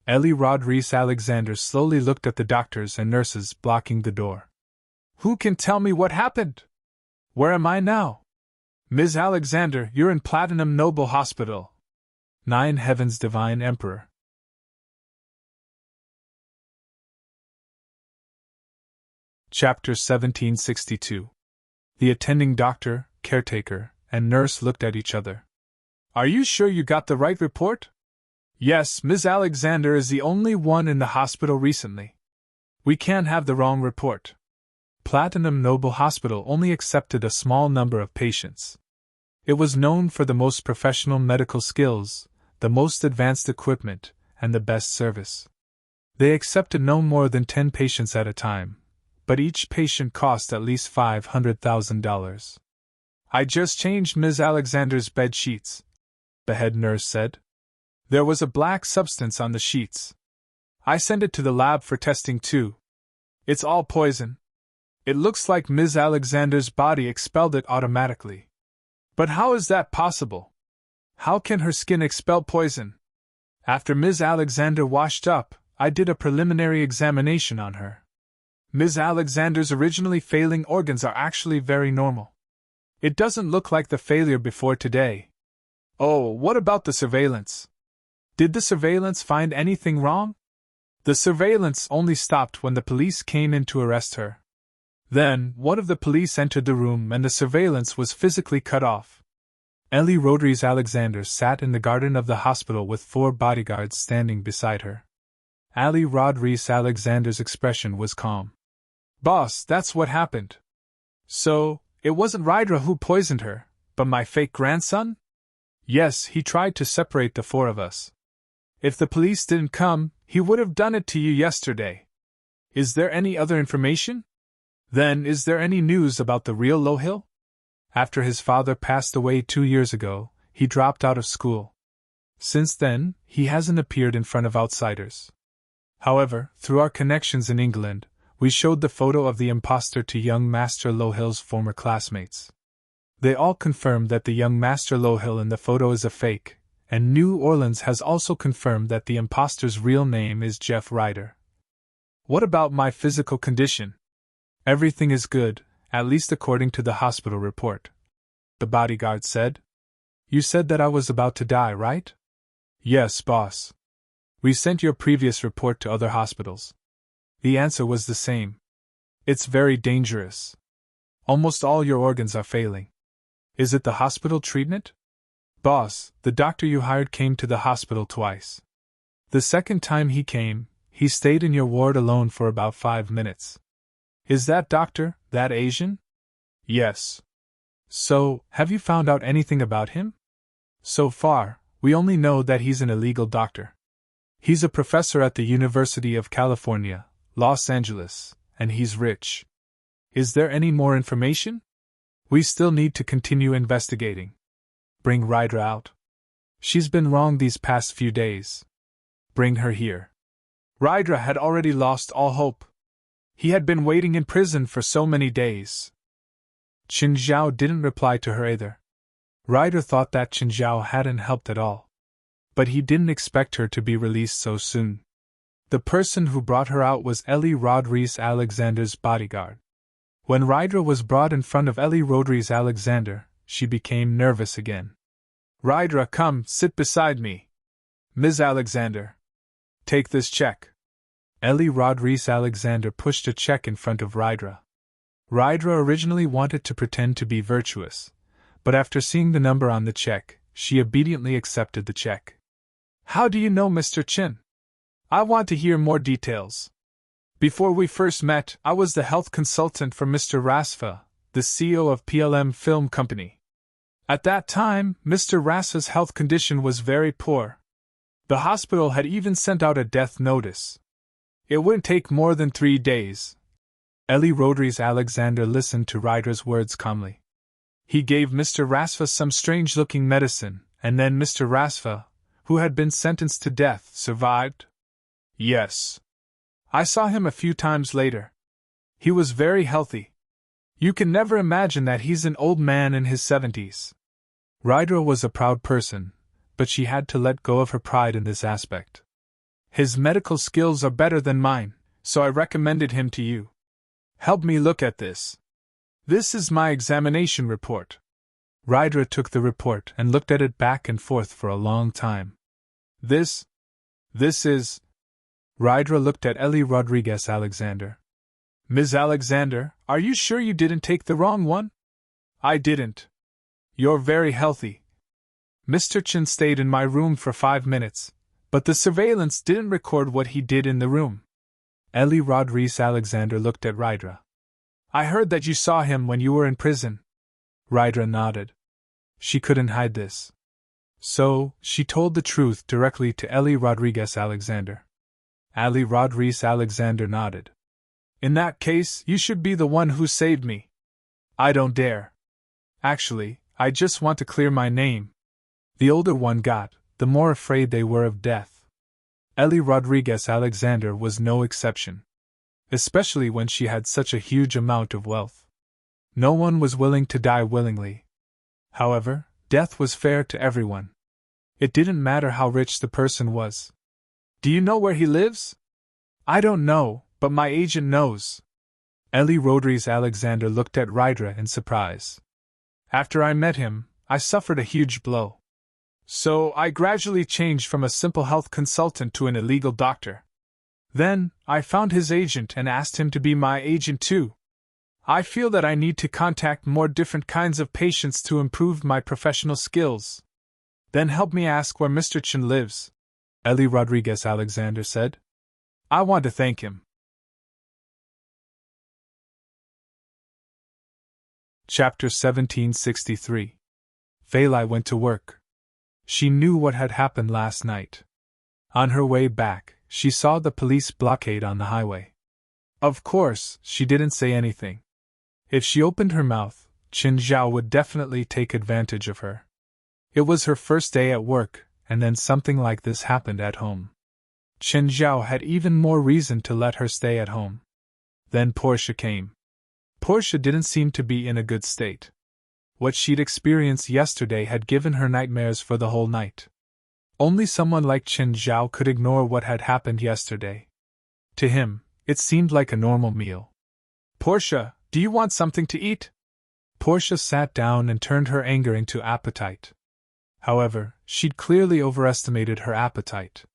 Ellie Rodriguez-Alexander slowly looked at the doctors and nurses blocking the door. Who can tell me what happened? Where am I now? Ms. Alexander, you're in Platinum Noble Hospital. 9 Heavens Divine Emperor. Chapter 1762. The attending doctor, caretaker, and nurse looked at each other. Are you sure you got the right report? Yes, Ms. Alexander is the only one in the hospital recently. We can't have the wrong report. Platinum Noble Hospital only accepted a small number of patients. It was known for the most professional medical skills, the most advanced equipment, and the best service. They accepted no more than 10 patients at a time, but each patient cost at least $500,000. I just changed Ms. Alexander's bed sheets, the head nurse said. There was a black substance on the sheets. I sent it to the lab for testing too. It's all poison. It looks like Ms. Alexander's body expelled it automatically. But how is that possible? How can her skin expel poison? After Ms. Alexander washed up, I did a preliminary examination on her. Ms. Alexander's originally failing organs are actually very normal. It doesn't look like the failure before today. Oh, what about the surveillance? Did the surveillance find anything wrong? The surveillance only stopped when the police came in to arrest her. Then, one of the police entered the room and the surveillance was physically cut off. Ellie Rodriguez-Alexander sat in the garden of the hospital with 4 bodyguards standing beside her. Ellie Rodriguez-Alexander's expression was calm. Boss, that's what happened. So, it wasn't Rydra who poisoned her, but my fake grandson? Yes, he tried to separate the 4 of us. If the police didn't come, he would have done it to you yesterday. Is there any other information? Then, is there any news about the real Lohil? After his father passed away 2 years ago, he dropped out of school. Since then, he hasn't appeared in front of outsiders. However, through our connections in England, We showed the photo of the imposter to young Master Lowhill's former classmates. They all confirmed that the young Master Lowhill in the photo is a fake, and New Orleans has also confirmed that the imposter's real name is Jeff Ryder. What about my physical condition? Everything is good, at least according to the hospital report, the bodyguard said. You said that I was about to die, right? Yes, boss. We sent your previous report to other hospitals. The answer was the same. It's very dangerous. Almost all your organs are failing. Is it the hospital treatment? Boss, the doctor you hired came to the hospital twice. The second time he came, he stayed in your ward alone for about 5 minutes. Is that doctor, that Asian? Yes. So, have you found out anything about him? So far, we only know that he's an illegal doctor. He's a professor at the University of California, Los Angeles, and he's rich. Is there any more information? We still need to continue investigating. Bring Ryder out. She's been wrong these past few days. Bring her here. Ryder had already lost all hope. He had been waiting in prison for so many days. Qin Zhao didn't reply to her either. Ryder thought that Qin Zhao hadn't helped at all. But he didn't expect her to be released so soon. The person who brought her out was Ellie Rodriguez Alexander's bodyguard. When Ryder was brought in front of Ellie Rodriguez Alexander, she became nervous again. Ryder, come, sit beside me. Ms. Alexander. Take this check. Ellie Rodriguez Alexander pushed a check in front of Ryder. Ryder originally wanted to pretend to be virtuous, but after seeing the number on the check, she obediently accepted the check. How do you know Mr. Chin? I want to hear more details. Before we first met, I was the health consultant for Mr. Rasfa, the CEO of PLM Film Company. At that time, Mr. Rasfa's health condition was very poor. The hospital had even sent out a death notice. It wouldn't take more than 3 days. Ellie Rodriguez Alexander listened to Ryder's words calmly. He gave Mr. Rasfa some strange-looking medicine, and then Mr. Rasfa, who had been sentenced to death, survived? Yes. I saw him a few times later. He was very healthy. You can never imagine that he's an old man in his 70s. Ryder was a proud person, but she had to let go of her pride in this aspect. His medical skills are better than mine, so I recommended him to you. Help me look at this. This is my examination report. Ryder took the report and looked at it back and forth for a long time. This is... Ryder looked at Ellie Rodriguez Alexander. Ms. Alexander, are you sure you didn't take the wrong one? I didn't. You're very healthy. Mr. Chin stayed in my room for 5 minutes, but the surveillance didn't record what he did in the room. Ellie Rodriguez Alexander looked at Ryder. I heard that you saw him when you were in prison. Ryder nodded. She couldn't hide this. So, she told the truth directly to Ellie Rodriguez Alexander. Ellie Rodriguez Alexander nodded. In that case, you should be the one who saved me. I don't dare. Actually, I just want to clear my name. The older one got, the more afraid they were of death. Ellie Rodriguez Alexander was no exception. Especially when she had such a huge amount of wealth. No one was willing to die willingly. However, death was fair to everyone. It didn't matter how rich the person was. Do you know where he lives? I don't know, but my agent knows. Ellie Rodriguez Alexander looked at Ryder in surprise. After I met him, I suffered a huge blow. So I gradually changed from a simple health consultant to an illegal doctor. Then, I found his agent and asked him to be my agent too. I feel that I need to contact more different kinds of patients to improve my professional skills. Then help me ask where Mr. Chen lives, Ellie Rodriguez Alexander said. I want to thank him. Chapter 1763. Failai went to work. She knew what had happened last night. On her way back, she saw the police blockade on the highway. Of course, she didn't say anything. If she opened her mouth, Qin Zhao would definitely take advantage of her. It was her first day at work, and then something like this happened at home. Qin Zhao had even more reason to let her stay at home. Then Portia came. Portia didn't seem to be in a good state. What she'd experienced yesterday had given her nightmares for the whole night. Only someone like Chen Zhao could ignore what had happened yesterday. To him, it seemed like a normal meal. "Portia, do you want something to eat?" Portia sat down and turned her anger into appetite. However, she'd clearly overestimated her appetite.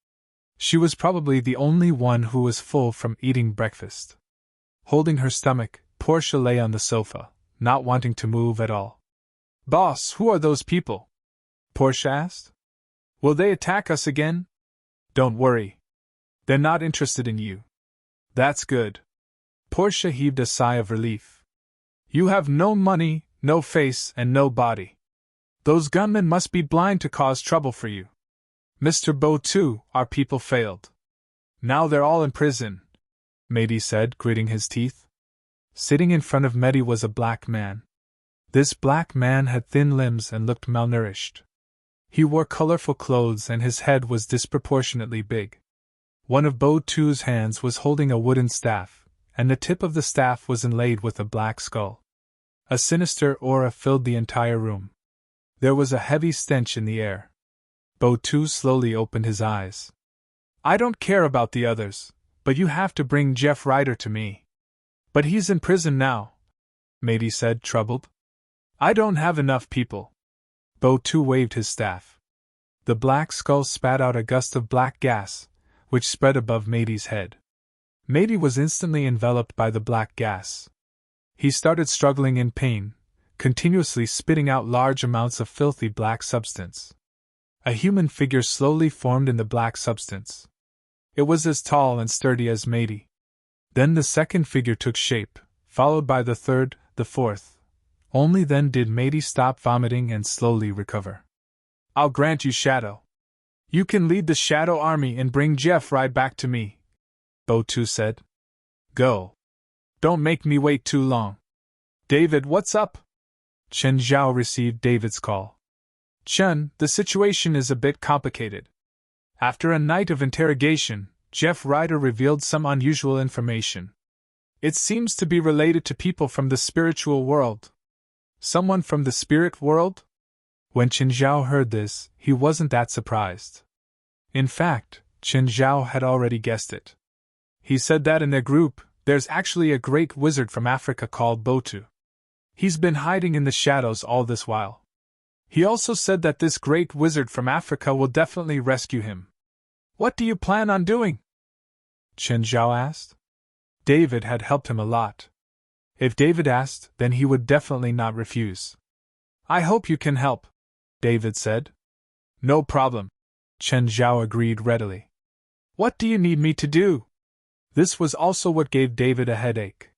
She was probably the only one who was full from eating breakfast. Holding her stomach, Portia lay on the sofa, not wanting to move at all. "Boss, who are those people?" Portia asked. "Will they attack us again?" "Don't worry. They're not interested in you." "That's good." Portia heaved a sigh of relief. "You have no money, no face, and no body. Those gunmen must be blind to cause trouble for you. Mr. Bo too, our people failed. Now they're all in prison," Mehdi said, gritting his teeth. Sitting in front of Mehdi was a black man. This black man had thin limbs and looked malnourished. He wore colorful clothes and his head was disproportionately big. One of Bo Tu's hands was holding a wooden staff, and the tip of the staff was inlaid with a black skull. A sinister aura filled the entire room. There was a heavy stench in the air. Bo Tu slowly opened his eyes. "I don't care about the others, but you have to bring Jeff Ryder to me." "But he's in prison now," Mehdi said, troubled. "I don't have enough people." Bo Tu waved his staff. The black skull spat out a gust of black gas, which spread above Mehdi's head. Mehdi was instantly enveloped by the black gas. He started struggling in pain, continuously spitting out large amounts of filthy black substance. A human figure slowly formed in the black substance. It was as tall and sturdy as Mehdi. Then the second figure took shape, followed by the third, the fourth. Only then did Mehdi stop vomiting and slowly recover. "I'll grant you Shadow. You can lead the Shadow Army and bring Jeff right back to me," Bo Tu said. "Go. Don't make me wait too long." "David, what's up?" Chen Zhao received David's call. "Chen, the situation is a bit complicated. After a night of interrogation, Jeff Ryder revealed some unusual information. It seems to be related to people from the spiritual world." "Someone from the spirit world?" When Chen Zhao heard this, he wasn't that surprised. In fact, Chen Zhao had already guessed it. He said that in their group, there's actually a great wizard from Africa called Botu. He's been hiding in the shadows all this while. He also said that this great wizard from Africa will definitely rescue him. "What do you plan on doing?" Chen Zhao asked. David had helped him a lot. If David asked, then he would definitely not refuse. "I hope you can help," David said. "No problem," Chen Zhao agreed readily. "What do you need me to do?" This was also what gave David a headache.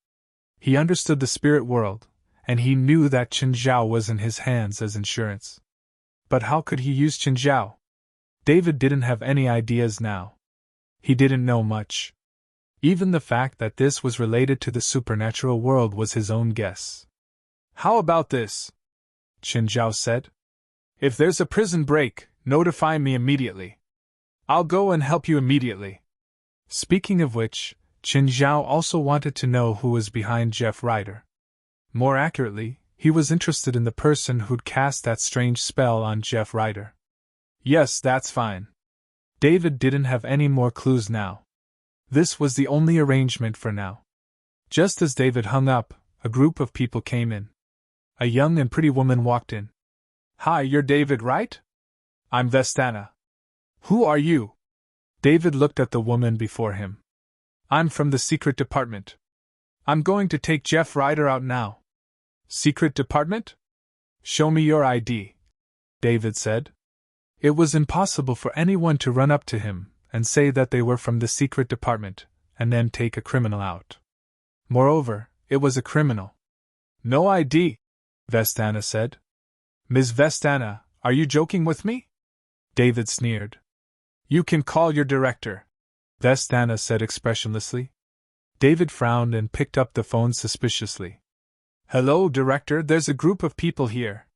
He understood the spirit world, and he knew that Chen Zhao was in his hands as insurance. But how could he use Chen Zhao? David didn't have any ideas now. He didn't know much. Even the fact that this was related to the supernatural world was his own guess. "How about this?" Chen Zhao said. "If there's a prison break, notify me immediately. I'll go and help you immediately." Speaking of which, Chen Zhao also wanted to know who was behind Jeff Ryder. More accurately, he was interested in the person who'd cast that strange spell on Jeff Ryder. "Yes, that's fine." David didn't have any more clues now. This was the only arrangement for now. Just as David hung up, a group of people came in. A young and pretty woman walked in. "Hi, you're David, right?" "I'm Vestana." "Who are you?" David looked at the woman before him. "I'm from the secret department. I'm going to take Jeff Ryder out now." "Secret department? Show me your ID," David said. It was impossible for anyone to run up to him and say that they were from the secret department and then take a criminal out. Moreover, it was a criminal. "No ID," Vestana said. "Ms. Vestana, are you joking with me?" David sneered. "You can call your director," Vestana said expressionlessly. David frowned and picked up the phone suspiciously. "Hello, director, there's a group of people here.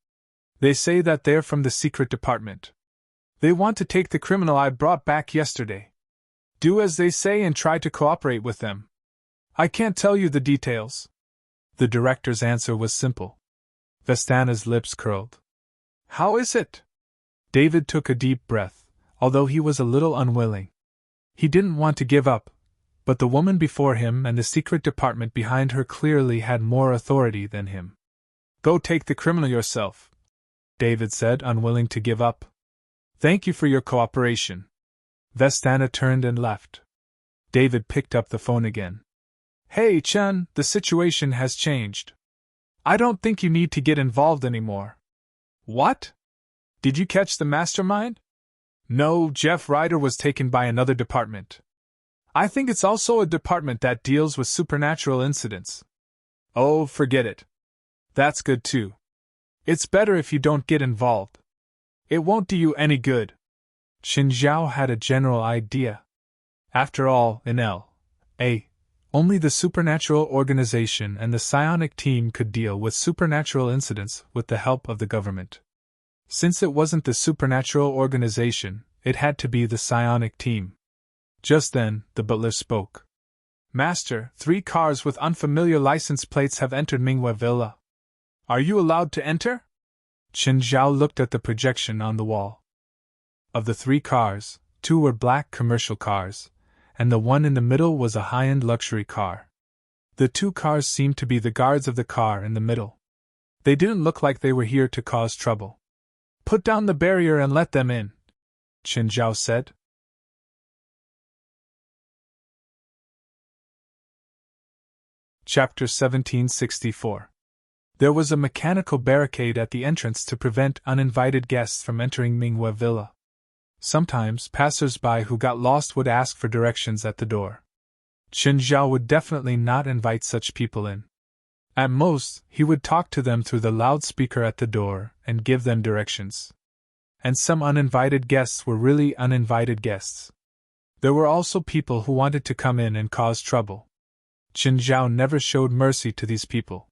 They say that they're from the secret department. They want to take the criminal I brought back yesterday. Do as they say and try to cooperate with them." I can't tell you the details. The director's answer was simple. Vestana's lips curled. How is it? David took a deep breath, although he was a little unwilling. He didn't want to give up, but the woman before him and the secret department behind her clearly had more authority than him. Go take the criminal yourself, David said, unwilling to give up. Thank you for your cooperation. Vestana turned and left. David picked up the phone again. Hey, Chen, the situation has changed. I don't think you need to get involved anymore. What? Did you catch the mastermind? No, Jeff Ryder was taken by another department. I think it's also a department that deals with supernatural incidents. Oh, forget it. That's good too. It's better if you don't get involved. It won't do you any good. Qin Zhao had a general idea. After all, in L.A., only the supernatural organization and the psionic team could deal with supernatural incidents with the help of the government. Since it wasn't the supernatural organization, it had to be the psionic team. Just then, the butler spoke. Master, 3 cars with unfamiliar license plates have entered Minghua Villa. Are you allowed to enter? Qin Zhao looked at the projection on the wall. Of the 3 cars, 2 were black commercial cars, and the one in the middle was a high-end luxury car. The 2 cars seemed to be the guards of the car in the middle. They didn't look like they were here to cause trouble. Put down the barrier and let them in, Qin Zhao said. Chapter 1764. There was a mechanical barricade at the entrance to prevent uninvited guests from entering Minghua Villa. Sometimes passers-by who got lost would ask for directions at the door. Qin Zhao would definitely not invite such people in. At most, he would talk to them through the loudspeaker at the door and give them directions. And some uninvited guests were really uninvited guests. There were also people who wanted to come in and cause trouble. Qin Zhao never showed mercy to these people.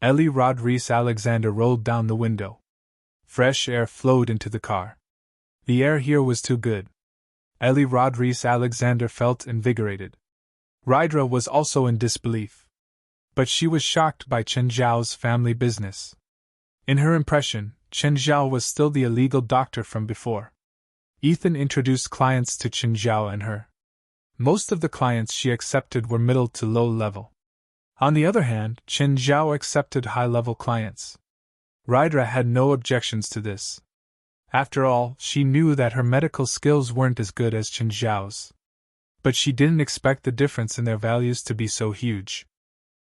Elie Rodriguez Alexander rolled down the window. Fresh air flowed into the car. The air here was too good. Elie Rodriguez Alexander felt invigorated. Rydra was also in disbelief. But she was shocked by Qin Zhao's family business. In her impression, Qin Zhao was still the illegal doctor from before. Ethan introduced clients to Qin Zhao and her. Most of the clients she accepted were middle to low level. On the other hand, Qin Zhao accepted high-level clients. Rydra had no objections to this. After all, she knew that her medical skills weren't as good as Qin Zhao's. But she didn't expect the difference in their values to be so huge.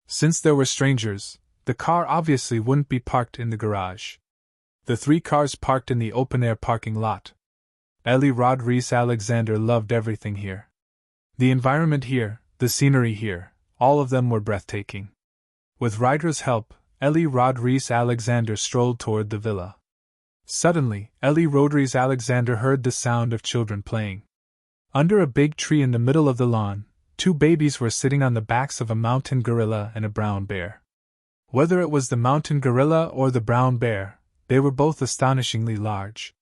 Since there were strangers, the car obviously wouldn't be parked in the garage. The 3 cars parked in the open-air parking lot. Elie Rodriguez Alexander loved everything here. The environment here, the scenery here, all of them were breathtaking. With Ryder's help, Elie Rodriguez Alexander strolled toward the villa. Suddenly, Elie Rodriguez Alexander heard the sound of children playing. Under a big tree in the middle of the lawn, 2 babies were sitting on the backs of a mountain gorilla and a brown bear. Whether it was the mountain gorilla or the brown bear, they were both astonishingly large.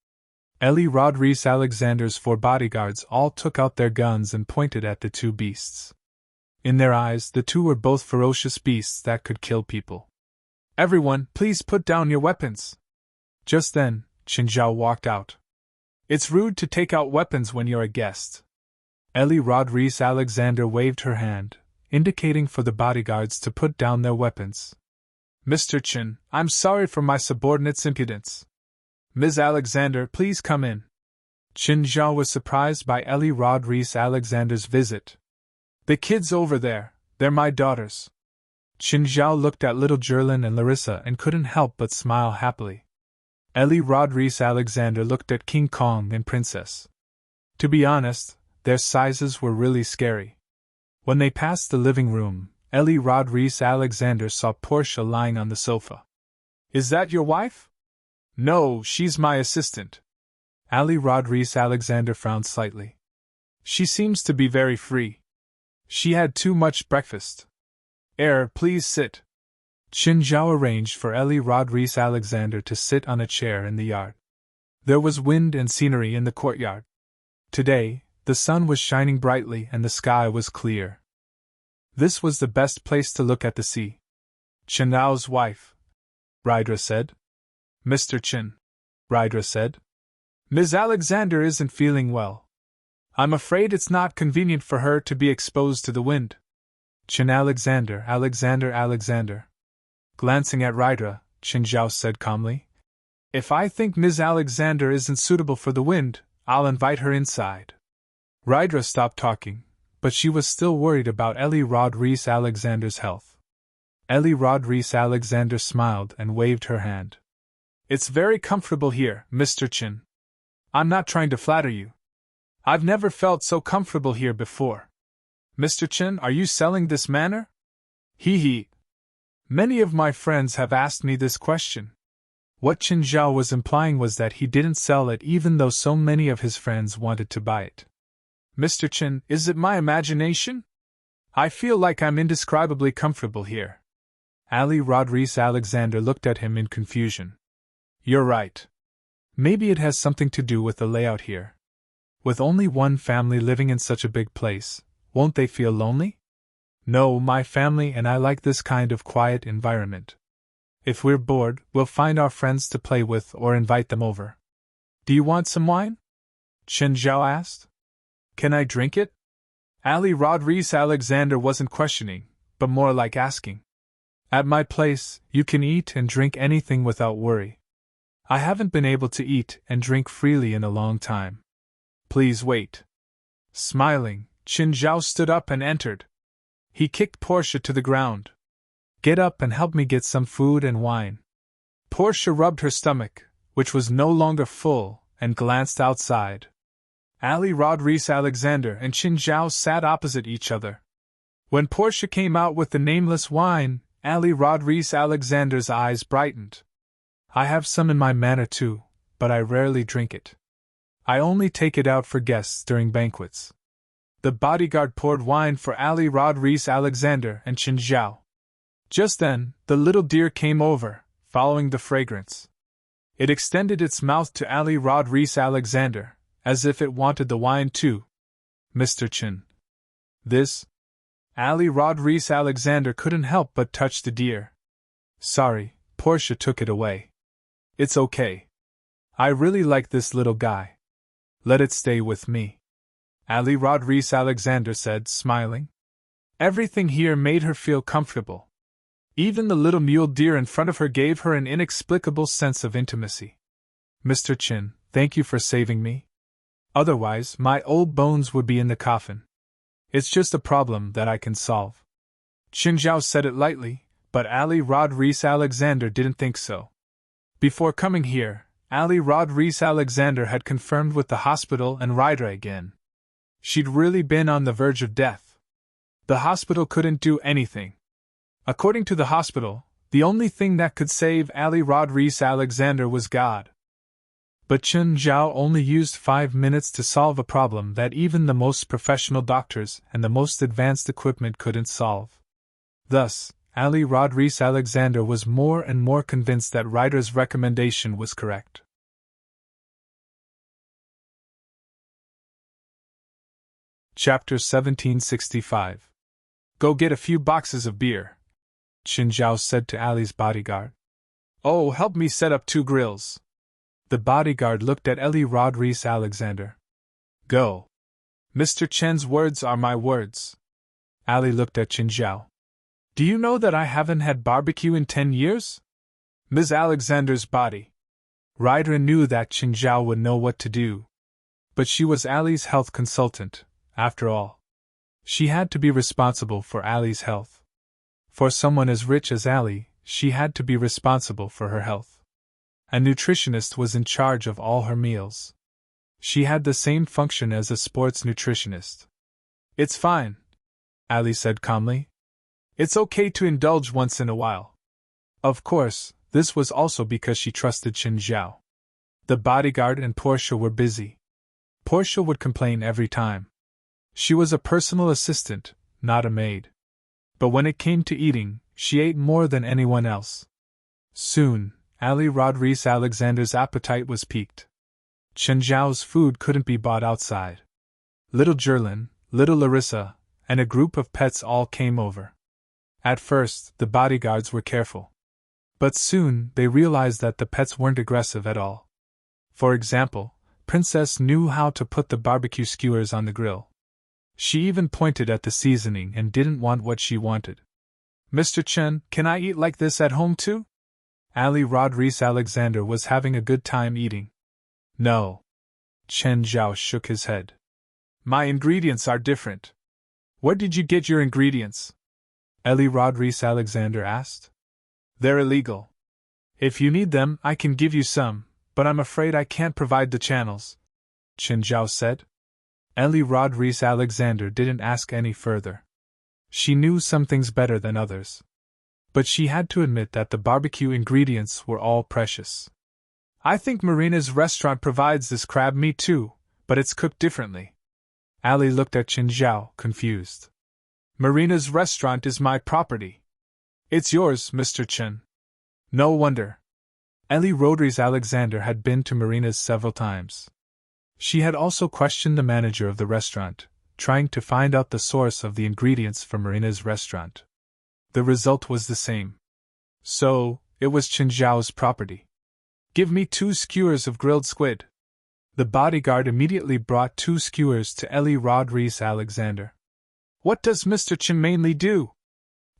Elie Rodriguez Alexander's 4 bodyguards all took out their guns and pointed at the 2 beasts. In their eyes, the 2 were both ferocious beasts that could kill people. Everyone, please put down your weapons. Just then, Qin Zhao walked out. It's rude to take out weapons when you're a guest. Elie Rodriguez Alexander waved her hand, indicating for the bodyguards to put down their weapons. Mr. Qin, I'm sorry for my subordinate's impudence. Ms. Alexander, please come in. Qin Zhao was surprised by Elie Rodriguez Alexander's visit. The kids over there, they're my daughters. Qin Zhao looked at little Jerlin and Larissa and couldn't help but smile happily. Elie Rodriguez Alexander looked at King Kong and Princess. To be honest, their sizes were really scary. When they passed the living room, Elie Rodriguez Alexander saw Portia lying on the sofa. Is that your wife? No, she's my assistant. Elie Rodriguez Alexander frowned slightly. She seems to be very free. She had too much breakfast. Please sit. Qin Zhao arranged for Elie Rodriguez Alexander to sit on a chair in the yard. There was wind and scenery in the courtyard. Today, the sun was shining brightly and the sky was clear. This was the best place to look at the sea. Chen Zhao's wife, Rydra said. Mr. Chen, Rydra said. Ms. Alexander isn't feeling well. I'm afraid it's not convenient for her to be exposed to the wind. Chen Alexander. Glancing at Rydra, Chen Zhao said calmly. If I think Ms. Alexander isn't suitable for the wind, I'll invite her inside. Rydra stopped talking, but she was still worried about Ellie Rodriguez Alexander's health. Ellie Rodriguez Alexander smiled and waved her hand. It's very comfortable here, Mr. Chen. I'm not trying to flatter you. I've never felt so comfortable here before. Mr. Chen, are you selling this manor? Hee. Many of my friends have asked me this question. What Chen Zhao was implying was that he didn't sell it even though so many of his friends wanted to buy it. Mr. Chen, is it my imagination? I feel like I'm indescribably comfortable here. Ali Rodriguez Alexander looked at him in confusion. You're right. Maybe it has something to do with the layout here. With only one family living in such a big place, won't they feel lonely? No, my family and I like this kind of quiet environment. If we're bored, we'll find our friends to play with or invite them over. Do you want some wine? Chen Zhao asked. Can I drink it? Ali Rodriguez Alexander wasn't questioning, but more like asking. At my place, you can eat and drink anything without worry. I haven't been able to eat and drink freely in a long time. Please wait. Smiling, Chen Zhao stood up and entered. He kicked Portia to the ground. Get up and help me get some food and wine. Portia rubbed her stomach, which was no longer full, and glanced outside. Ali Rodriguez Alexander and Chen Zhao sat opposite each other. When Portia came out with the nameless wine, Ali Rodriguez Alexander's eyes brightened. I have some in my manor too, but I rarely drink it. I only take it out for guests during banquets. The bodyguard poured wine for Ali Rodriguez Alexander and Chen Zhao. Just then, the little deer came over, following the fragrance. It extended its mouth to Ali Rodriguez Alexander, as if it wanted the wine too. Mr. Chen. This? Ali Rodriguez Alexander couldn't help but touch the deer. Sorry, Portia took it away. It's okay. I really like this little guy. Let it stay with me. Ali Rodriguez Alexander said, smiling. Everything here made her feel comfortable. Even the little mule deer in front of her gave her an inexplicable sense of intimacy. Mr. Chen, thank you for saving me. Otherwise, my old bones would be in the coffin. It's just a problem that I can solve. Chen Zhao said it lightly, but Ali Rodriguez Alexander didn't think so. Before coming here, Ali Rodriguez Alexander had confirmed with the hospital and Rydra again. She'd really been on the verge of death. The hospital couldn't do anything. According to the hospital, the only thing that could save Ali Rodriguez Alexander was God. But Chen Zhao only used 5 minutes to solve a problem that even the most professional doctors and the most advanced equipment couldn't solve. Thus, Ali Rodriguez Alexander was more and more convinced that Ryder's recommendation was correct. Chapter 1765. Go get a few boxes of beer, Chen Zhao said to Ali's bodyguard. Oh, help me set up 2 grills. The bodyguard looked at Ali Rodriguez Alexander. Go. Mr. Chen's words are my words. Ali looked at Chen Zhao. Do you know that I haven't had barbecue in 10 years? Ms. Alexander's body. Ryder knew that Chen Zhao would know what to do. But she was Ali's health consultant, after all. She had to be responsible for Ali's health. For someone as rich as Ali, she had to be responsible for her health. A nutritionist was in charge of all her meals. She had the same function as a sports nutritionist. It's fine, Ali said calmly. It's okay to indulge once in a while. Of course, this was also because she trusted Chen Zhao. The bodyguard and Portia were busy. Portia would complain every time. She was a personal assistant, not a maid. But when it came to eating, she ate more than anyone else. Soon, Ali Rodriguez Alexander's appetite was piqued. Chen Zhao's food couldn't be bought outside. Little Jerlin, little Larissa, and a group of pets all came over. At first, the bodyguards were careful. But soon, they realized that the pets weren't aggressive at all. For example, Princess knew how to put the barbecue skewers on the grill. She even pointed at the seasoning and didn't want what she wanted. "Mr. Chen, can I eat like this at home too?" Ali Rodriguez Alexander was having a good time eating. "No." Chen Zhao shook his head. "My ingredients are different." "Where did you get your ingredients?" Ali Rodriguez Alexander asked. "They're illegal. If you need them, I can give you some, but I'm afraid I can't provide the channels," Chen Zhao said. Ali Rodriguez Alexander didn't ask any further. She knew some things better than others. But she had to admit that the barbecue ingredients were all precious. "I think Marina's restaurant provides this crab meat too, but it's cooked differently." Ali looked at Chen Zhao, confused. "Marina's restaurant is my property." "It's yours, Mr. Chen." "No wonder." Ali Rodriguez Alexander had been to Marina's several times. She had also questioned the manager of the restaurant, trying to find out the source of the ingredients for Marina's restaurant. The result was the same. So, it was Chen Zhao's property. "Give me 2 skewers of grilled squid." The bodyguard immediately brought 2 skewers to Ali Rodriguez Alexander. "What does Mr. Chen mainly do?"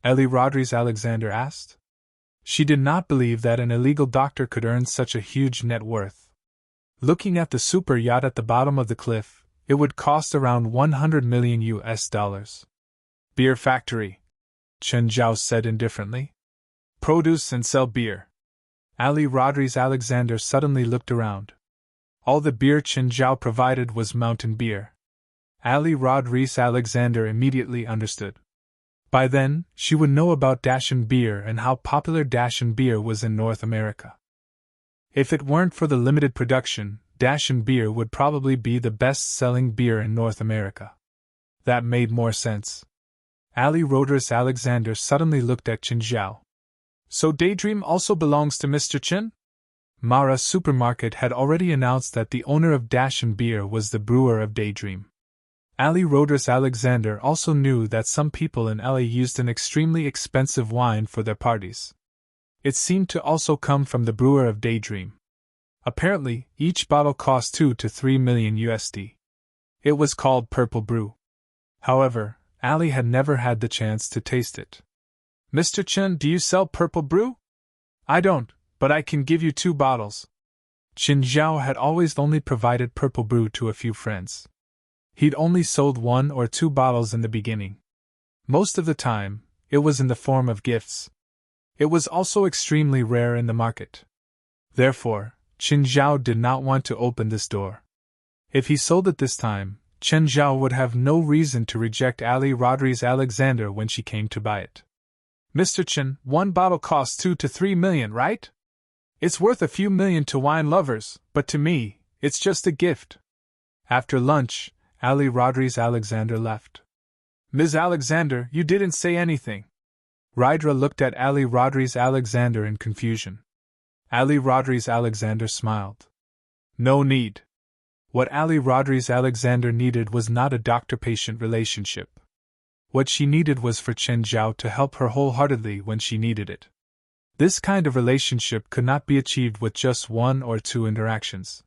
Ali Rodriguez Alexander asked. She did not believe that an illegal doctor could earn such a huge net worth. Looking at the super yacht at the bottom of the cliff, it would cost around $100 million. "Beer factory," Chen Zhao said indifferently. "Produce and sell beer." Ali Rodriguez Alexander suddenly looked around. All the beer Chen Zhao provided was mountain beer. Ali Rodriguez Alexander immediately understood. By then, she would know about Dashan beer and how popular Dashan beer was in North America. If it weren't for the limited production, Dashan beer would probably be the best-selling beer in North America. That made more sense. Ali Rodriguez Alexander suddenly looked at Chen Zhao. "So Daydream also belongs to Mr. Chen?" Mara Supermarket had already announced that the owner of Dashan beer was the brewer of Daydream. Ali Rodriguez Alexander also knew that some people in LA used an extremely expensive wine for their parties. It seemed to also come from the brewer of Daydream. Apparently, each bottle cost $2 to $3 million. It was called Purple Brew. However, Ali had never had the chance to taste it. "Mr. Chen, do you sell Purple Brew?" "I don't, but I can give you 2 bottles. Chen Zhao had always only provided Purple Brew to a few friends. He'd only sold 1 or 2 bottles in the beginning. Most of the time, it was in the form of gifts. It was also extremely rare in the market. Therefore, Chen Zhao did not want to open this door. If he sold it this time, Chen Zhao would have no reason to reject Ali Rodriguez Alexander when she came to buy it. "Mr. Chen, 1 bottle costs $2 to $3 million, right? It's worth a few million to wine lovers, but to me, it's just a gift." After lunch, Ali Rodriguez Alexander left. "Ms. Alexander, you didn't say anything." Rydra looked at Ali Rodriguez Alexander in confusion. Ali Rodriguez Alexander smiled. "No need." What Ali Rodriguez Alexander needed was not a doctor-patient relationship. What she needed was for Chen Zhao to help her wholeheartedly when she needed it. This kind of relationship could not be achieved with just 1 or 2 interactions.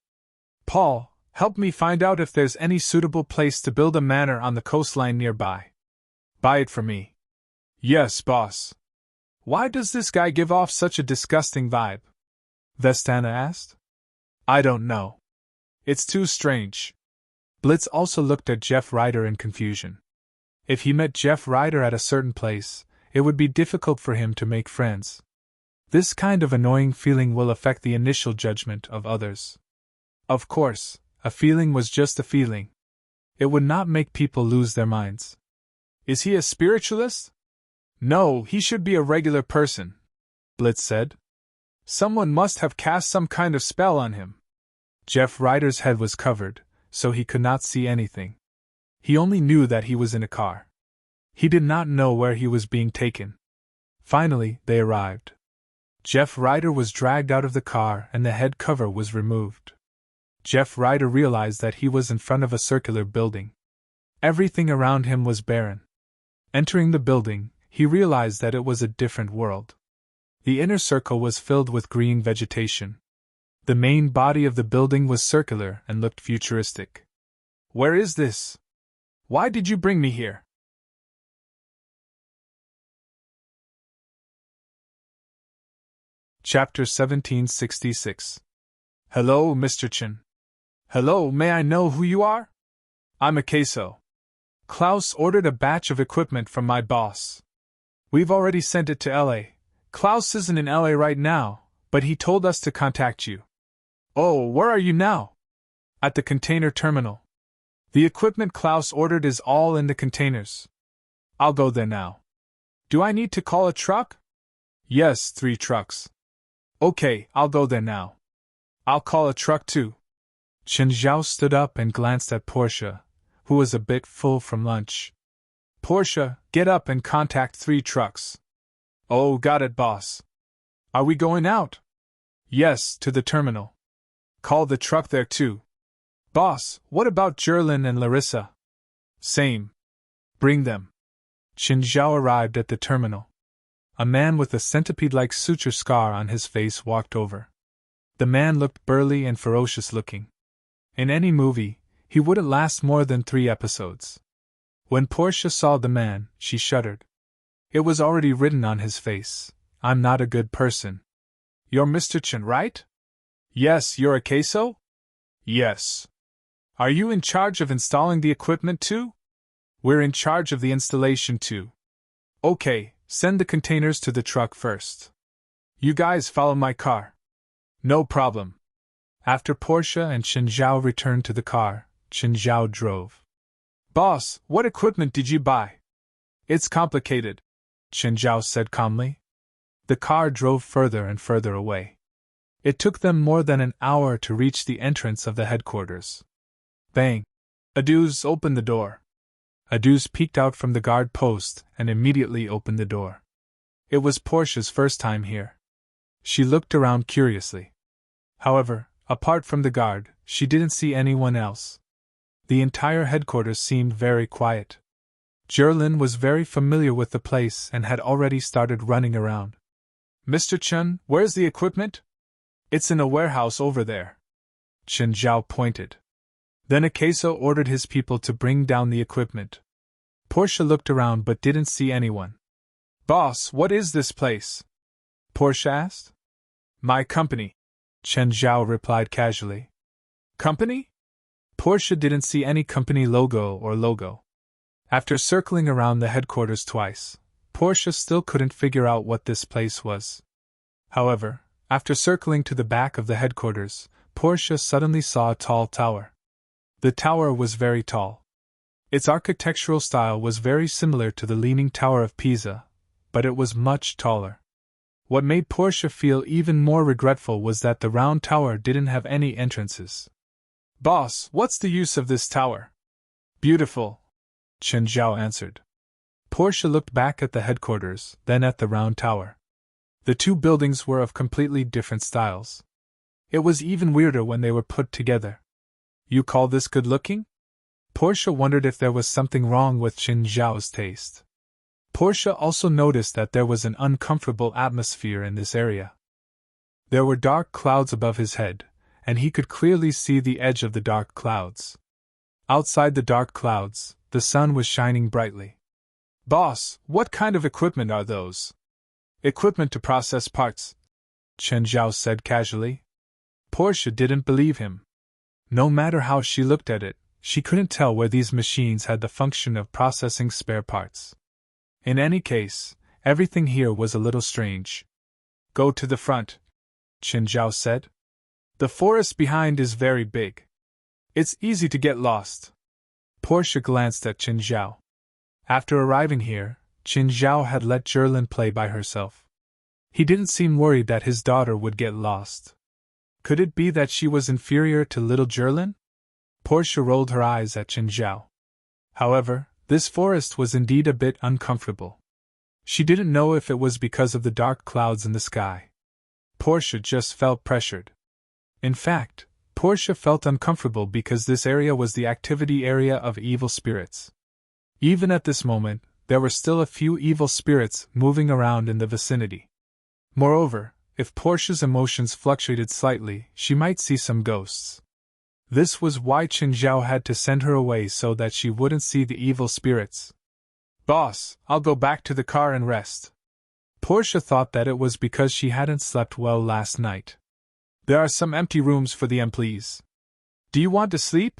"Paul, help me find out if there's any suitable place to build a manor on the coastline nearby. Buy it for me." "Yes, boss." "Why does this guy give off such a disgusting vibe?" Vestana asked. "I don't know. It's too strange." Blitz also looked at Jeff Ryder in confusion. If he met Jeff Ryder at a certain place, it would be difficult for him to make friends. This kind of annoying feeling will affect the initial judgment of others. Of course, a feeling was just a feeling. It would not make people lose their minds. "Is he a spiritualist?" "No, he should be a regular person," Blitz said. "Someone must have cast some kind of spell on him." Jeff Ryder's head was covered, so he could not see anything. He only knew that he was in a car. He did not know where he was being taken. Finally, they arrived. Jeff Ryder was dragged out of the car and the head cover was removed. Jeff Ryder realized that he was in front of a circular building. Everything around him was barren. Entering the building, he realized that it was a different world. The inner circle was filled with green vegetation. The main body of the building was circular and looked futuristic. Where is this? Why did you bring me here? Chapter 1766. Hello, Mr. Chen. Hello, may I know who you are? I'm a queso. Klaus ordered a batch of equipment from my boss. We've already sent it to LA. Klaus isn't in LA right now, but he told us to contact you. Oh, where are you now? At the container terminal. The equipment Klaus ordered is all in the containers. I'll go there now. Do I need to call a truck? Yes, 3 trucks. Okay, I'll go there now. I'll call a truck too. Chen Zhao stood up and glanced at Portia, who was a bit full from lunch. Portia, get up and contact 3 trucks. Oh, got it, boss. Are we going out? Yes, to the terminal. Call the truck there too. Boss, what about Jerlin and Larissa? Same. Bring them. Chen Zhao arrived at the terminal. A man with a centipede-like suture scar on his face walked over. The man looked burly and ferocious looking. In any movie, he wouldn't last more than 3 episodes. When Portia saw the man, she shuddered. It was already written on his face, I'm not a good person. You're Mr. Chen, right? Yes, you're a queso? Yes. Are you in charge of installing the equipment too? We're in charge of the installation too. Okay, send the containers to the truck first. You guys follow my car. No problem. After Portia and Chen Zhao returned to the car, Chen Zhao drove. Boss, what equipment did you buy? It's complicated, Chen Zhao said calmly. The car drove further and further away. It took them more than an hour to reach the entrance of the headquarters. Bang! Aduz opened the door. Aduz peeked out from the guard post and immediately opened the door. It was Portia's first time here. She looked around curiously. However, apart from the guard, she didn't see anyone else. The entire headquarters seemed very quiet. Jerlin was very familiar with the place and had already started running around. Mr. Chen, where's the equipment? It's in a warehouse over there. Chen Zhao pointed. Then a queso ordered his people to bring down the equipment. Portia looked around but didn't see anyone. Boss, what is this place? Portia asked. My company, Chen Zhao replied casually. Company? Portia didn't see any company logo. After circling around the headquarters twice, Portia still couldn't figure out what this place was. However, after circling to the back of the headquarters, Portia suddenly saw a tall tower. The tower was very tall. Its architectural style was very similar to the Leaning Tower of Pisa, but it was much taller. What made Portia feel even more regretful was that the round tower didn't have any entrances. Boss, what's the use of this tower? Beautiful, Chen Zhao answered. Portia looked back at the headquarters, then at the round tower. The 2 buildings were of completely different styles. It was even weirder when they were put together. You call this good looking? Portia wondered if there was something wrong with Chen Zhao's taste. Portia also noticed that there was an uncomfortable atmosphere in this area. There were dark clouds above his head, and he could clearly see the edge of the dark clouds. Outside the dark clouds, the sun was shining brightly. Boss, what kind of equipment are those? Equipment to process parts, Chen Zhao said casually. Portia didn't believe him. No matter how she looked at it, she couldn't tell where these machines had the function of processing spare parts. In any case, everything here was a little strange. Go to the front, Chen Zhao said. The forest behind is very big. It's easy to get lost. Portia glanced at Chen Zhao. After arriving here, Chen Zhao had let Jerlin play by herself. He didn't seem worried that his daughter would get lost. Could it be that she was inferior to little Jerlin? Portia rolled her eyes at Chen Zhao. However, this forest was indeed a bit uncomfortable. She didn't know if it was because of the dark clouds in the sky. Portia just felt pressured. In fact, Portia felt uncomfortable because this area was the activity area of evil spirits. Even at this moment, there were still a few evil spirits moving around in the vicinity. Moreover, if Portia's emotions fluctuated slightly, she might see some ghosts. This was why Qin Zhao had to send her away so that she wouldn't see the evil spirits. "Boss, I'll go back to the car and rest." Portia thought that it was because she hadn't slept well last night. "There are some empty rooms for the employees. Do you want to sleep?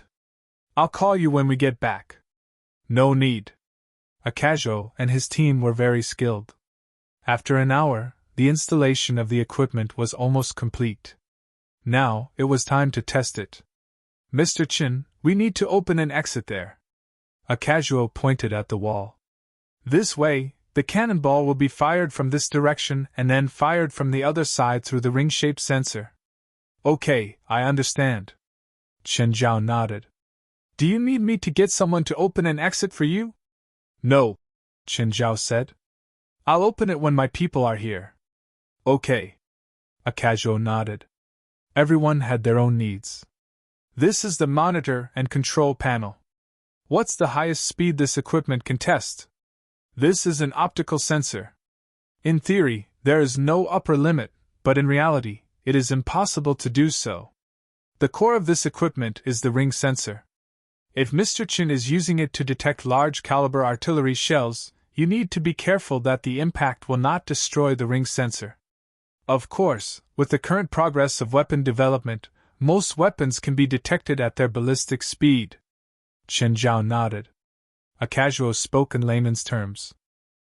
I'll call you when we get back." "No need." Akajo and his team were very skilled. After an hour, the installation of the equipment was almost complete. Now, it was time to test it. "Mr. Chin, we need to open an exit there." Akajo pointed at the wall. "This way, the cannonball will be fired from this direction and then fired from the other side through the ring-shaped sensor." "Okay, I understand." Chen Zhao nodded. "Do you need me to get someone to open an exit for you?" "No," Chen Zhao said. "I'll open it when my people are here." "Okay." Akajo nodded. Everyone had their own needs. "This is the monitor and control panel. What's the highest speed this equipment can test?" "This is an optical sensor. In theory, there is no upper limit, but in reality, it is impossible to do so. The core of this equipment is the ring sensor. If Mr. Chin is using it to detect large-caliber artillery shells, you need to be careful that the impact will not destroy the ring sensor. Of course, with the current progress of weapon development, most weapons can be detected at their ballistic speed." Chen Zhao nodded. Akajo spoke in layman's terms.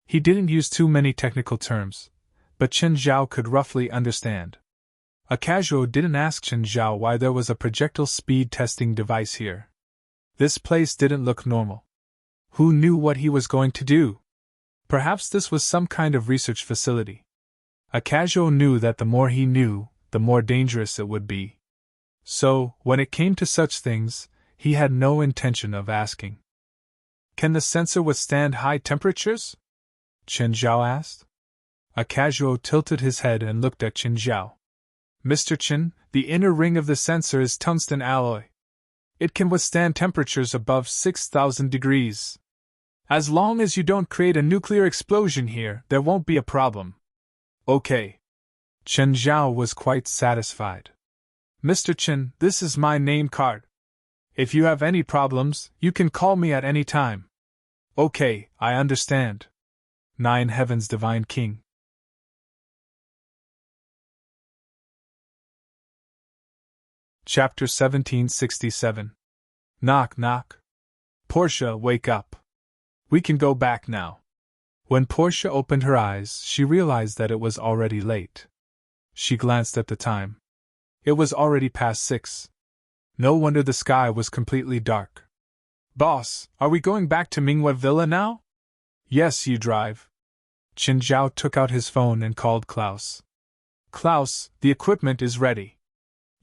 He didn't use too many technical terms, but Chen Zhao could roughly understand. Akajo didn't ask Chen Zhao why there was a projectile speed testing device here. This place didn't look normal. Who knew what he was going to do? Perhaps this was some kind of research facility. Akajo knew that the more he knew, the more dangerous it would be. So, when it came to such things, he had no intention of asking. "Can the sensor withstand high temperatures?" Chen Zhao asked. Akajo tilted his head and looked at Chen Zhao. "Mr. Chen, the inner ring of the sensor is tungsten alloy. It can withstand temperatures above 6,000 degrees. As long as you don't create a nuclear explosion here, there won't be a problem." "Okay." Chen Zhao was quite satisfied. "Mr. Chen, this is my name card. If you have any problems, you can call me at any time." "Okay, I understand." Nine Heavens Divine King. Chapter 1767. Knock, knock. "Portia, wake up. We can go back now." When Portia opened her eyes, she realized that it was already late. She glanced at the time. It was already past 6. No wonder the sky was completely dark. "Boss, are we going back to Minghui Villa now?" "Yes, you drive." Qin Zhao took out his phone and called Klaus. "Klaus, the equipment is ready.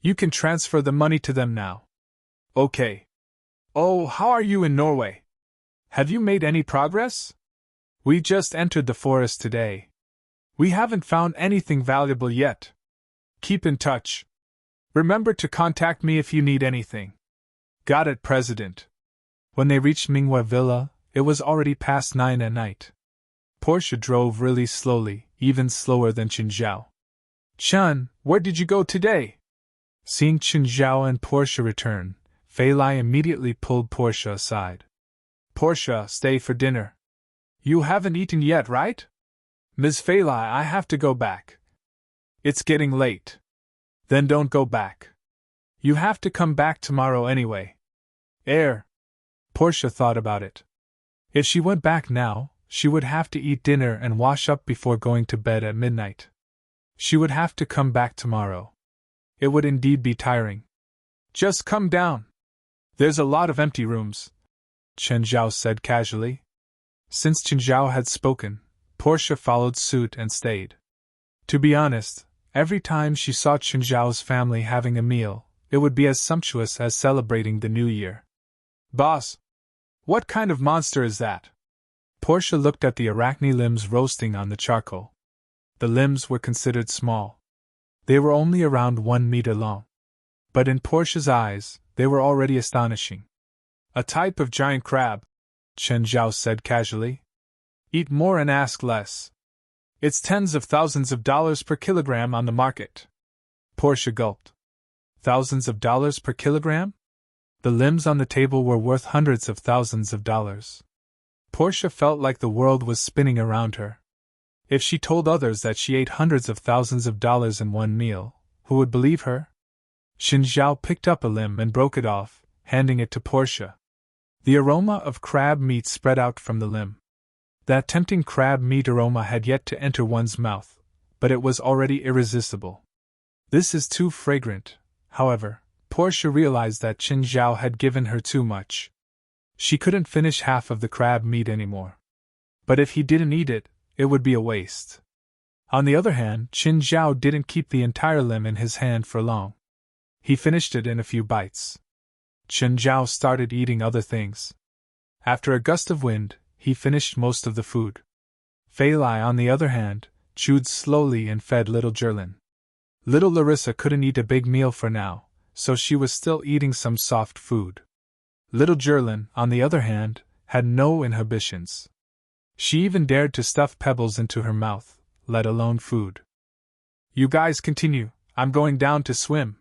You can transfer the money to them now." "Okay." "Oh, how are you in Norway? Have you made any progress?" "We just entered the forest today. We haven't found anything valuable yet. Keep in touch. Remember to contact me if you need anything." "Got it, President." When they reached Minghui Villa, it was already past 9 at night. Portia drove really slowly, even slower than Qin Zhao. "Chun, where did you go today?" Seeing Qin Zhao and Portia return, Fei Lai immediately pulled Portia aside. "Portia, stay for dinner. You haven't eaten yet, right?" "Ms. Fei Lai, I have to go back. It's getting late." "Then don't go back. You have to come back tomorrow anyway." Portia thought about it. If she went back now, she would have to eat dinner and wash up before going to bed at midnight. She would have to come back tomorrow. It would indeed be tiring. "Just come down. There's a lot of empty rooms," Chen Zhao said casually. Since Chen Zhao had spoken, Portia followed suit and stayed. To be honest, every time she saw Chen Zhao's family having a meal, it would be as sumptuous as celebrating the New Year. "Boss, what kind of monster is that?" Portia looked at the arachne limbs roasting on the charcoal. The limbs were considered small. They were only around 1 meter long. But in Portia's eyes, they were already astonishing. "A type of giant crab," Chen Zhao said casually. Eat more and ask less. It's tens of thousands of dollars per kilogram on the market. Portia gulped. Thousands of dollars per kilogram? The limbs on the table were worth hundreds of thousands of dollars. Portia felt like the world was spinning around her. If she told others that she ate hundreds of thousands of dollars in one meal, who would believe her? Qinzhao picked up a limb and broke it off, handing it to Portia. The aroma of crab meat spread out from the limb. That tempting crab meat aroma had yet to enter one's mouth, but it was already irresistible. This is too fragrant. However, Portia realized that Qinzhao had given her too much. She couldn't finish half of the crab meat anymore. But if he didn't eat it, it would be a waste. On the other hand, Qinzhao didn't keep the entire limb in his hand for long. He finished it in a few bites. Qinzhao started eating other things. After a gust of wind, he finished most of the food. Fei Lai, on the other hand, chewed slowly and fed little Jerlin. Little Larissa couldn't eat a big meal for now, so she was still eating some soft food. Little Jerlin, on the other hand, had no inhibitions. She even dared to stuff pebbles into her mouth, let alone food. You guys continue, I'm going down to swim.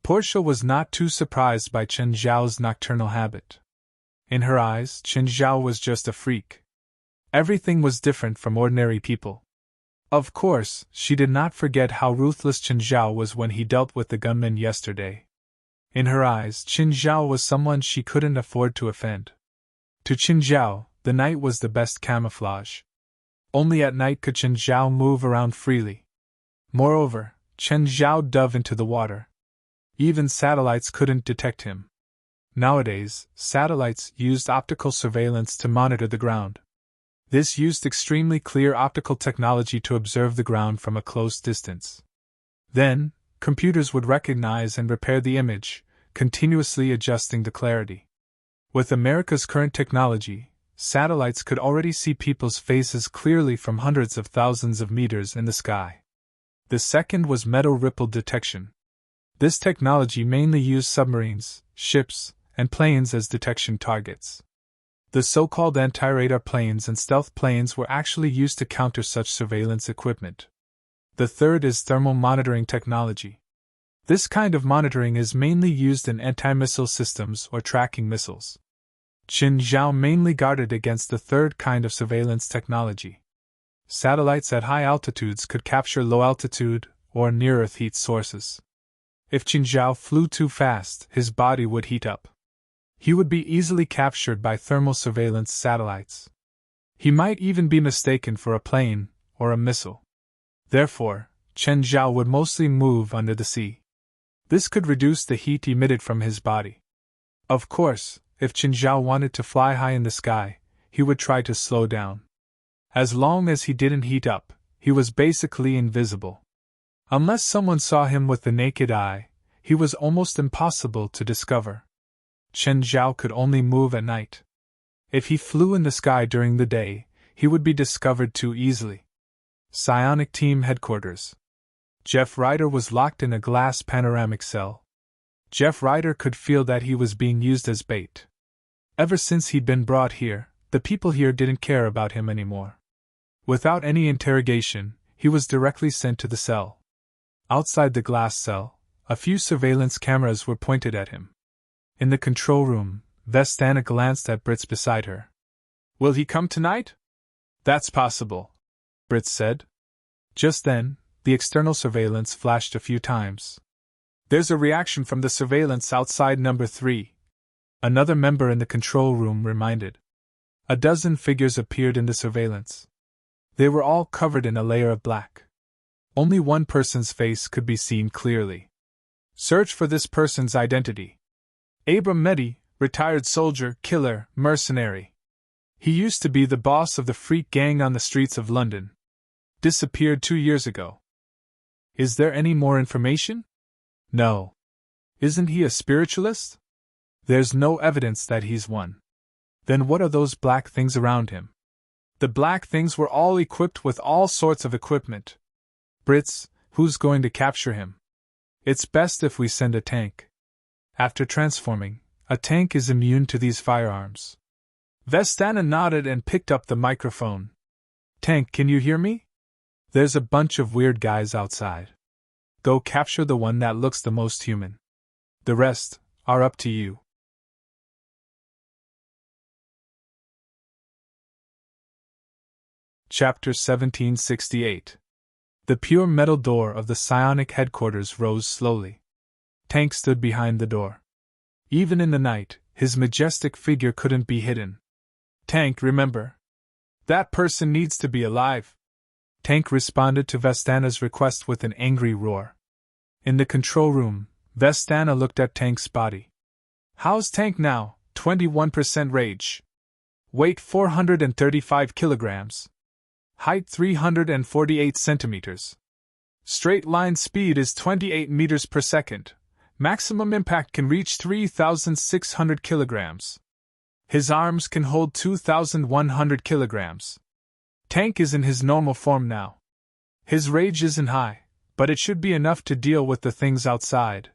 Portia was not too surprised by Qinzhao's nocturnal habit. In her eyes, Qinzhao was just a freak. Everything was different from ordinary people. Of course, she did not forget how ruthless Qinzhao was when he dealt with the gunman yesterday. In her eyes, Qinzhao was someone she couldn't afford to offend. To Qinzhao, the night was the best camouflage. Only at night could Qinzhao move around freely. Moreover, Qinzhao dove into the water. Even satellites couldn't detect him. Nowadays, satellites used optical surveillance to monitor the ground. This used extremely clear optical technology to observe the ground from a close distance. Then, computers would recognize and repair the image, continuously adjusting the clarity. With America's current technology, satellites could already see people's faces clearly from hundreds of thousands of meters in the sky. The second was metal ripple detection. This technology mainly used submarines, ships, and planes as detection targets. The so-called anti-radar planes and stealth planes were actually used to counter such surveillance equipment. The third is thermal monitoring technology. This kind of monitoring is mainly used in anti-missile systems or tracking missiles. Qinzhao mainly guarded against the third kind of surveillance technology. Satellites at high altitudes could capture low-altitude or near-Earth heat sources. If Qinzhao flew too fast, his body would heat up. He would be easily captured by thermal surveillance satellites. He might even be mistaken for a plane or a missile. Therefore, Qinzhao would mostly move under the sea. This could reduce the heat emitted from his body. Of course, if Qinzhao wanted to fly high in the sky, he would try to slow down. As long as he didn't heat up, he was basically invisible. Unless someone saw him with the naked eye, he was almost impossible to discover. Qinzhao could only move at night. If he flew in the sky during the day, he would be discovered too easily. Psionic Team Headquarters. Jeff Ryder was locked in a glass panoramic cell. Jeff Ryder could feel that he was being used as bait. Ever since he'd been brought here, the people here didn't care about him anymore. Without any interrogation, he was directly sent to the cell. Outside the glass cell, a few surveillance cameras were pointed at him. In the control room, Vestana glanced at Brits beside her. Will he come tonight? That's possible, Brits said. Just then, the external surveillance flashed a few times. There's a reaction from the surveillance outside number 3. Another member in the control room reminded. A dozen figures appeared in the surveillance. They were all covered in a layer of black. Only one person's face could be seen clearly. Search for this person's identity. Abram Mehdi, retired soldier, killer, mercenary. He used to be the boss of the freak gang on the streets of London. Disappeared 2 years ago. Is there any more information? No. Isn't he a spiritualist? There's no evidence that he's one. Then what are those black things around him? The black things were all equipped with all sorts of equipment. Brits, who's going to capture him? It's best if we send a tank. After transforming, a tank is immune to these firearms. Vestana nodded and picked up the microphone. Tank, can you hear me? There's a bunch of weird guys outside. Go capture the one that looks the most human. The rest are up to you. Chapter 1768. The pure metal door of the psionic headquarters rose slowly. Tank stood behind the door. Even in the night, his majestic figure couldn't be hidden. Tank, remember. That person needs to be alive. Tank responded to Vestana's request with an angry roar. In the control room, Vestana looked at Tank's body. How's Tank now? 21% rage. Weight 435 kilograms. Height 348 centimeters. Straight line speed is 28 meters per second. Maximum impact can reach 3,600 kilograms. His arms can hold 2,100 kilograms. Tank is in his normal form now. His rage isn't high, but it should be enough to deal with the things outside,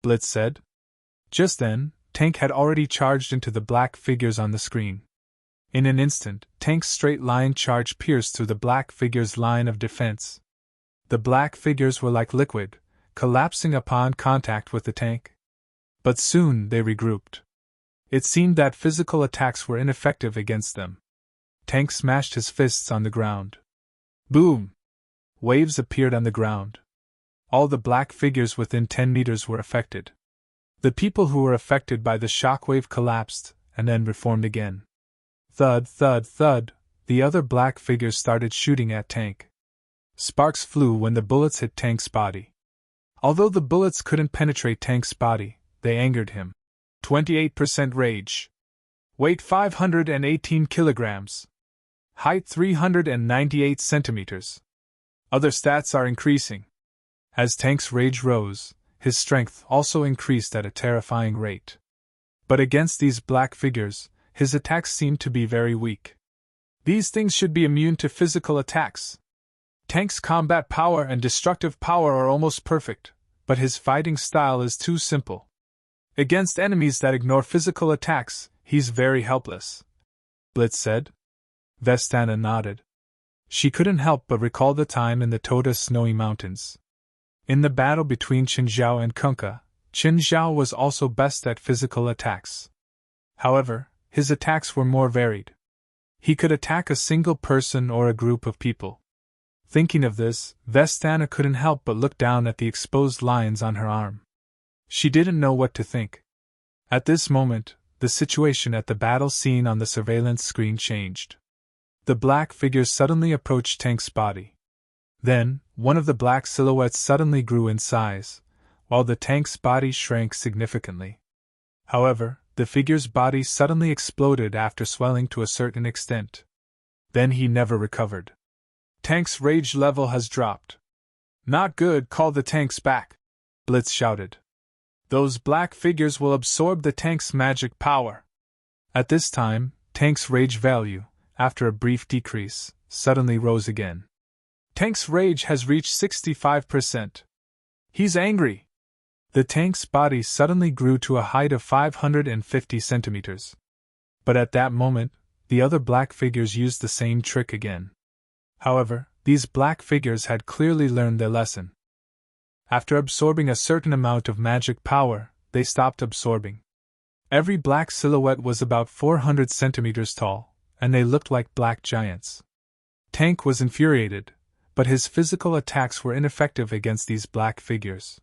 Blitz said. Just then, Tank had already charged into the black figures on the screen. In an instant, Tank's straight-line charge pierced through the black figures' line of defense. The black figures were like liquid, collapsing upon contact with the tank. But soon they regrouped. It seemed that physical attacks were ineffective against them. Tank smashed his fists on the ground. Boom! Waves appeared on the ground. All the black figures within 10 meters were affected. The people who were affected by the shockwave collapsed, and then reformed again. Thud, thud, thud, the other black figures started shooting at Tank. Sparks flew when the bullets hit Tank's body. Although the bullets couldn't penetrate Tank's body, they angered him. 28% rage. Weight 518 kilograms. Height 398 centimeters. Other stats are increasing. As Tank's rage rose, his strength also increased at a terrifying rate. But against these black figures, his attacks seemed to be very weak. These things should be immune to physical attacks. Tank's combat power and destructive power are almost perfect, but his fighting style is too simple. Against enemies that ignore physical attacks, he's very helpless, Blitz said. Vestana nodded. She couldn't help but recall the time in the Tota snowy mountains. In the battle between Qinzhao and Kunka, Qinzhao was also best at physical attacks. However, his attacks were more varied. He could attack a single person or a group of people. Thinking of this, Vestana couldn't help but look down at the exposed lines on her arm. She didn't know what to think. At this moment, the situation at the battle scene on the surveillance screen changed. The black figures suddenly approached Tank's body. Then, one of the black silhouettes suddenly grew in size, while the tank's body shrank significantly. However, the figure's body suddenly exploded after swelling to a certain extent. Then he never recovered. Tank's rage level has dropped. Not good, call the tanks back, Blitz shouted. Those black figures will absorb the tank's magic power. At this time, Tank's rage value, after a brief decrease, suddenly rose again. Tank's rage has reached 65%. He's angry. The tank's body suddenly grew to a height of 550 centimeters. But at that moment, the other black figures used the same trick again. However, these black figures had clearly learned their lesson. After absorbing a certain amount of magic power, they stopped absorbing. Every black silhouette was about 400 centimeters tall, and they looked like black giants. Tank was infuriated, but his physical attacks were ineffective against these black figures.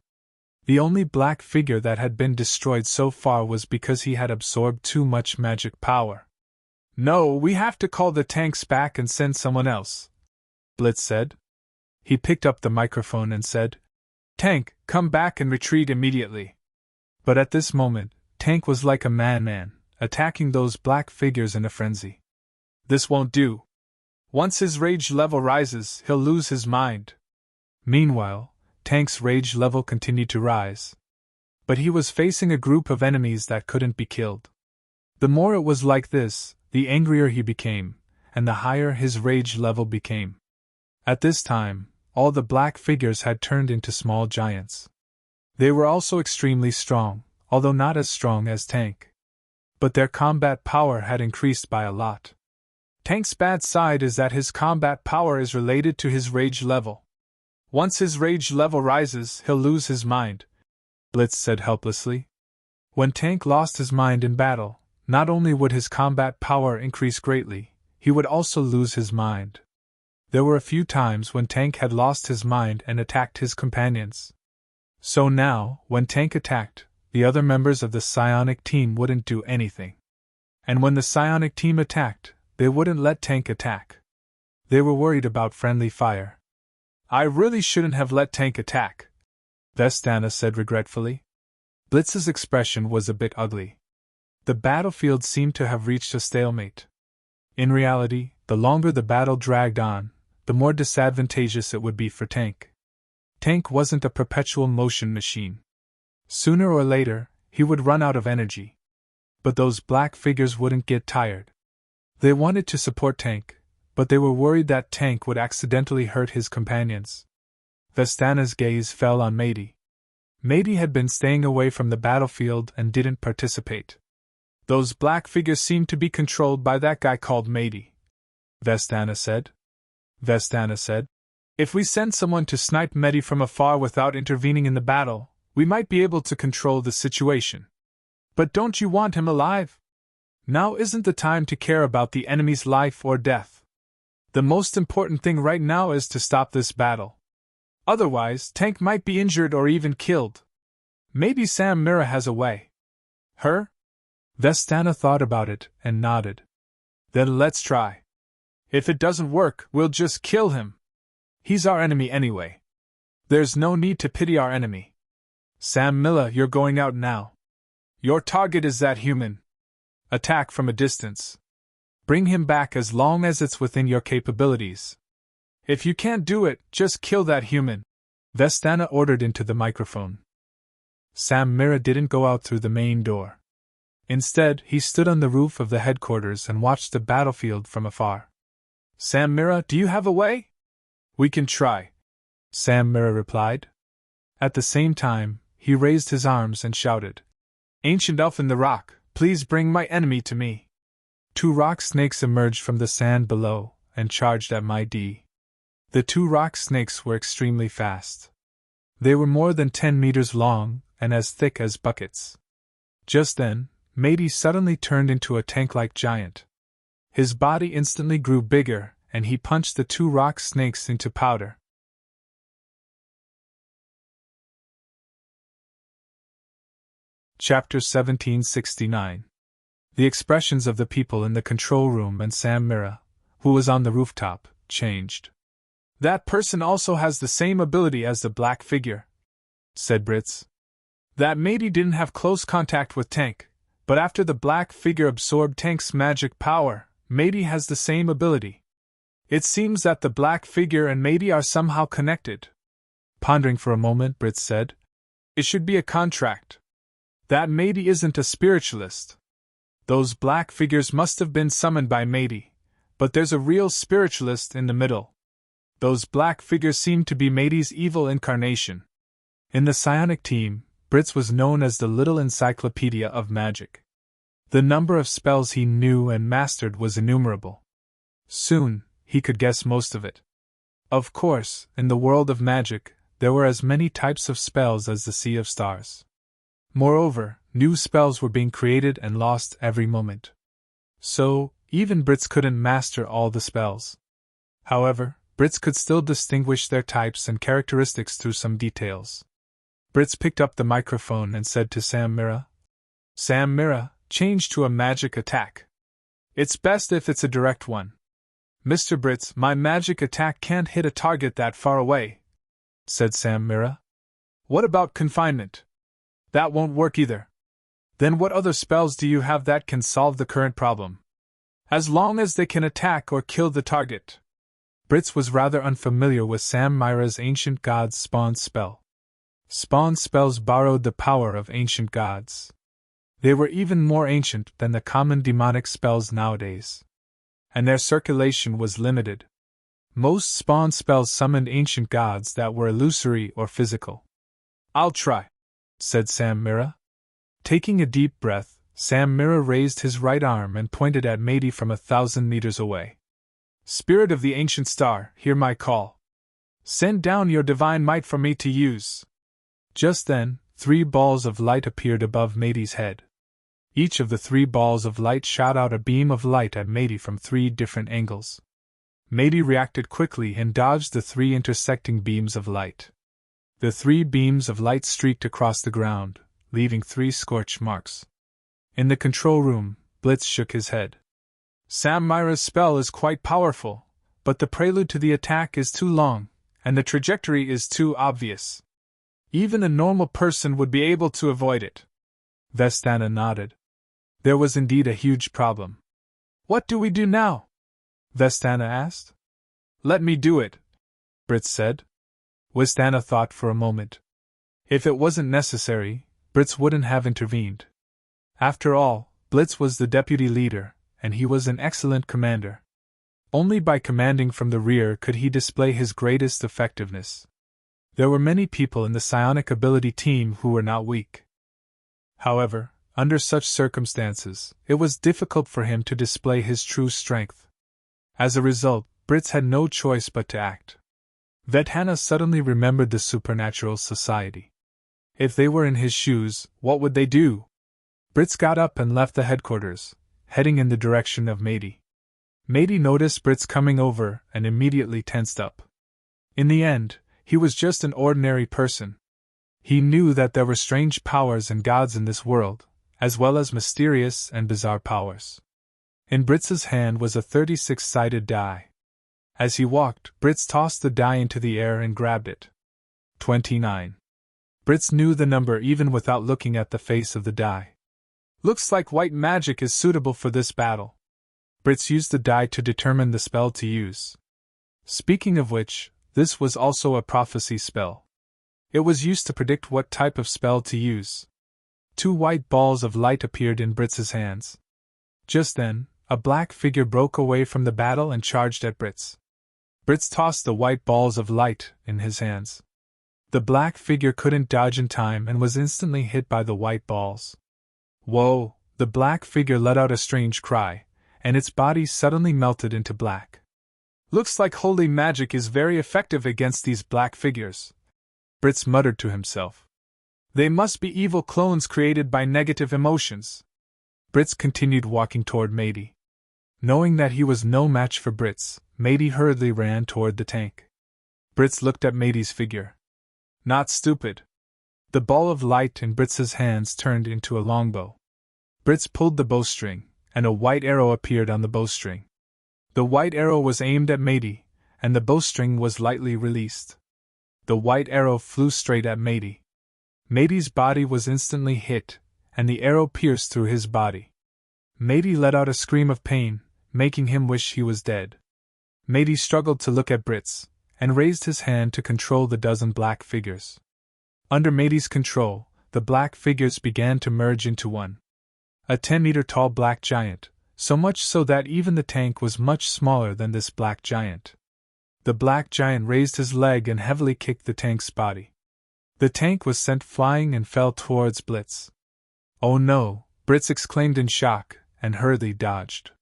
The only black figure that had been destroyed so far was because he had absorbed too much magic power. No, we have to call the tanks back and send someone else, Blitz said. He picked up the microphone and said, Tank, come back and retreat immediately. But at this moment, Tank was like a madman, attacking those black figures in a frenzy. This won't do. Once his rage level rises, he'll lose his mind. Meanwhile, Tank's rage level continued to rise. But he was facing a group of enemies that couldn't be killed. The more it was like this, the angrier he became, and the higher his rage level became. At this time, all the black figures had turned into small giants. They were also extremely strong, although not as strong as Tank. But their combat power had increased by a lot. Tank's bad side is that his combat power is related to his rage level. Once his rage level rises, he'll lose his mind, Blitz said helplessly. When Tank lost his mind in battle, not only would his combat power increase greatly, he would also lose his mind. There were a few times when Tank had lost his mind and attacked his companions. So now, when Tank attacked, the other members of the psionic team wouldn't do anything. And when the psionic team attacked, they wouldn't let Tank attack. They were worried about friendly fire. I really shouldn't have let Tank attack, Vestana said regretfully. Blitz's expression was a bit ugly. The battlefield seemed to have reached a stalemate. In reality, the longer the battle dragged on, the more disadvantageous it would be for Tank. Tank wasn't a perpetual motion machine. Sooner or later, he would run out of energy. But those black figures wouldn't get tired. They wanted to support Tank, but they were worried that Tank would accidentally hurt his companions. Vestana's gaze fell on Mady. Mady had been staying away from the battlefield and didn't participate. Those black figures seemed to be controlled by that guy called Mady, Vestana said. If we send someone to snipe Mady from afar without intervening in the battle, we might be able to control the situation. But don't you want him alive? Now isn't the time to care about the enemy's life or death. The most important thing right now is to stop this battle. Otherwise, Tank might be injured or even killed. Maybe Sam Mira has a way. Her? Vestana thought about it and nodded. Then let's try. If it doesn't work, we'll just kill him. He's our enemy anyway. There's no need to pity our enemy. Sam Milla, you're going out now. Your target is that human. Attack from a distance. Bring him back as long as it's within your capabilities. If you can't do it, just kill that human, Vestana ordered into the microphone. Sam Mira didn't go out through the main door. Instead, he stood on the roof of the headquarters and watched the battlefield from afar. Sam Mira, do you have a way? We can try, Sam Mira replied. At the same time, he raised his arms and shouted, Ancient Elf in the rock, please bring my enemy to me. 2 rock snakes emerged from the sand below and charged at Mady. The 2 rock snakes were extremely fast. They were more than 10 meters long and as thick as buckets. Just then, Mady suddenly turned into a tank-like giant. His body instantly grew bigger, and he punched the 2 rock snakes into powder. Chapter 1769. The expressions of the people in the control room and Sam Mira, who was on the rooftop, changed. That person also has the same ability as the black figure, said Britz. That Mady didn't have close contact with Tank, but after the black figure absorbed Tank's magic power, Mady has the same ability. It seems that the black figure and Mady are somehow connected. Pondering for a moment, Britz said, It should be a contract. That Mady isn't a spiritualist. Those black figures must have been summoned by Mady, but there's a real spiritualist in the middle. Those black figures seem to be Mady's evil incarnation. In the psionic team, Britz was known as the Little Encyclopedia of Magic. The number of spells he knew and mastered was innumerable. Soon, he could guess most of it. Of course, in the world of magic, there were as many types of spells as the sea of stars. Moreover, new spells were being created and lost every moment. So, even Britz couldn't master all the spells. However, Britz could still distinguish their types and characteristics through some details. Britz picked up the microphone and said to Sam Mira, Sam Mira, change to a magic attack. It's best if it's a direct one. Mr. Britz, my magic attack can't hit a target that far away, said Sam Mira. What about confinement? That won't work either. Then what other spells do you have that can solve the current problem? As long as they can attack or kill the target. Britz was rather unfamiliar with Sam Mira's Ancient Gods Spawn spell. Spawn spells borrowed the power of ancient gods. They were even more ancient than the common demonic spells nowadays. And their circulation was limited. Most spawn spells summoned ancient gods that were illusory or physical. I'll try, said Sam Mira. Taking a deep breath, Sam Mira raised his right arm and pointed at Mady from 1,000 meters away. Spirit of the ancient star, hear my call. Send down your divine might for me to use. Just then, 3 balls of light appeared above Matey's head. Each of the 3 balls of light shot out a beam of light at Matey from 3 different angles. Matey reacted quickly and dodged the 3 intersecting beams of light. The 3 beams of light streaked across the ground, leaving 3 scorch marks. In the control room, Blitz shook his head. Sam Myra's spell is quite powerful, but the prelude to the attack is too long, and the trajectory is too obvious. Even a normal person would be able to avoid it. Vestana nodded. There was indeed a huge problem. What do we do now? Vestana asked. Let me do it, Britz said. Vestana thought for a moment. If it wasn't necessary, Britz wouldn't have intervened. After all, Blitz was the deputy leader, and he was an excellent commander. Only by commanding from the rear could he display his greatest effectiveness. There were many people in the psionic ability team who were not weak. However, under such circumstances, it was difficult for him to display his true strength. As a result, Britz had no choice but to act. Vestana suddenly remembered the Supernatural Society. If they were in his shoes, what would they do? Britz got up and left the headquarters, heading in the direction of Matey. Matey noticed Britz coming over and immediately tensed up. In the end, he was just an ordinary person. He knew that there were strange powers and gods in this world, as well as mysterious and bizarre powers. In Britz's hand was a 36-sided die. As he walked, Britz tossed the die into the air and grabbed it. 29. Britz knew the number even without looking at the face of the die. Looks like white magic is suitable for this battle. Britz used the die to determine the spell to use. Speaking of which, this was also a prophecy spell. It was used to predict what type of spell to use. 2 white balls of light appeared in Britz's hands. Just then, a black figure broke away from the battle and charged at Britz. Britz tossed the white balls of light in his hands. The black figure couldn't dodge in time and was instantly hit by the white balls. Whoa! The black figure let out a strange cry, and its body suddenly melted into black. Looks like holy magic is very effective against these black figures, Britz muttered to himself. They must be evil clones created by negative emotions. Britz continued walking toward Matey. Knowing that he was no match for Britz, Matey hurriedly ran toward the tank. Britz looked at Matey's figure. Not stupid. The ball of light in Britz's hands turned into a longbow. Britz pulled the bowstring, and a white arrow appeared on the bowstring. The white arrow was aimed at Matey, and the bowstring was lightly released. The white arrow flew straight at Matey. Matey's body was instantly hit, and the arrow pierced through his body. Matey let out a scream of pain, making him wish he was dead. Matey struggled to look at Britz, and raised his hand to control the dozen black figures. Under Matey's control, the black figures began to merge into one. A 10-meter-tall black giant, so much so that even the tank was much smaller than this black giant. The black giant raised his leg and heavily kicked the tank's body. The tank was sent flying and fell towards Blitz. Oh no, Britz exclaimed in shock, and hurriedly dodged.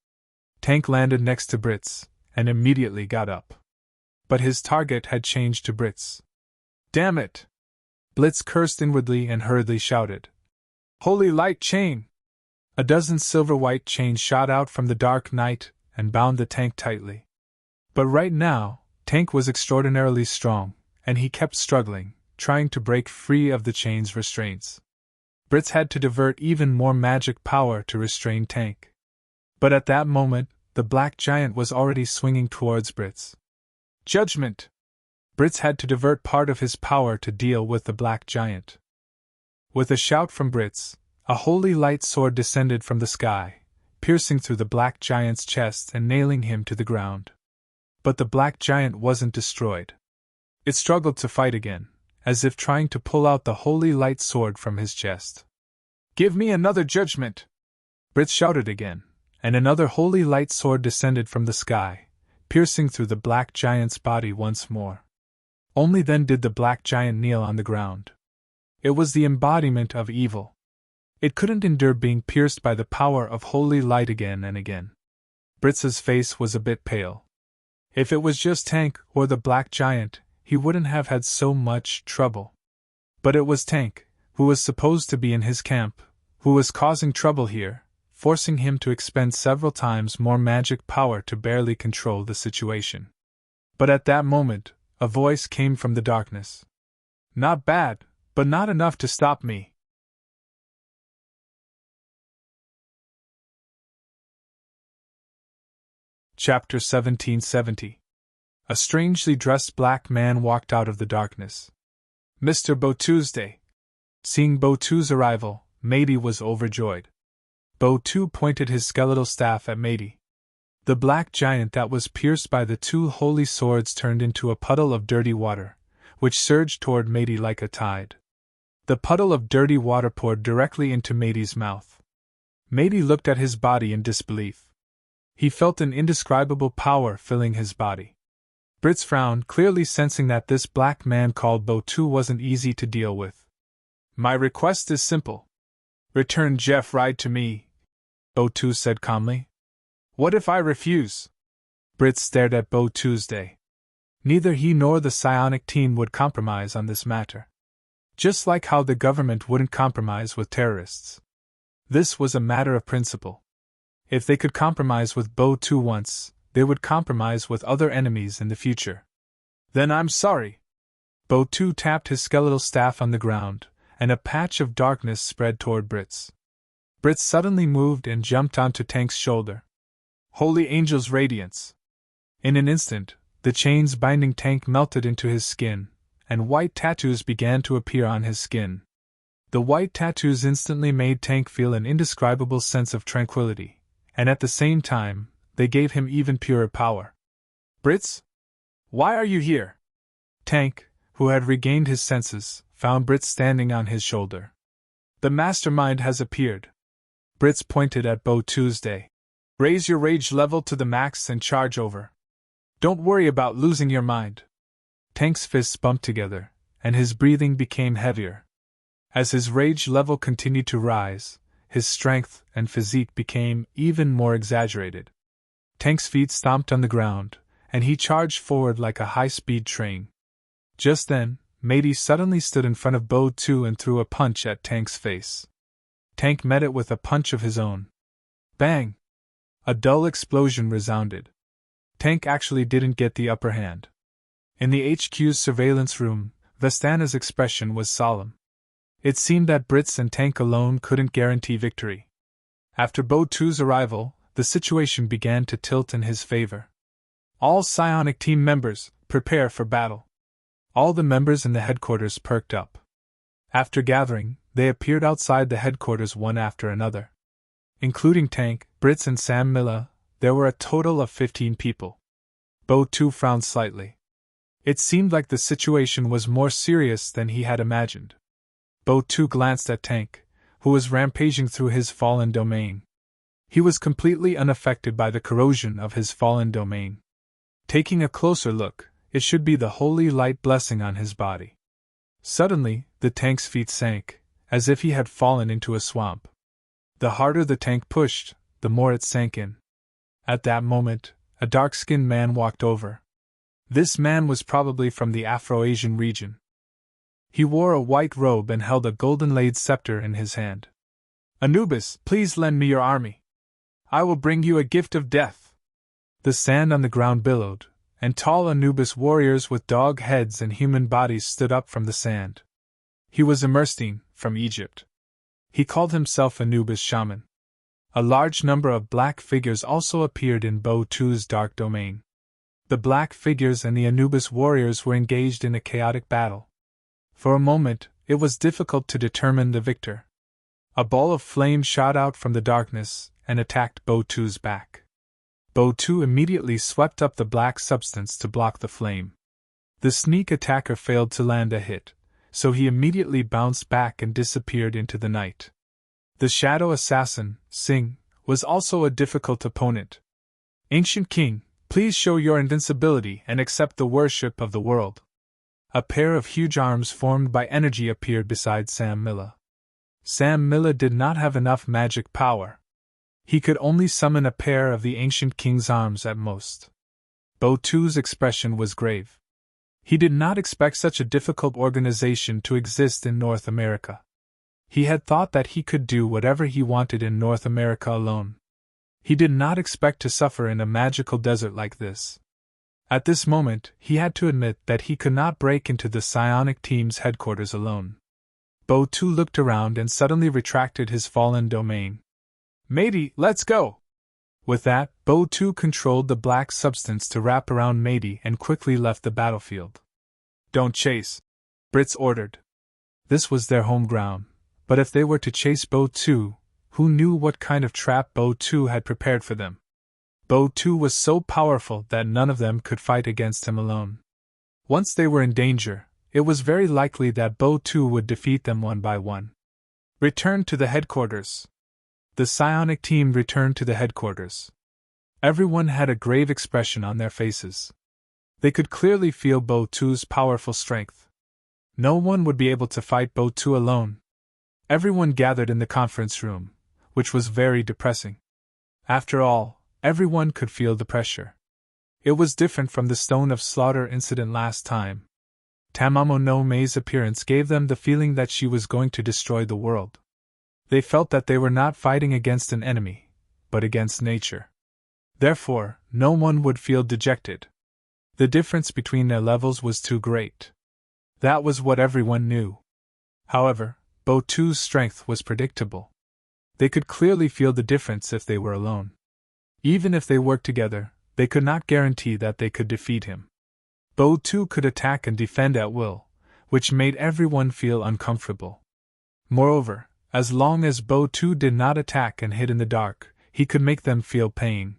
Tank landed next to Britz, and immediately got up. But his target had changed to Britz. Damn it! Blitz cursed inwardly and hurriedly shouted. Holy light chain! A dozen silver-white chains shot out from the dark night and bound the tank tightly. But right now, Tank was extraordinarily strong, and he kept struggling, trying to break free of the chain's restraints. Britz had to divert even more magic power to restrain Tank. But at that moment, the black giant was already swinging towards Britz. Judgment! Britz had to divert part of his power to deal with the black giant. With a shout from Britz, a holy light sword descended from the sky, piercing through the black giant's chest and nailing him to the ground. But the black giant wasn't destroyed. It struggled to fight again, as if trying to pull out the holy light sword from his chest. Give me another judgment! Britz shouted again, and another holy light sword descended from the sky, piercing through the black giant's body once more. Only then did the black giant kneel on the ground. It was the embodiment of evil. It couldn't endure being pierced by the power of holy light again and again. Britz's face was a bit pale. If it was just Tank or the Black Giant, he wouldn't have had so much trouble. But it was Tank, who was supposed to be in his camp, who was causing trouble here, forcing him to expend several times more magic power to barely control the situation. But at that moment, a voice came from the darkness. "Not bad, but not enough to stop me." Chapter 1770. A strangely dressed black man walked out of the darkness. "Mr. Bo-Tuesday." Seeing Bo-Tu's arrival, Matey was overjoyed. Bo-Tu pointed his skeletal staff at Matey. The black giant that was pierced by the two holy swords turned into a puddle of dirty water, which surged toward Matey like a tide. The puddle of dirty water poured directly into Matey's mouth. Matey looked at his body in disbelief. He felt an indescribable power filling his body. Brits frowned, clearly sensing that this black man called Bo-Tu wasn't easy to deal with. "My request is simple. Return Jeff Ride to me," Bo-Tu said calmly. "What if I refuse?" Brits stared at Bo-Tuesday. Neither he nor the psionic team would compromise on this matter. Just like how the government wouldn't compromise with terrorists. This was a matter of principle. If they could compromise with Bo-Tu once, they would compromise with other enemies in the future. "Then I'm sorry." Bo-Tu tapped his skeletal staff on the ground, and a patch of darkness spread toward Brits. Brits suddenly moved and jumped onto Tank's shoulder. Holy Angel's radiance! In an instant, the chains binding Tank melted into his skin, and white tattoos began to appear on his skin. The white tattoos instantly made Tank feel an indescribable sense of tranquility, and at the same time, they gave him even purer power. "Brits? Why are you here?" Tank, who had regained his senses, found Brits standing on his shoulder. "The mastermind has appeared." Brits pointed at Bo-Tuesday. "Raise your rage level to the max and charge over. Don't worry about losing your mind." Tank's fists bumped together, and his breathing became heavier. As his rage level continued to rise, his strength and physique became even more exaggerated. Tank's feet stomped on the ground, and he charged forward like a high-speed train. Just then, Matey suddenly stood in front of Bo-Tu and threw a punch at Tank's face. Tank met it with a punch of his own. Bang! A dull explosion resounded. Tank actually didn't get the upper hand. In the HQ's surveillance room, Vestana's expression was solemn. It seemed that Brits and Tank alone couldn't guarantee victory. After Bo-Tu's arrival, the situation began to tilt in his favor. "All psionic team members, prepare for battle." All the members in the headquarters perked up. After gathering, they appeared outside the headquarters one after another. Including Tank, Brits and Sam Miller, there were a total of 15 people. Bo-Tu frowned slightly. It seemed like the situation was more serious than he had imagined. Bo-Tu glanced at Tank, who was rampaging through his fallen domain. He was completely unaffected by the corrosion of his fallen domain. Taking a closer look, it should be the holy light blessing on his body. Suddenly, the Tank's feet sank, as if he had fallen into a swamp. The harder the Tank pushed, the more it sank in. At that moment, a dark-skinned man walked over. This man was probably from the Afro-Asian region. He wore a white robe and held a golden-laid scepter in his hand. "Anubis, please lend me your army. I will bring you a gift of death." The sand on the ground billowed, and tall Anubis warriors with dog heads and human bodies stood up from the sand. He was Emerstein, from Egypt. He called himself Anubis Shaman. A large number of black figures also appeared in Bo-Tu's dark domain. The black figures and the Anubis warriors were engaged in a chaotic battle. For a moment, it was difficult to determine the victor. A ball of flame shot out from the darkness and attacked Bo-Tu's back. Bo-Tu immediately swept up the black substance to block the flame. The sneak attacker failed to land a hit, so he immediately bounced back and disappeared into the night. The shadow assassin, Singh, was also a difficult opponent. "Ancient King, please show your invincibility and accept the worship of the world." A pair of huge arms formed by energy appeared beside Sam Miller. Sam Miller did not have enough magic power. He could only summon a pair of the Ancient King's arms at most. Bo-Tu's expression was grave. He did not expect such a difficult organization to exist in North America. He had thought that he could do whatever he wanted in North America alone. He did not expect to suffer in a magical desert like this. At this moment, he had to admit that he could not break into the psionic team's headquarters alone. Bo-Tu looked around and suddenly retracted his fallen domain. "Matey, let's go!" With that, Bo-Tu controlled the black substance to wrap around Matey and quickly left the battlefield. "Don't chase," Brits ordered. This was their home ground, but if they were to chase Bo-Tu, who knew what kind of trap Bo-Tu had prepared for them? Bo-Tu was so powerful that none of them could fight against him alone. Once they were in danger, it was very likely that Bo-Tu would defeat them one by one. Return to the headquarters. The psionic team returned to the headquarters. Everyone had a grave expression on their faces. They could clearly feel Bo-Tu's powerful strength. No one would be able to fight Bo-Tu alone. Everyone gathered in the conference room, which was very depressing. After all, everyone could feel the pressure. It was different from the Stone of Slaughter incident last time. Tamamo no Mei's appearance gave them the feeling that she was going to destroy the world. They felt that they were not fighting against an enemy, but against nature. Therefore, no one would feel dejected. The difference between their levels was too great. That was what everyone knew. However, Bo-Tu's strength was predictable. They could clearly feel the difference if they were alone. Even if they worked together, they could not guarantee that they could defeat him. Bo-Tu could attack and defend at will, which made everyone feel uncomfortable. Moreover, as long as Bo-Tu did not attack and hid in the dark, he could make them feel pain.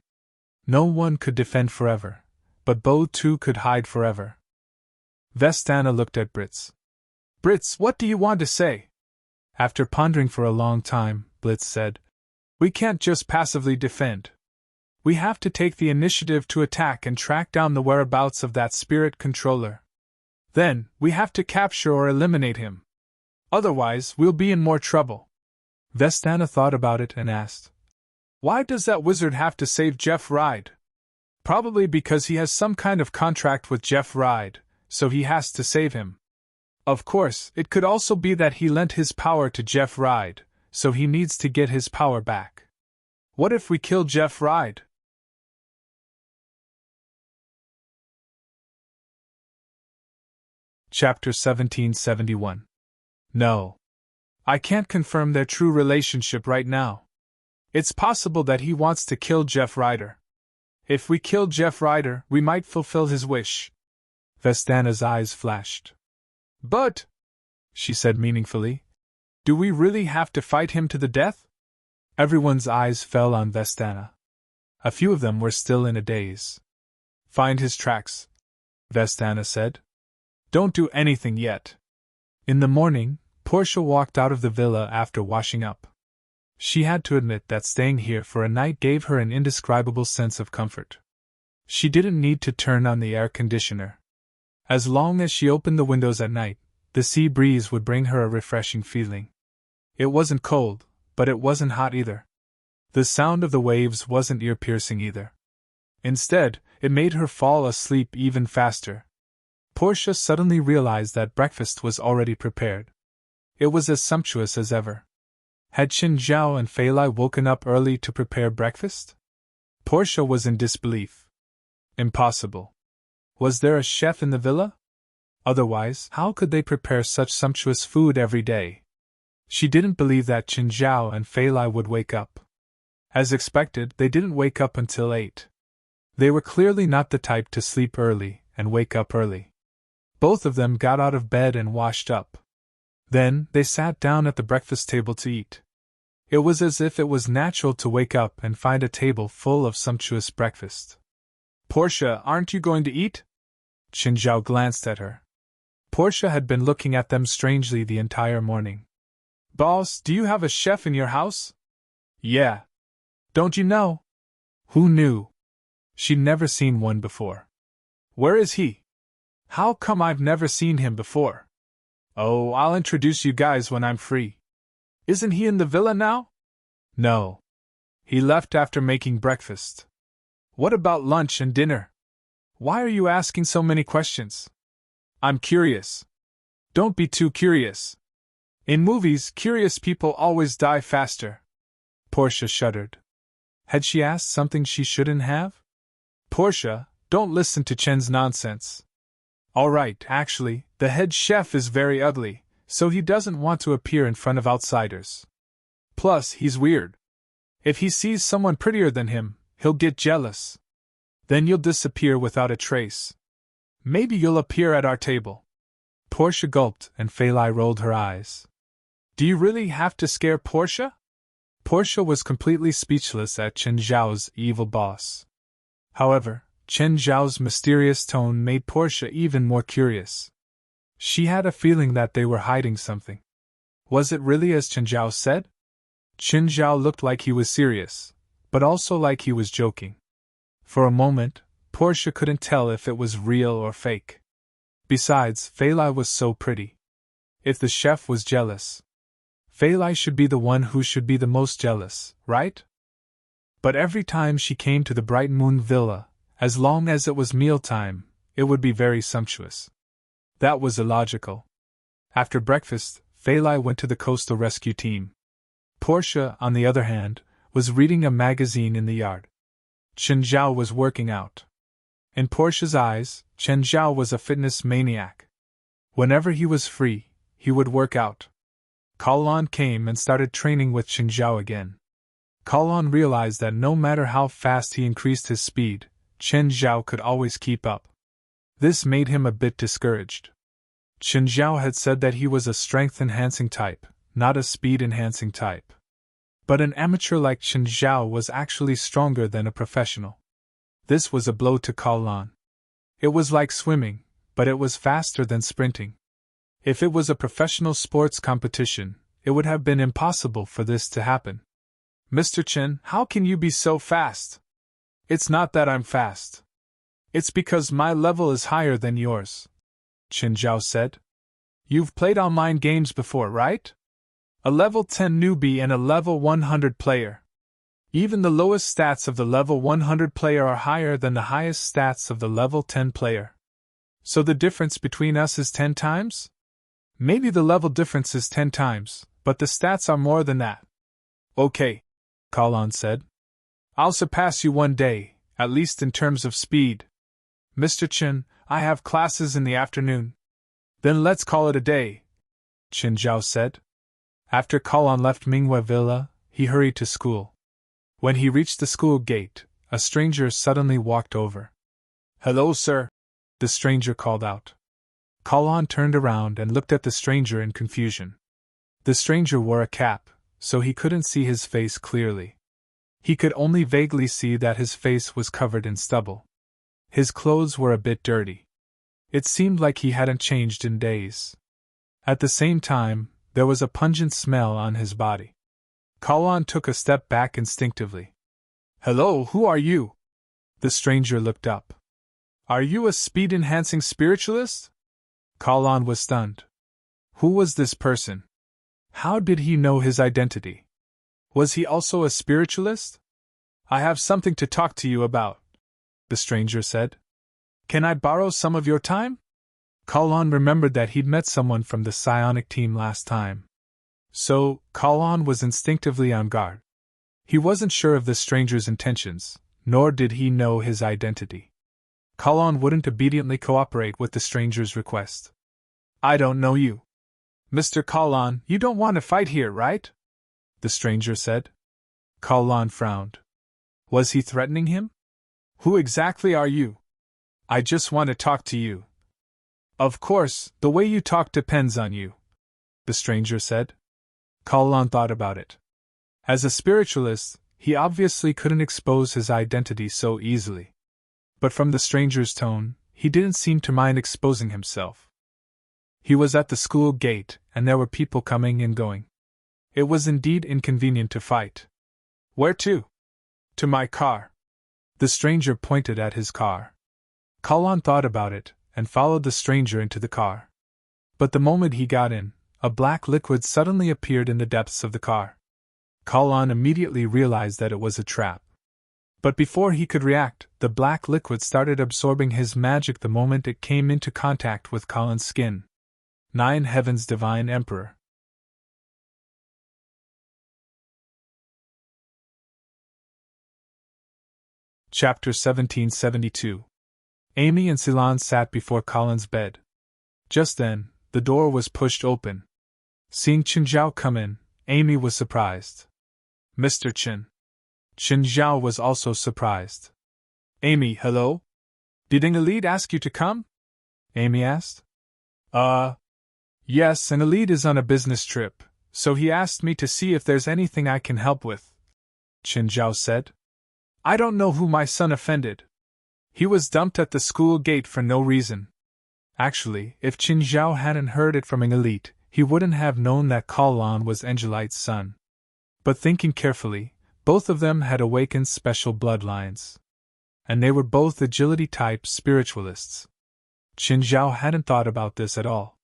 No one could defend forever, but Bo-Tu could hide forever. Vestana looked at Blitz. "Blitz, what do you want to say?" After pondering for a long time, Blitz said, "We can't just passively defend. We have to take the initiative to attack and track down the whereabouts of that spirit controller. Then, we have to capture or eliminate him. Otherwise, we'll be in more trouble." Vestana thought about it and asked, "Why does that wizard have to save Jeff Ride?" "Probably because he has some kind of contract with Jeff Ride, so he has to save him. Of course, it could also be that he lent his power to Jeff Ride, so he needs to get his power back. What if we kill Jeff Ride?" Chapter 1771. No. I can't confirm their true relationship right now. It's possible that he wants to kill Jeff Ryder. If we kill Jeff Ryder, we might fulfill his wish. Vestana's eyes flashed. "But," she said meaningfully, "do we really have to fight him to the death?" Everyone's eyes fell on Vestana. A few of them were still in a daze. "Find his tracks," Vestana said. "Don't do anything yet." In the morning, Portia walked out of the villa after washing up. She had to admit that staying here for a night gave her an indescribable sense of comfort. She didn't need to turn on the air conditioner. As long as she opened the windows at night, the sea breeze would bring her a refreshing feeling. It wasn't cold, but it wasn't hot either. The sound of the waves wasn't ear-piercing either. Instead, it made her fall asleep even faster. Portia suddenly realized that breakfast was already prepared. It was as sumptuous as ever. Had Qin Zhao and Fei Lai woken up early to prepare breakfast? Portia was in disbelief. Impossible. Was there a chef in the villa? Otherwise, how could they prepare such sumptuous food every day? She didn't believe that Qin Zhao and Fei Lai would wake up. As expected, they didn't wake up until 8. They were clearly not the type to sleep early and wake up early. Both of them got out of bed and washed up. Then, they sat down at the breakfast table to eat. It was as if it was natural to wake up and find a table full of sumptuous breakfast. "Portia, aren't you going to eat?" Qin Zhao glanced at her. Portia had been looking at them strangely the entire morning. "Boss, do you have a chef in your house?" "Yeah." "Don't you know?" Who knew? She'd never seen one before. "Where is he?" "How come I've never seen him before?" "Oh, I'll introduce you guys when I'm free." "Isn't he in the villa now?" "No. He left after making breakfast." "What about lunch and dinner?" Why are you asking so many questions? I'm curious. Don't be too curious. In movies, curious people always die faster. Portia shuddered. Had she asked something she shouldn't have? Portia, don't listen to Chen's nonsense. All right, actually, the head chef is very ugly, so he doesn't want to appear in front of outsiders. Plus, he's weird. If he sees someone prettier than him, he'll get jealous. Then you'll disappear without a trace. Maybe you'll appear at our table. Portia gulped and Feilai rolled her eyes. Do you really have to scare Portia? Portia was completely speechless at Chen Zhao's evil boss. However, Chen Zhao's mysterious tone made Portia even more curious. She had a feeling that they were hiding something. Was it really as Chen Zhao said? Chen Zhao looked like he was serious, but also like he was joking. For a moment, Portia couldn't tell if it was real or fake. Besides, Feilai was so pretty. If the chef was jealous, Feilai should be the one who should be the most jealous, right? But every time she came to the Bright Moon Villa, as long as it was mealtime, it would be very sumptuous. That was illogical. After breakfast, Feilai went to the coastal rescue team. Portia, on the other hand, was reading a magazine in the yard. Chen Zhao was working out. In Portia's eyes, Chen Zhao was a fitness maniac. Whenever he was free, he would work out. Kalon came and started training with Chen Zhao again. Kalon realized that no matter how fast he increased his speed, Chen Zhao could always keep up. This made him a bit discouraged. Chen Zhao had said that he was a strength-enhancing type, not a speed-enhancing type. But an amateur like Chen Zhao was actually stronger than a professional. This was a blow to Kalon. It was like swimming, but it was faster than sprinting. If it was a professional sports competition, it would have been impossible for this to happen. Mr. Chen, how can you be so fast? It's not that I'm fast. It's because my level is higher than yours, Chen Zhao said. You've played online games before, right? A level 10 newbie and a level 100 player. Even the lowest stats of the level 100 player are higher than the highest stats of the level 10 player. So the difference between us is 10 times? Maybe the level difference is 10 times, but the stats are more than that. Okay, Kalon said. I'll surpass you one day, at least in terms of speed. Mr. Chen, I have classes in the afternoon. Then let's call it a day, Chen Zhao said. After Kalon left Minghua Villa, he hurried to school. When he reached the school gate, a stranger suddenly walked over. Hello, sir, the stranger called out. Kalon turned around and looked at the stranger in confusion. The stranger wore a cap, so he couldn't see his face clearly. He could only vaguely see that his face was covered in stubble. His clothes were a bit dirty. It seemed like he hadn't changed in days. At the same time, there was a pungent smell on his body. Kalon took a step back instinctively. Hello, who are you? The stranger looked up. Are you a speed-enhancing spiritualist? Kalon was stunned. Who was this person? How did he know his identity? Was he also a spiritualist? I have something to talk to you about, the stranger said. Can I borrow some of your time? Kalon remembered that he'd met someone from the psionic team last time. So, Kalon was instinctively on guard. He wasn't sure of the stranger's intentions, nor did he know his identity. Kalon wouldn't obediently cooperate with the stranger's request. I don't know you. Mr. Kalon, you don't want to fight here, right? The stranger said. Kalon frowned. Was he threatening him? Who exactly are you? I just want to talk to you. Of course, the way you talk depends on you, the stranger said. Kalon thought about it. As a spiritualist, he obviously couldn't expose his identity so easily. But from the stranger's tone, he didn't seem to mind exposing himself. He was at the school gate, and there were people coming and going. It was indeed inconvenient to fight. Where to? To my car. The stranger pointed at his car. Kalon thought about it, and followed the stranger into the car. But the moment he got in, a black liquid suddenly appeared in the depths of the car. Kalon immediately realized that it was a trap. But before he could react, the black liquid started absorbing his magic the moment it came into contact with Colin's skin. 9 Heavens Divine Emperor. Chapter 1772. Amy and Ceylon sat before Colin's bed. Just then, the door was pushed open. Seeing Qin Zhao come in, Amy was surprised. Mr. Qin. Qin Zhao was also surprised. Amy, hello? Did Elite ask you to come? Amy asked. Yes, and Elite is on a business trip, so he asked me to see if there's anything I can help with, Qin Zhao said. I don't know who my son offended. He was dumped at the school gate for no reason. Actually, if Qin Zhao hadn't heard it from Elite, he wouldn't have known that Kalon was Angelite's son. But thinking carefully, both of them had awakened special bloodlines. And they were both agility-type spiritualists. Qin Zhao hadn't thought about this at all.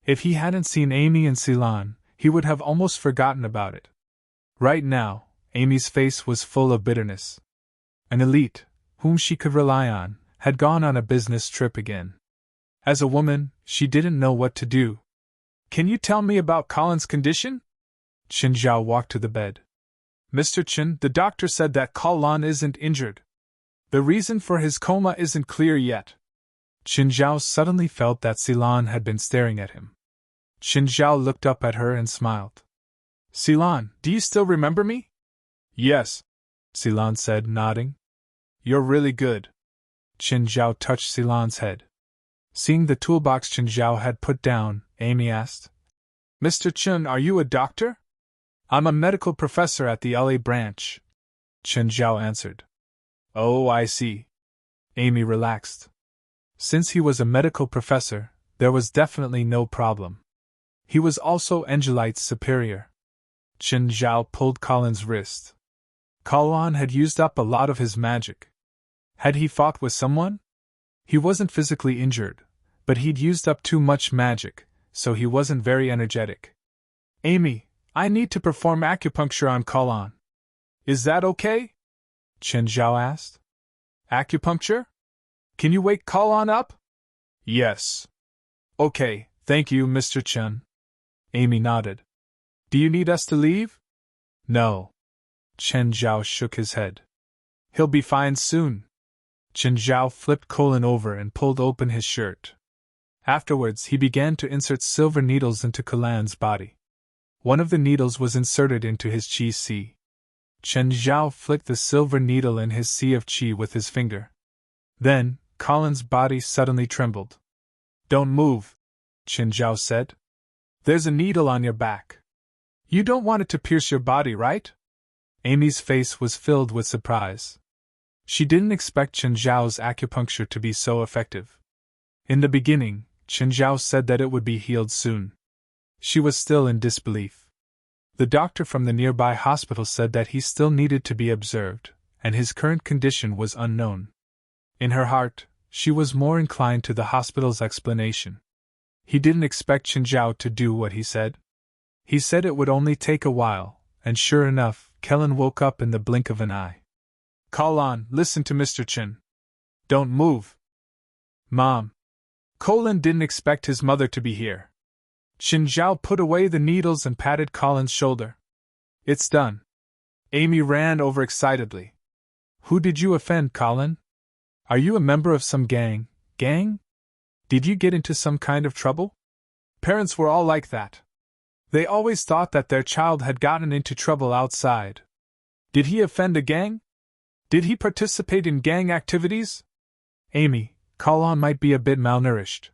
If he hadn't seen Amy and Ceylon, he would have almost forgotten about it. Right now, Amy's face was full of bitterness. An Elite, whom she could rely on, had gone on a business trip again. As a woman, she didn't know what to do. Can you tell me about Colin's condition? Qin Zhao walked to the bed. Mr. Qin, the doctor said that Kalon isn't injured. The reason for his coma isn't clear yet. Qin Zhao suddenly felt that Ceylon had been staring at him. Qin Zhao looked up at her and smiled. Ceylon, do you still remember me? Yes, Ceylon said, nodding. You're really good. Qin Zhao touched Ceylon's head. Seeing the toolbox Qin Zhao had put down, Amy asked, Mr. Qin, are you a doctor? I'm a medical professor at the LA branch, Qin Zhao answered. Oh, I see. Amy relaxed. Since he was a medical professor, there was definitely no problem. He was also Angelite's superior. Qin Zhao pulled Colin's wrist. Kalon had used up a lot of his magic. Had he fought with someone? He wasn't physically injured, but he'd used up too much magic, so he wasn't very energetic. Amy, I need to perform acupuncture on Kalon. Is that okay? Qin Zhao asked. Acupuncture? Can you wake Kalon up? Yes. Okay, thank you, Mr. Qin. Amy nodded. Do you need us to leave? No. Qin Zhao shook his head. He'll be fine soon. Qin Zhao flipped Colin over and pulled open his shirt. Afterwards, he began to insert silver needles into Kalan's body. One of the needles was inserted into his chi si. Qin Zhao flicked the silver needle in his sea of chi with his finger. Then, Colin's body suddenly trembled. Don't move, Qin Zhao said. There's a needle on your back. You don't want it to pierce your body, right? Amy's face was filled with surprise. She didn't expect Qin Zhao's acupuncture to be so effective. In the beginning, Qin Zhao said that it would be healed soon. She was still in disbelief. The doctor from the nearby hospital said that he still needed to be observed, and his current condition was unknown. In her heart, she was more inclined to the hospital's explanation. He didn't expect Qin Zhao to do what he said. He said it would only take a while, and sure enough, Kellen woke up in the blink of an eye. Kalon, listen to Mr. Qin. Don't move. Mom. Colin didn't expect his mother to be here. Qin Zhao put away the needles and patted Colin's shoulder. It's done. Amy ran over excitedly. Who did you offend, Colin? Are you a member of some gang? Gang? Did you get into some kind of trouble? Parents were all like that. They always thought that their child had gotten into trouble outside. Did he offend a gang? Did he participate in gang activities? Amy, Colin might be a bit malnourished.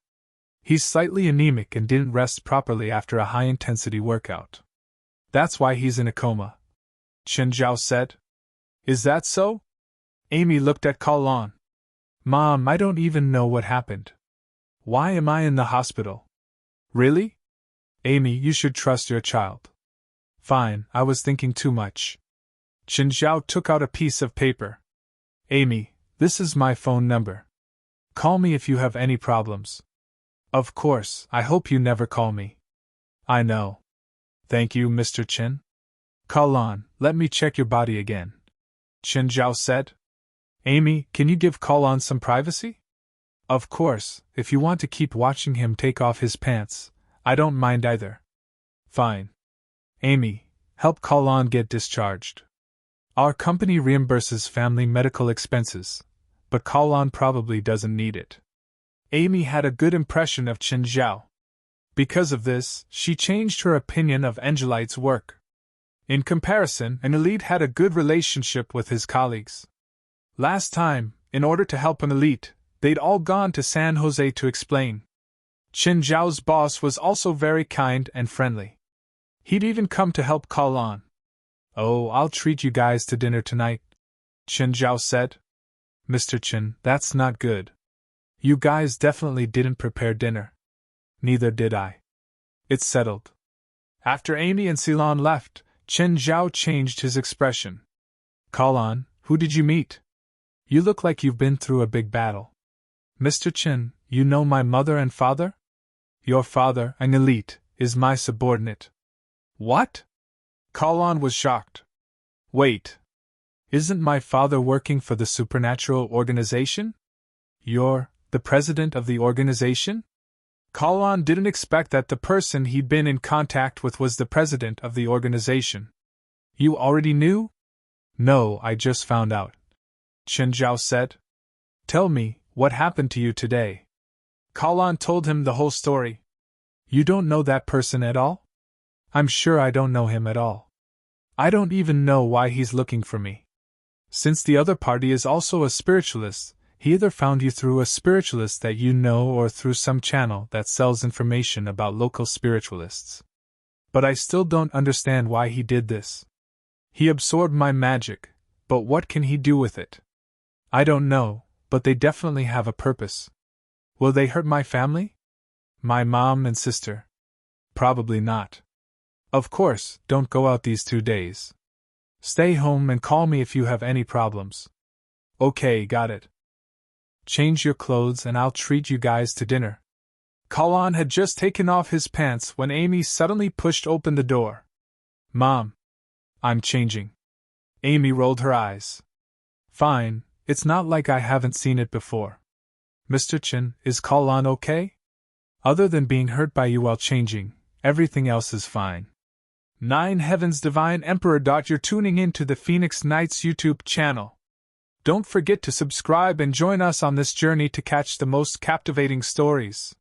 He's slightly anemic and didn't rest properly after a high-intensity workout. That's why he's in a coma, Qin Zhao said. Is that so? Amy looked at Colin. Mom, I don't even know what happened. Why am I in the hospital? Really? Amy, you should trust your child. Fine, I was thinking too much. Qin Zhao took out a piece of paper. Amy, this is my phone number. Call me if you have any problems. Of course, I hope you never call me. I know. Thank you, Mr. Qin. Colin, let me check your body again. Chen Zhao said. Amy, can you give Kalon some privacy? Of course, if you want to keep watching him take off his pants, I don't mind either. Fine. Amy, help Kalon get discharged. Our company reimburses family medical expenses, but Kalon probably doesn't need it. Amy had a good impression of Chen Zhao. Because of this, she changed her opinion of Angelite's work. In comparison, an elite had a good relationship with his colleagues. Last time, in order to help an elite, they'd all gone to San Jose to explain. Chen Zhao's boss was also very kind and friendly. He'd even come to help Kalon. Oh, I'll treat you guys to dinner tonight, Chen Zhao said. Mr. Chen, that's not good. You guys definitely didn't prepare dinner. Neither did I. It's settled. After Amy and Ceylon left, Chen Zhao changed his expression. Kalon, who did you meet? You look like you've been through a big battle. Mr. Chen, you know my mother and father? Your father, an elite, is my subordinate. What? Kalon was shocked. Wait. Isn't my father working for the supernatural organization? You're the president of the organization? Kalon didn't expect that the person he'd been in contact with was the president of the organization. You already knew? No, I just found out. Chen Zhao said. Tell me, what happened to you today? Kalon told him the whole story. You don't know that person at all? I'm sure I don't know him at all. I don't even know why he's looking for me. Since the other party is also a spiritualist, he either found you through a spiritualist that you know or through some channel that sells information about local spiritualists. But I still don't understand why he did this. He absorbed my magic, but what can he do with it? I don't know, but they definitely have a purpose. Will they hurt my family? My mom and sister? Probably not. Of course, don't go out these 2 days. Stay home and call me if you have any problems. Okay, got it. Change your clothes and I'll treat you guys to dinner. Kalon had just taken off his pants when Amy suddenly pushed open the door. Mom. I'm changing. Amy rolled her eyes. Fine, it's not like I haven't seen it before. Mr. Chen, is Kalon okay? Other than being hurt by you while changing, everything else is fine. 9 Heavens Divine Emperor. You're tuning in to the Phoenix Knights YouTube channel. Don't forget to subscribe and join us on this journey to catch the most captivating stories.